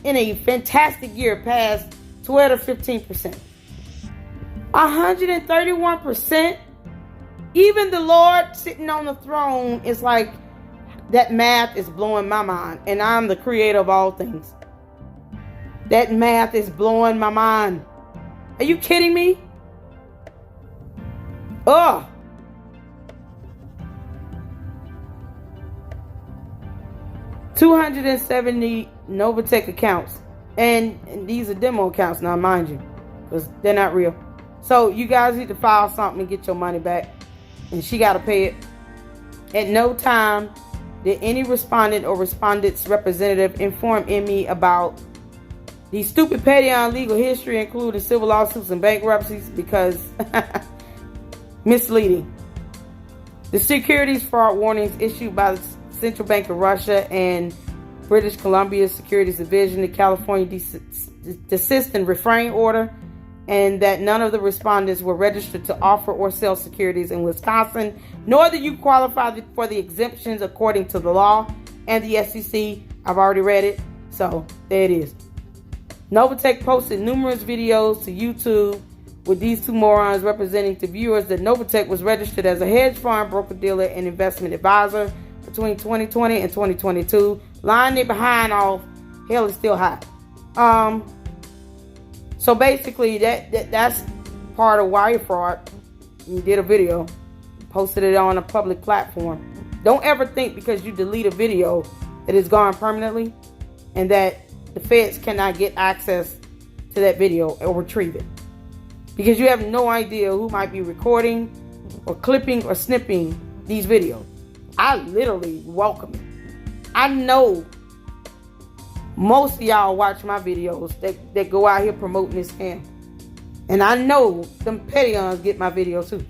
in a fantastic year past 12 to 15%. 131%. Even the Lord sitting on the throne is like, that math is blowing my mind. And I'm the creator of all things. That math is blowing my mind. Are you kidding me? Ugh. 270 NovaTech accounts. And these are demo accounts now, mind you. Because they're not real. So you guys need to file something and get your money back. And she got to pay it. At no time did any respondent or respondent's representative inform me about the stupid petty on legal history, including civil lawsuits and bankruptcies, because misleading. The securities fraud warnings issued by the Central Bank of Russia and British Columbia Securities Division, the California Desist and Refrain Order, and that none of the respondents were registered to offer or sell securities in Wisconsin, nor do you qualify for the exemptions according to the law and the SEC. I've already read it, so there it is. NovaTech posted numerous videos to YouTube with these two morons representing to viewers that NovaTech was registered as a hedge fund, broker-dealer, and investment advisor between 2020 and 2022. Lying their behind off, hell is still high. So basically, that's part of wire fraud. You did a video, posted it on a public platform. Don't ever think because you delete a video that it's gone permanently and that the feds cannot get access to that video or retrieve it. Because you have no idea who might be recording or clipping or snipping these videos. I literally welcome it. I know most of y'all watch my videos that go out here promoting this scam. And I know them petty-ons get my videos too.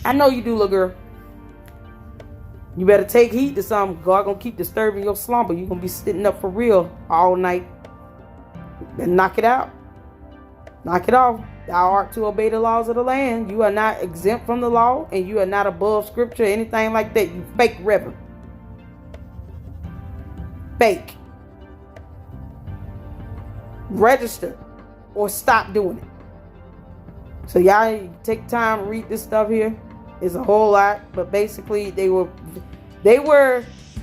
I know you do, little girl. You better take heed to something. God gonna keep disturbing your slumber. You gonna be sitting up for real all night. Then knock it out. Knock it off. Thou art to obey the laws of the land. You are not exempt from the law, and you are not above scripture, anything like that. You fake reverend. Fake. Register or stop doing it. So y'all take time to read this stuff here. It's a whole lot, but basically they were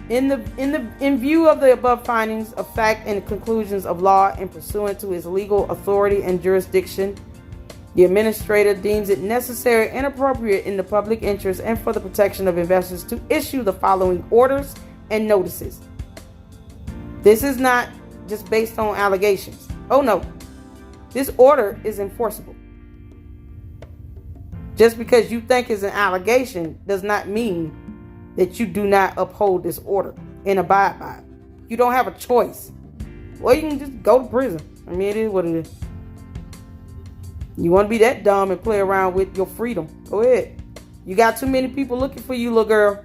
in view of the above findings of fact and conclusions of law and pursuant to its legal authority and jurisdiction, the administrator deems it necessary and appropriate in the public interest and for the protection of investors to issue the following orders and notices. This is not just based on allegations. Oh no, this order is enforceable. Just because you think it's an allegation does not mean that you do not uphold this order and abide by it. You don't have a choice. Or you can just go to prison. I mean, it is what it is. You want to be that dumb and play around with your freedom? Go ahead. You got too many people looking for you, little girl.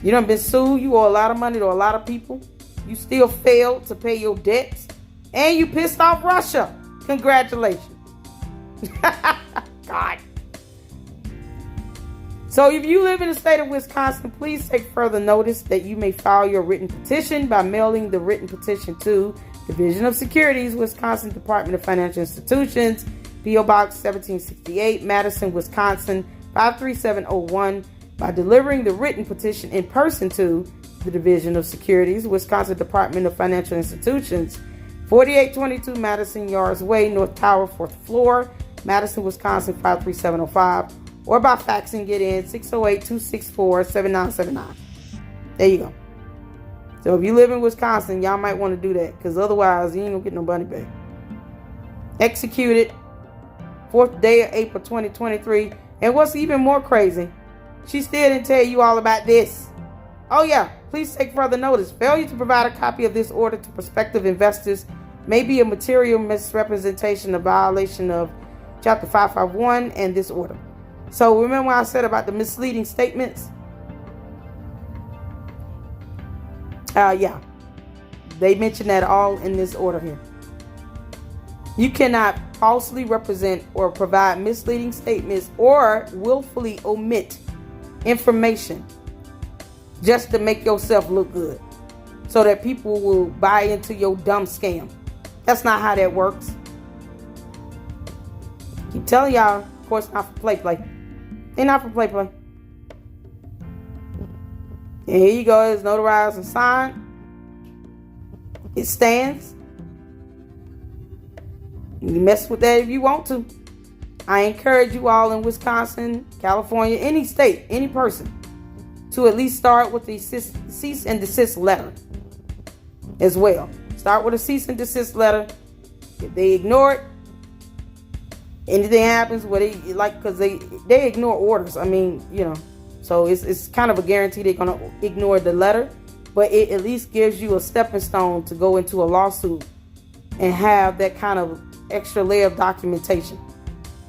You done been sued. You owe a lot of money to a lot of people. You still failed to pay your debts. And you pissed off Russia. Congratulations. God. So if you live in the state of Wisconsin, please take further notice that you may file your written petition by mailing the written petition to Division of Securities, Wisconsin Department of Financial Institutions, P.O. Box 1768, Madison, Wisconsin 53701, by delivering the written petition in person to the Division of Securities, Wisconsin Department of Financial Institutions, 4822 Madison Yards Way, North Tower, 4th floor, Madison, Wisconsin 53705, or by faxing it in 608-264-7979. There you go. So if you live in Wisconsin, y'all might want to do that, because otherwise you ain't gonna get no money back. Executed 4th day of April 2023. And what's even more crazy, she still didn't tell you all about this. Oh yeah, please take further notice. Failure to provide a copy of this order to prospective investors may be a material misrepresentation of violation of Chapter 551 and this order. So remember what I said about the misleading statements? Yeah, they mentioned that all in this order here. You cannot falsely represent or provide misleading statements or willfully omit information just to make yourself look good so that people will buy into your dumb scam. That's not how that works. Keep telling y'all, of course, not for play. They're not for play. And here you go. It's notarized and signed. It stands. You mess with that if you want to. I encourage you all in Wisconsin, California, any state, any person, to at least start with the cease and desist letter as well. Start with a cease and desist letter. If they ignore it, anything happens where because they ignore orders. I mean, so it's kind of a guarantee they're gonna ignore the letter, but it at least gives you a stepping stone to go into a lawsuit and have that kind of extra layer of documentation.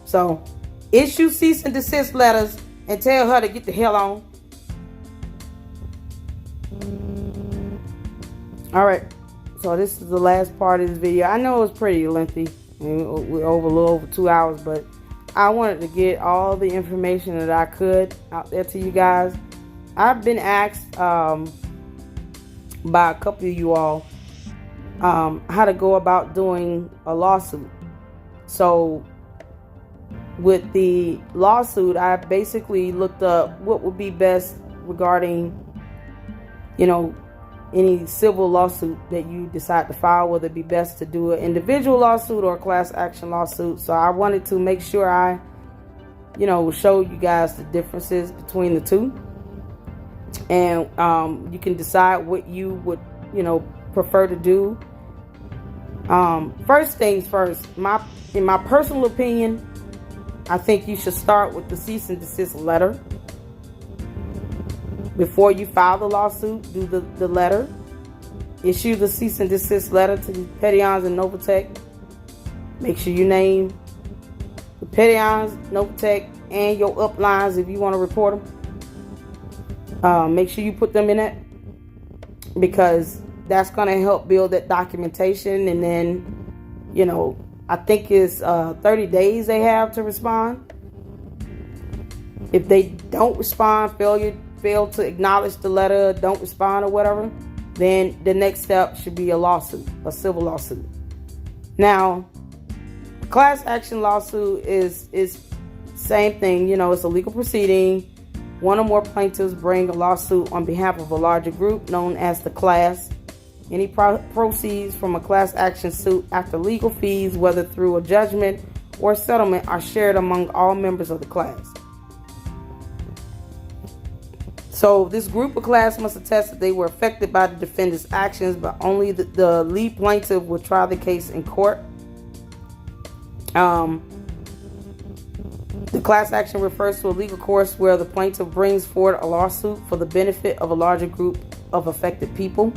So issue cease and desist letters and tell her to get the hell on. All right, so this is the last part of this video. I know it's pretty lengthy. We're over a little over 2 hours, but I wanted to get all the information that I could out there to you guys. I've been asked by a couple of you all how to go about doing a lawsuit. So with the lawsuit, I basically looked up what would be best regarding, any civil lawsuit that you decide to file, whether it be best to do an individual lawsuit or a class action lawsuit. So I wanted to make sure I, show you guys the differences between the two. And you can decide what you would, prefer to do. First things first, in my personal opinion, I think you should start with the cease and desist letter. Before you file the lawsuit, do the letter. Issue the cease and desist letter to the Pettyons and NovaTech. Make sure you name the Pettyons, NovaTech, and your uplines if you want to report them. Make sure you put them in it, because that's going to help build that documentation. And then, I think it's 30 days they have to respond. If they don't respond, fail to acknowledge the letter, don't respond or whatever, then the next step should be a lawsuit, a civil lawsuit. Now, a class action lawsuit is same thing. It's a legal proceeding. One or more plaintiffs bring a lawsuit on behalf of a larger group known as the class. Any proceeds from a class action suit after legal fees, whether through a judgment or settlement, are shared among all members of the class. So this group of class must attest that they were affected by the defendant's actions, but only the lead plaintiff will try the case in court. The class action refers to a legal course where the plaintiff brings forward a lawsuit for the benefit of a larger group of affected people.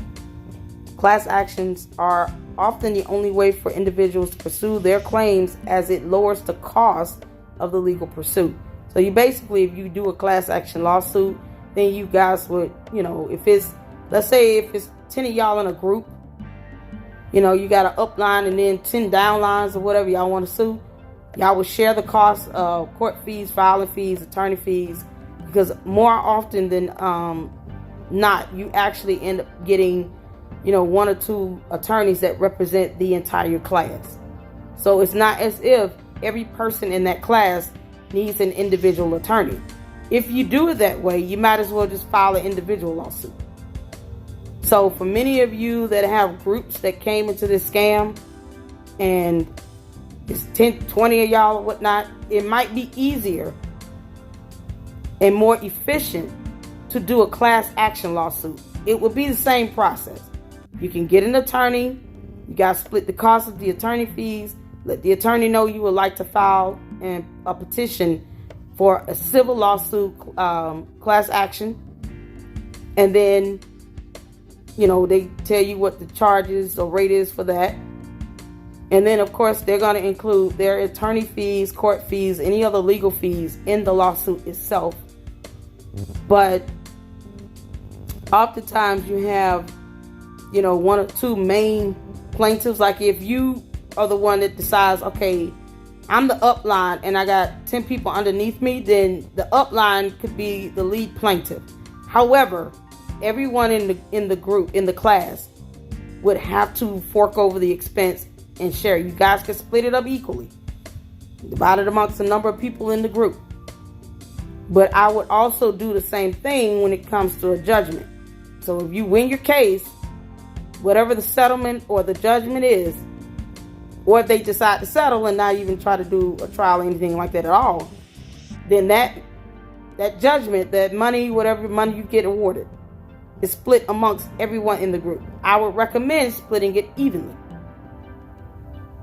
Class actions are often the only way for individuals to pursue their claims, as it lowers the cost of the legal pursuit. So you basically, if you do a class action lawsuit, then you guys would, if it's, let's say if it's 10 of y'all in a group, you got an upline and then 10 downlines or whatever y'all want to sue, y'all would share the cost of court fees, filing fees, attorney fees, because more often than not, you actually end up getting, one or two attorneys that represent the entire class. So it's not as if every person in that class needs an individual attorney. If you do it that way, you might as well just file an individual lawsuit. So for many of you that have groups that came into this scam and it's 10, 20 of y'all or whatnot, it might be easier and more efficient to do a class action lawsuit. It will be the same process. You can get an attorney. You got to split the cost of the attorney fees. Let the attorney know you would like to file a petition for a civil lawsuit, class action. And then, they tell you what the charges or rate is for that. And then, of course, they're going to include their attorney fees, court fees, any other legal fees in the lawsuit itself. But oftentimes you have, one or two main plaintiffs. Like if you are the one that decides, okay, I'm the upline and I got 10 people underneath me, then the upline could be the lead plaintiff. However, everyone in the group, in the class, would have to fork over the expense and share. You guys can split it up equally, divide it amongst a number of people in the group. But I would also do the same thing when it comes to a judgment. So if you win your case, whatever the settlement or the judgment is, or if they decide to settle and not even try to do a trial or anything like that at all, then that judgment, that money, whatever money you get awarded, is split amongst everyone in the group. I would recommend splitting it evenly.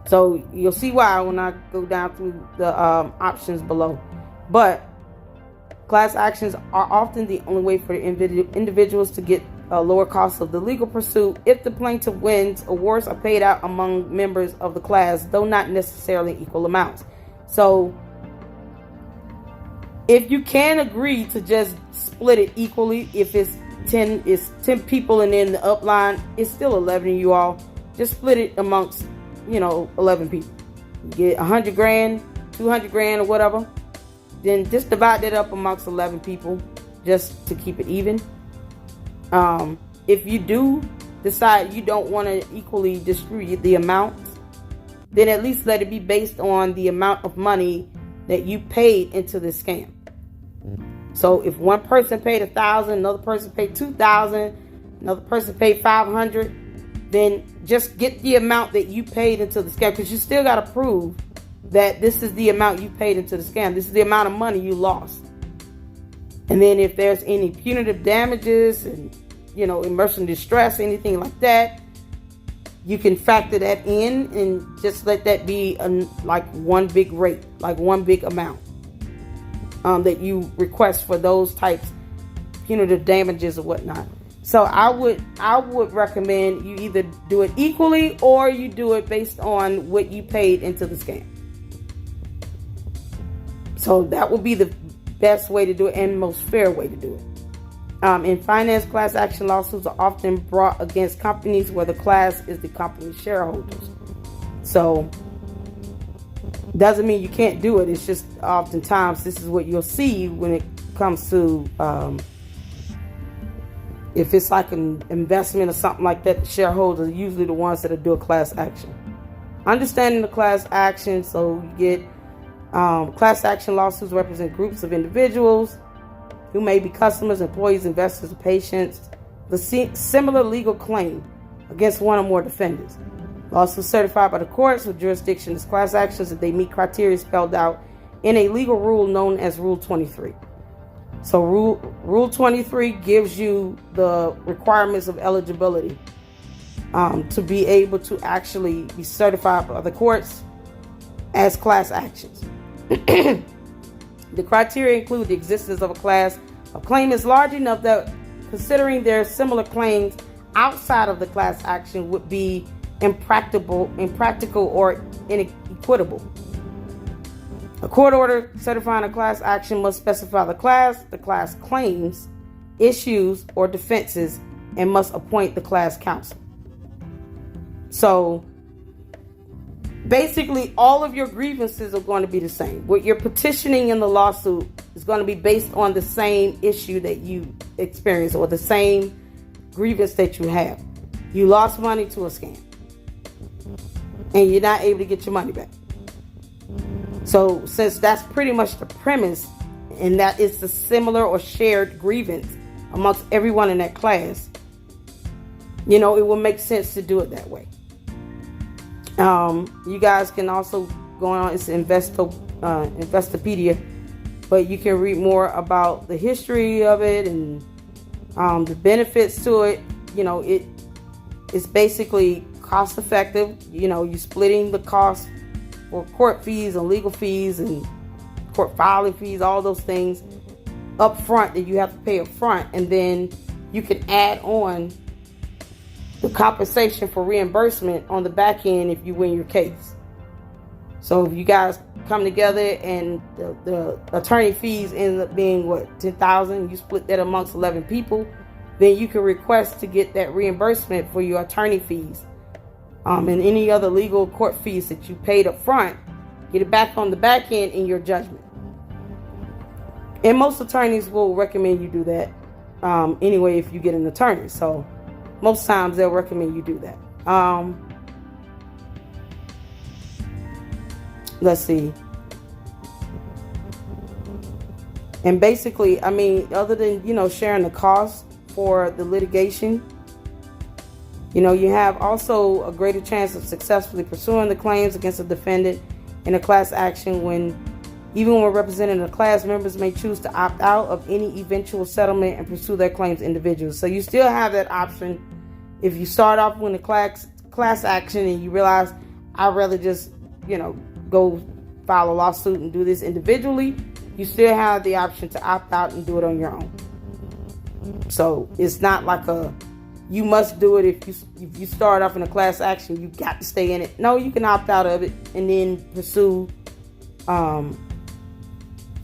So you'll see why when I go down through the options below. But class actions are often the only way for individuals to get a lower cost of the legal pursuit. If the plaintiff wins, awards are paid out among members of the class, though not necessarily equal amounts. So if you can agree to just split it equally, if it's 10 people and then the upline, it's still 11 of you all. Just split it amongst 11 people. You get 100 grand, 200 grand or whatever. Then just divide that up amongst 11 people just to keep it even. If you do decide you don't want to equally distribute the amounts, then at least let it be based on the amount of money that you paid into the scam. So if one person paid $1,000, another person paid $2,000, another person paid $500, then just get the amount that you paid into the scam, because you still got to prove that this is the amount you paid into the scam. This is the amount of money you lost. And then if there's any punitive damages and, emotional distress, anything like that, you can factor that in and just let that be like one big rate, like one big amount that you request for those types punitive damages or whatnot. So I would recommend you either do it equally or you do it based on what you paid into the scam. So that would be the best way to do it and most fair way to do it. In finance, class action lawsuits are often brought against companies where the class is the company's shareholders. So doesn't mean you can't do it. It's just oftentimes this is what you'll see when it comes to if it's like an investment or something like that, the shareholders are usually the ones that do a class action. Understanding the class action, so you get class action lawsuits represent groups of individuals who may be customers, employees, investors, or patients with a similar legal claim against one or more defendants. Lawsuits certified by the courts with jurisdiction as class actions if they meet criteria spelled out in a legal rule known as Rule 23. So Rule 23 gives you the requirements of eligibility to be able to actually be certified by the courts as class actions. The criteria include the existence of a class of claimants large enough that considering their similar claims outside of the class action would be impractical or inequitable. A court order certifying a class action must specify the class claims, issues, or defenses, and must appoint the class counsel. So basically, all of your grievances are going to be the same. What you're petitioning in the lawsuit is going to be based on the same issue that you experience or the same grievance that you have. You lost money to a scam, and you're not able to get your money back. So since that's pretty much the premise, and that is the similar or shared grievance amongst everyone in that class, it will make sense to do it that way. You guys can also going on. It's Investopedia, but you can read more about the history of it and the benefits to it. You know, it's basically cost effective. You know, you're splitting the cost for court fees and legal fees and court filing fees, all those things up front that you have to pay up front, and then you can add on the compensation for reimbursement on the back end if you win your case. So if you guys come together and the attorney fees end up being what, $10,000, you split that amongst 11 people, then you can request to get that reimbursement for your attorney fees and any other legal court fees that you paid up front. Get it back on the back end in your judgment. And most attorneys will recommend you do that anyway if you get an attorney. So most times they'll recommend you do that. Let's see. And basically, I mean, other than, you know, sharing the cost for the litigation, you know, you have also a greater chance of successfully pursuing the claims against a defendant in a class action even when representing a class, members may choose to opt out of any eventual settlement and pursue their claims individually. So you still have that option. If you start off with a class action and you realize, I'd rather just, you know, go file a lawsuit and do this individually, you still have the option to opt out and do it on your own. So it's not like you must do it if you start off in a class action, you got to stay in it. No, you can opt out of it and then pursue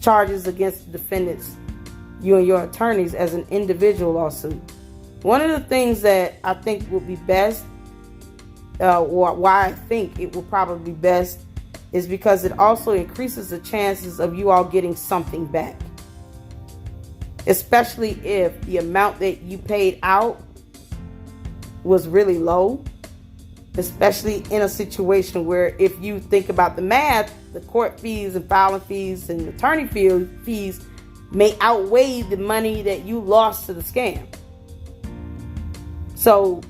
charges against the defendants, you and your attorneys, as an individual lawsuit. One of the things that I think will be best, or why I think it will probably be best, is because it also increases the chances of you all getting something back. Especially if the amount that you paid out was really low. Especially in a situation where, if you think about the math, the court fees and filing fees and attorney fees may outweigh the money that you lost to the scam. So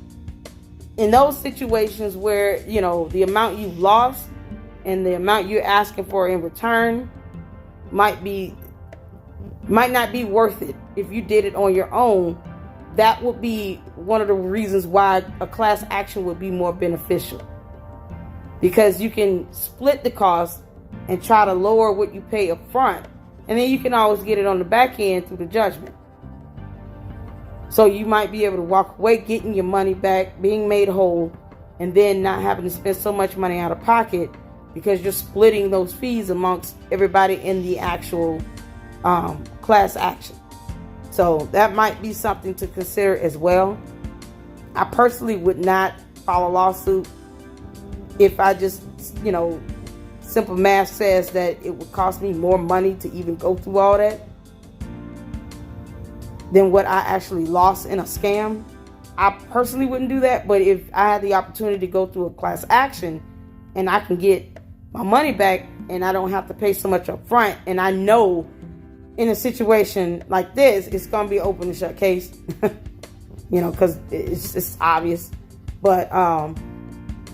in those situations where, you know, the amount you've lost and the amount you're asking for in return might not be worth it if you did it on your own, that would be one of the reasons why a class action would be more beneficial. Because you can split the cost and try to lower what you pay up front, and then you can always get it on the back end through the judgment. So you might be able to walk away getting your money back, being made whole, and then not having to spend so much money out of pocket because you're splitting those fees amongst everybody in the actual class action. So that might be something to consider as well. I personally would not file a lawsuit if I just, you know, simple math says that it would cost me more money to even go through all that than what I actually lost in a scam. I personally wouldn't do that. But if I had the opportunity to go through a class action and I can get my money back and I don't have to pay so much up front, and I know in a situation like this, it's going to be an open and shut case, you know, because it's obvious. But, I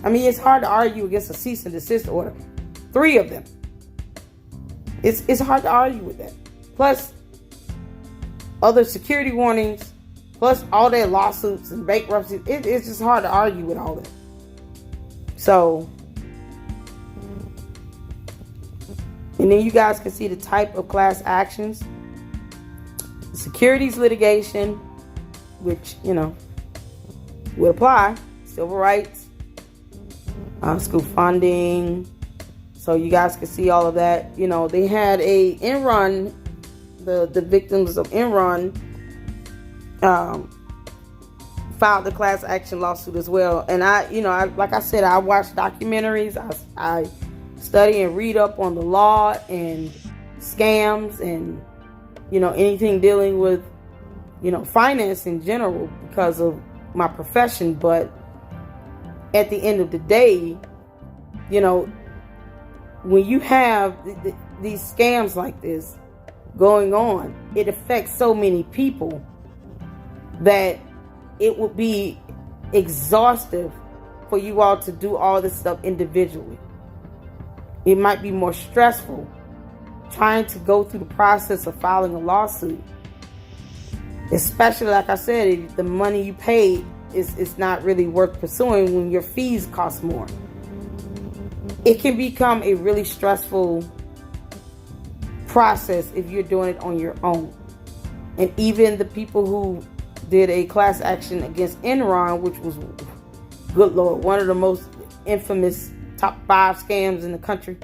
mean, it's hard to argue against a cease and desist order. 3 of them. It's hard to argue with that. Plus, other security warnings, plus all their lawsuits and bankruptcies. It's just hard to argue with all that. So, and then you guys can see the type of class actions. Securities litigation, which, you know, would apply. Civil rights, school funding. So you guys can see all of that. You know, they had a Enron, the victims of Enron filed the class action lawsuit as well. And like I said, I watch documentaries. I study and read up on the law and scams and, you know, anything dealing with, you know, finance in general because of my profession. But at the end of the day, you know, when you have these scams like this going on, it affects so many people that it would be exhaustive for you all to do all this stuff individually. It might be more stressful trying to go through the process of filing a lawsuit. Especially, like I said, if the money you paid is not really worth pursuing when your fees cost more. It can become a really stressful process if you're doing it on your own. And even the people who did a class action against Enron, which was, good Lord, one of the most infamous top 5 scams in the country.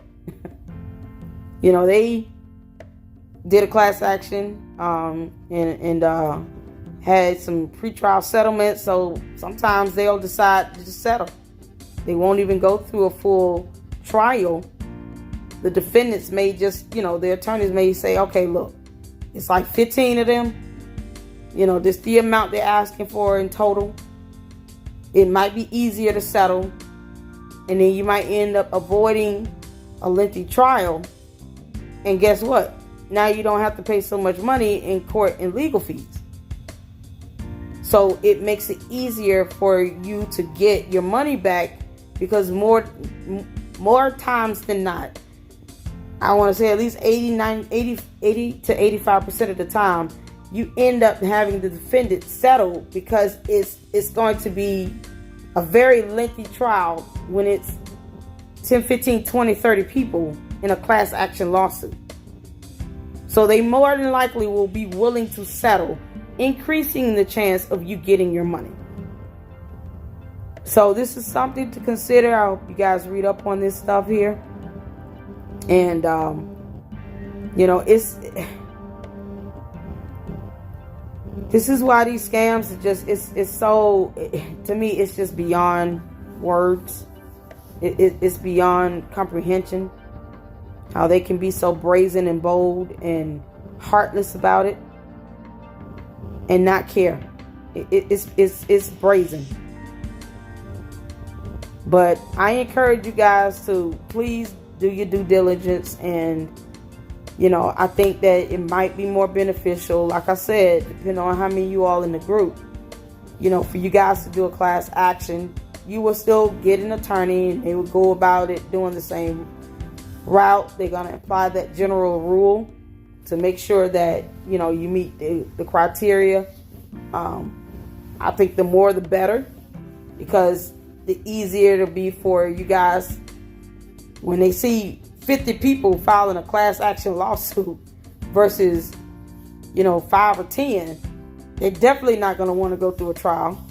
You know, they did a class action and had some pretrial settlement. So sometimes they'll decide to just settle. They won't even go through a full trial. The defendants may just, you know, the attorneys may say, okay, look, it's like 15 of them. You know, this is the amount they're asking for in total. It might be easier to settle. And then you might end up avoiding a lengthy trial. And guess what? Now you don't have to pay so much money in court and legal fees. So it makes it easier for you to get your money back, because more times than not, I want to say at least 80 to 85% of the time, you end up having the defendant settle, because it's going to be a very lengthy trial when it's 10, 15, 20, 30 people in a class action lawsuit. So they more than likely will be willing to settle, increasing the chance of you getting your money. So this is something to consider. I hope you guys read up on this stuff here. And, you know, this is why these scams are just, it's so, to me, it's just beyond words. It's beyond comprehension. How they can be so brazen and bold and heartless about it and not care. It's brazen. But I encourage you guys to please do your due diligence. And, you know, I think that it might be more beneficial, like I said, depending on how many you all in the group, you know, for you guys to do a class action. You will still get an attorney, and they will go about it doing the same route. They're going to apply that general rule to make sure that, you know, you meet the criteria. I think the more the better, because the easier it'll be for you guys when they see 50 people filing a class action lawsuit versus, you know, 5 or 10. They're definitely not going to want to go through a trial.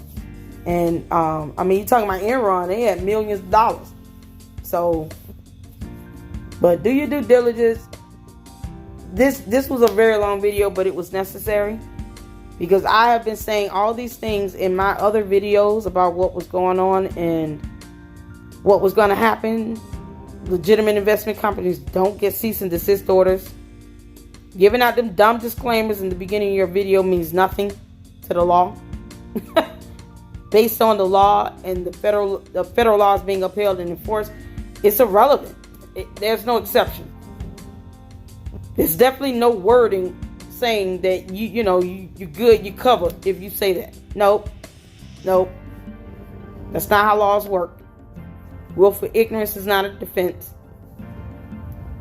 And I mean, you're talking about Enron, they had millions of dollars. So, but do your due diligence. This was a very long video, but it was necessary, because I have been saying all these things in my other videos about what was going on and what was going to happen. Legitimate investment companies don't get cease and desist orders. Giving out them dumb disclaimers in the beginning of your video means nothing to the law. Based on the law and the federal laws being upheld and enforced, it's irrelevant. There's no exception. There's definitely no wording saying that you're good, you covered if you say that. Nope. That's not how laws work. Willful ignorance is not a defense.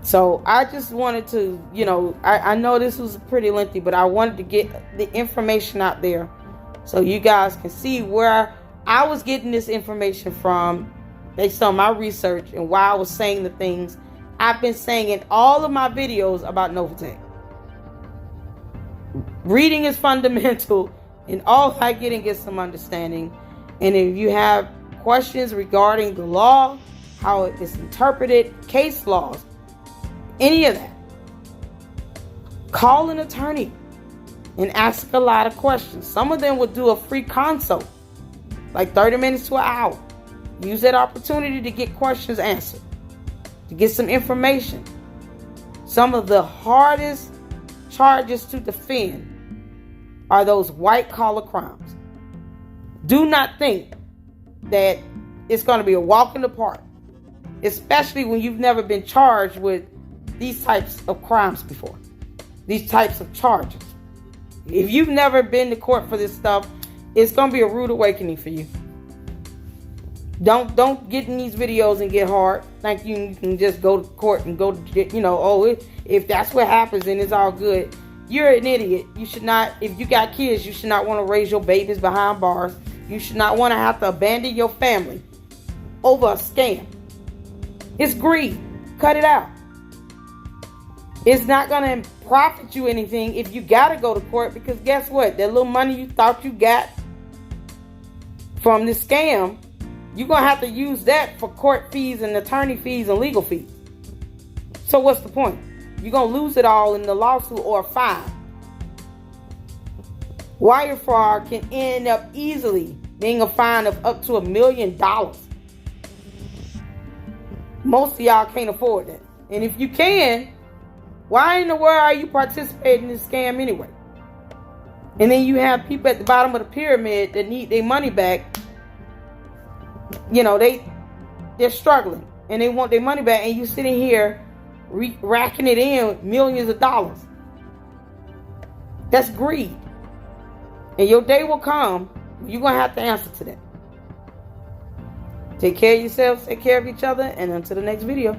So I just wanted to, I know this was pretty lengthy, but I wanted to get the information out there so you guys can see where I was getting this information from based on my research and why I was saying the things I've been saying in all of my videos about NovaTech. Reading is fundamental, and all I getting is some understanding. And if you have questions regarding the law, how it is interpreted, case laws, any of that, call an attorney and ask a lot of questions. Some of them will do a free consult, like 30 minutes to an hour. Use that opportunity to get questions answered, to get some information. Some of the hardest charges to defend are those white collar crimes. Do not think that it's going to be a walk in the park, especially when you've never been charged with these types of crimes before, these types of charges. If you've never been to court for this stuff, it's going to be a rude awakening for you. Don't get in these videos and get hard. Like you can just go to court and go to, you know, oh, if that's what happens, then it's all good. You're an idiot. You should not, if you got kids, you should not want to raise your babies behind bars. You should not want to have to abandon your family over a scam. It's greed. Cut it out. It's not going to profit you anything if you got to go to court, because guess what? That little money you thought you got from this scam, you're going to have to use that for court fees and attorney fees and legal fees. So what's the point? You're going to lose it all in the lawsuit or a fine. Wire fraud can end up easily being a fine of up to $1 million. Most of y'all can't afford that. And if you can, why in the world are you participating in this scam anyway? And then you have people at the bottom of the pyramid that need their money back. You know, they're struggling and they want their money back, and you sitting here racking it in millions of dollars. That's greed. And your day will come, you're going to have to answer to that. Take care of yourselves, take care of each other, and until the next video.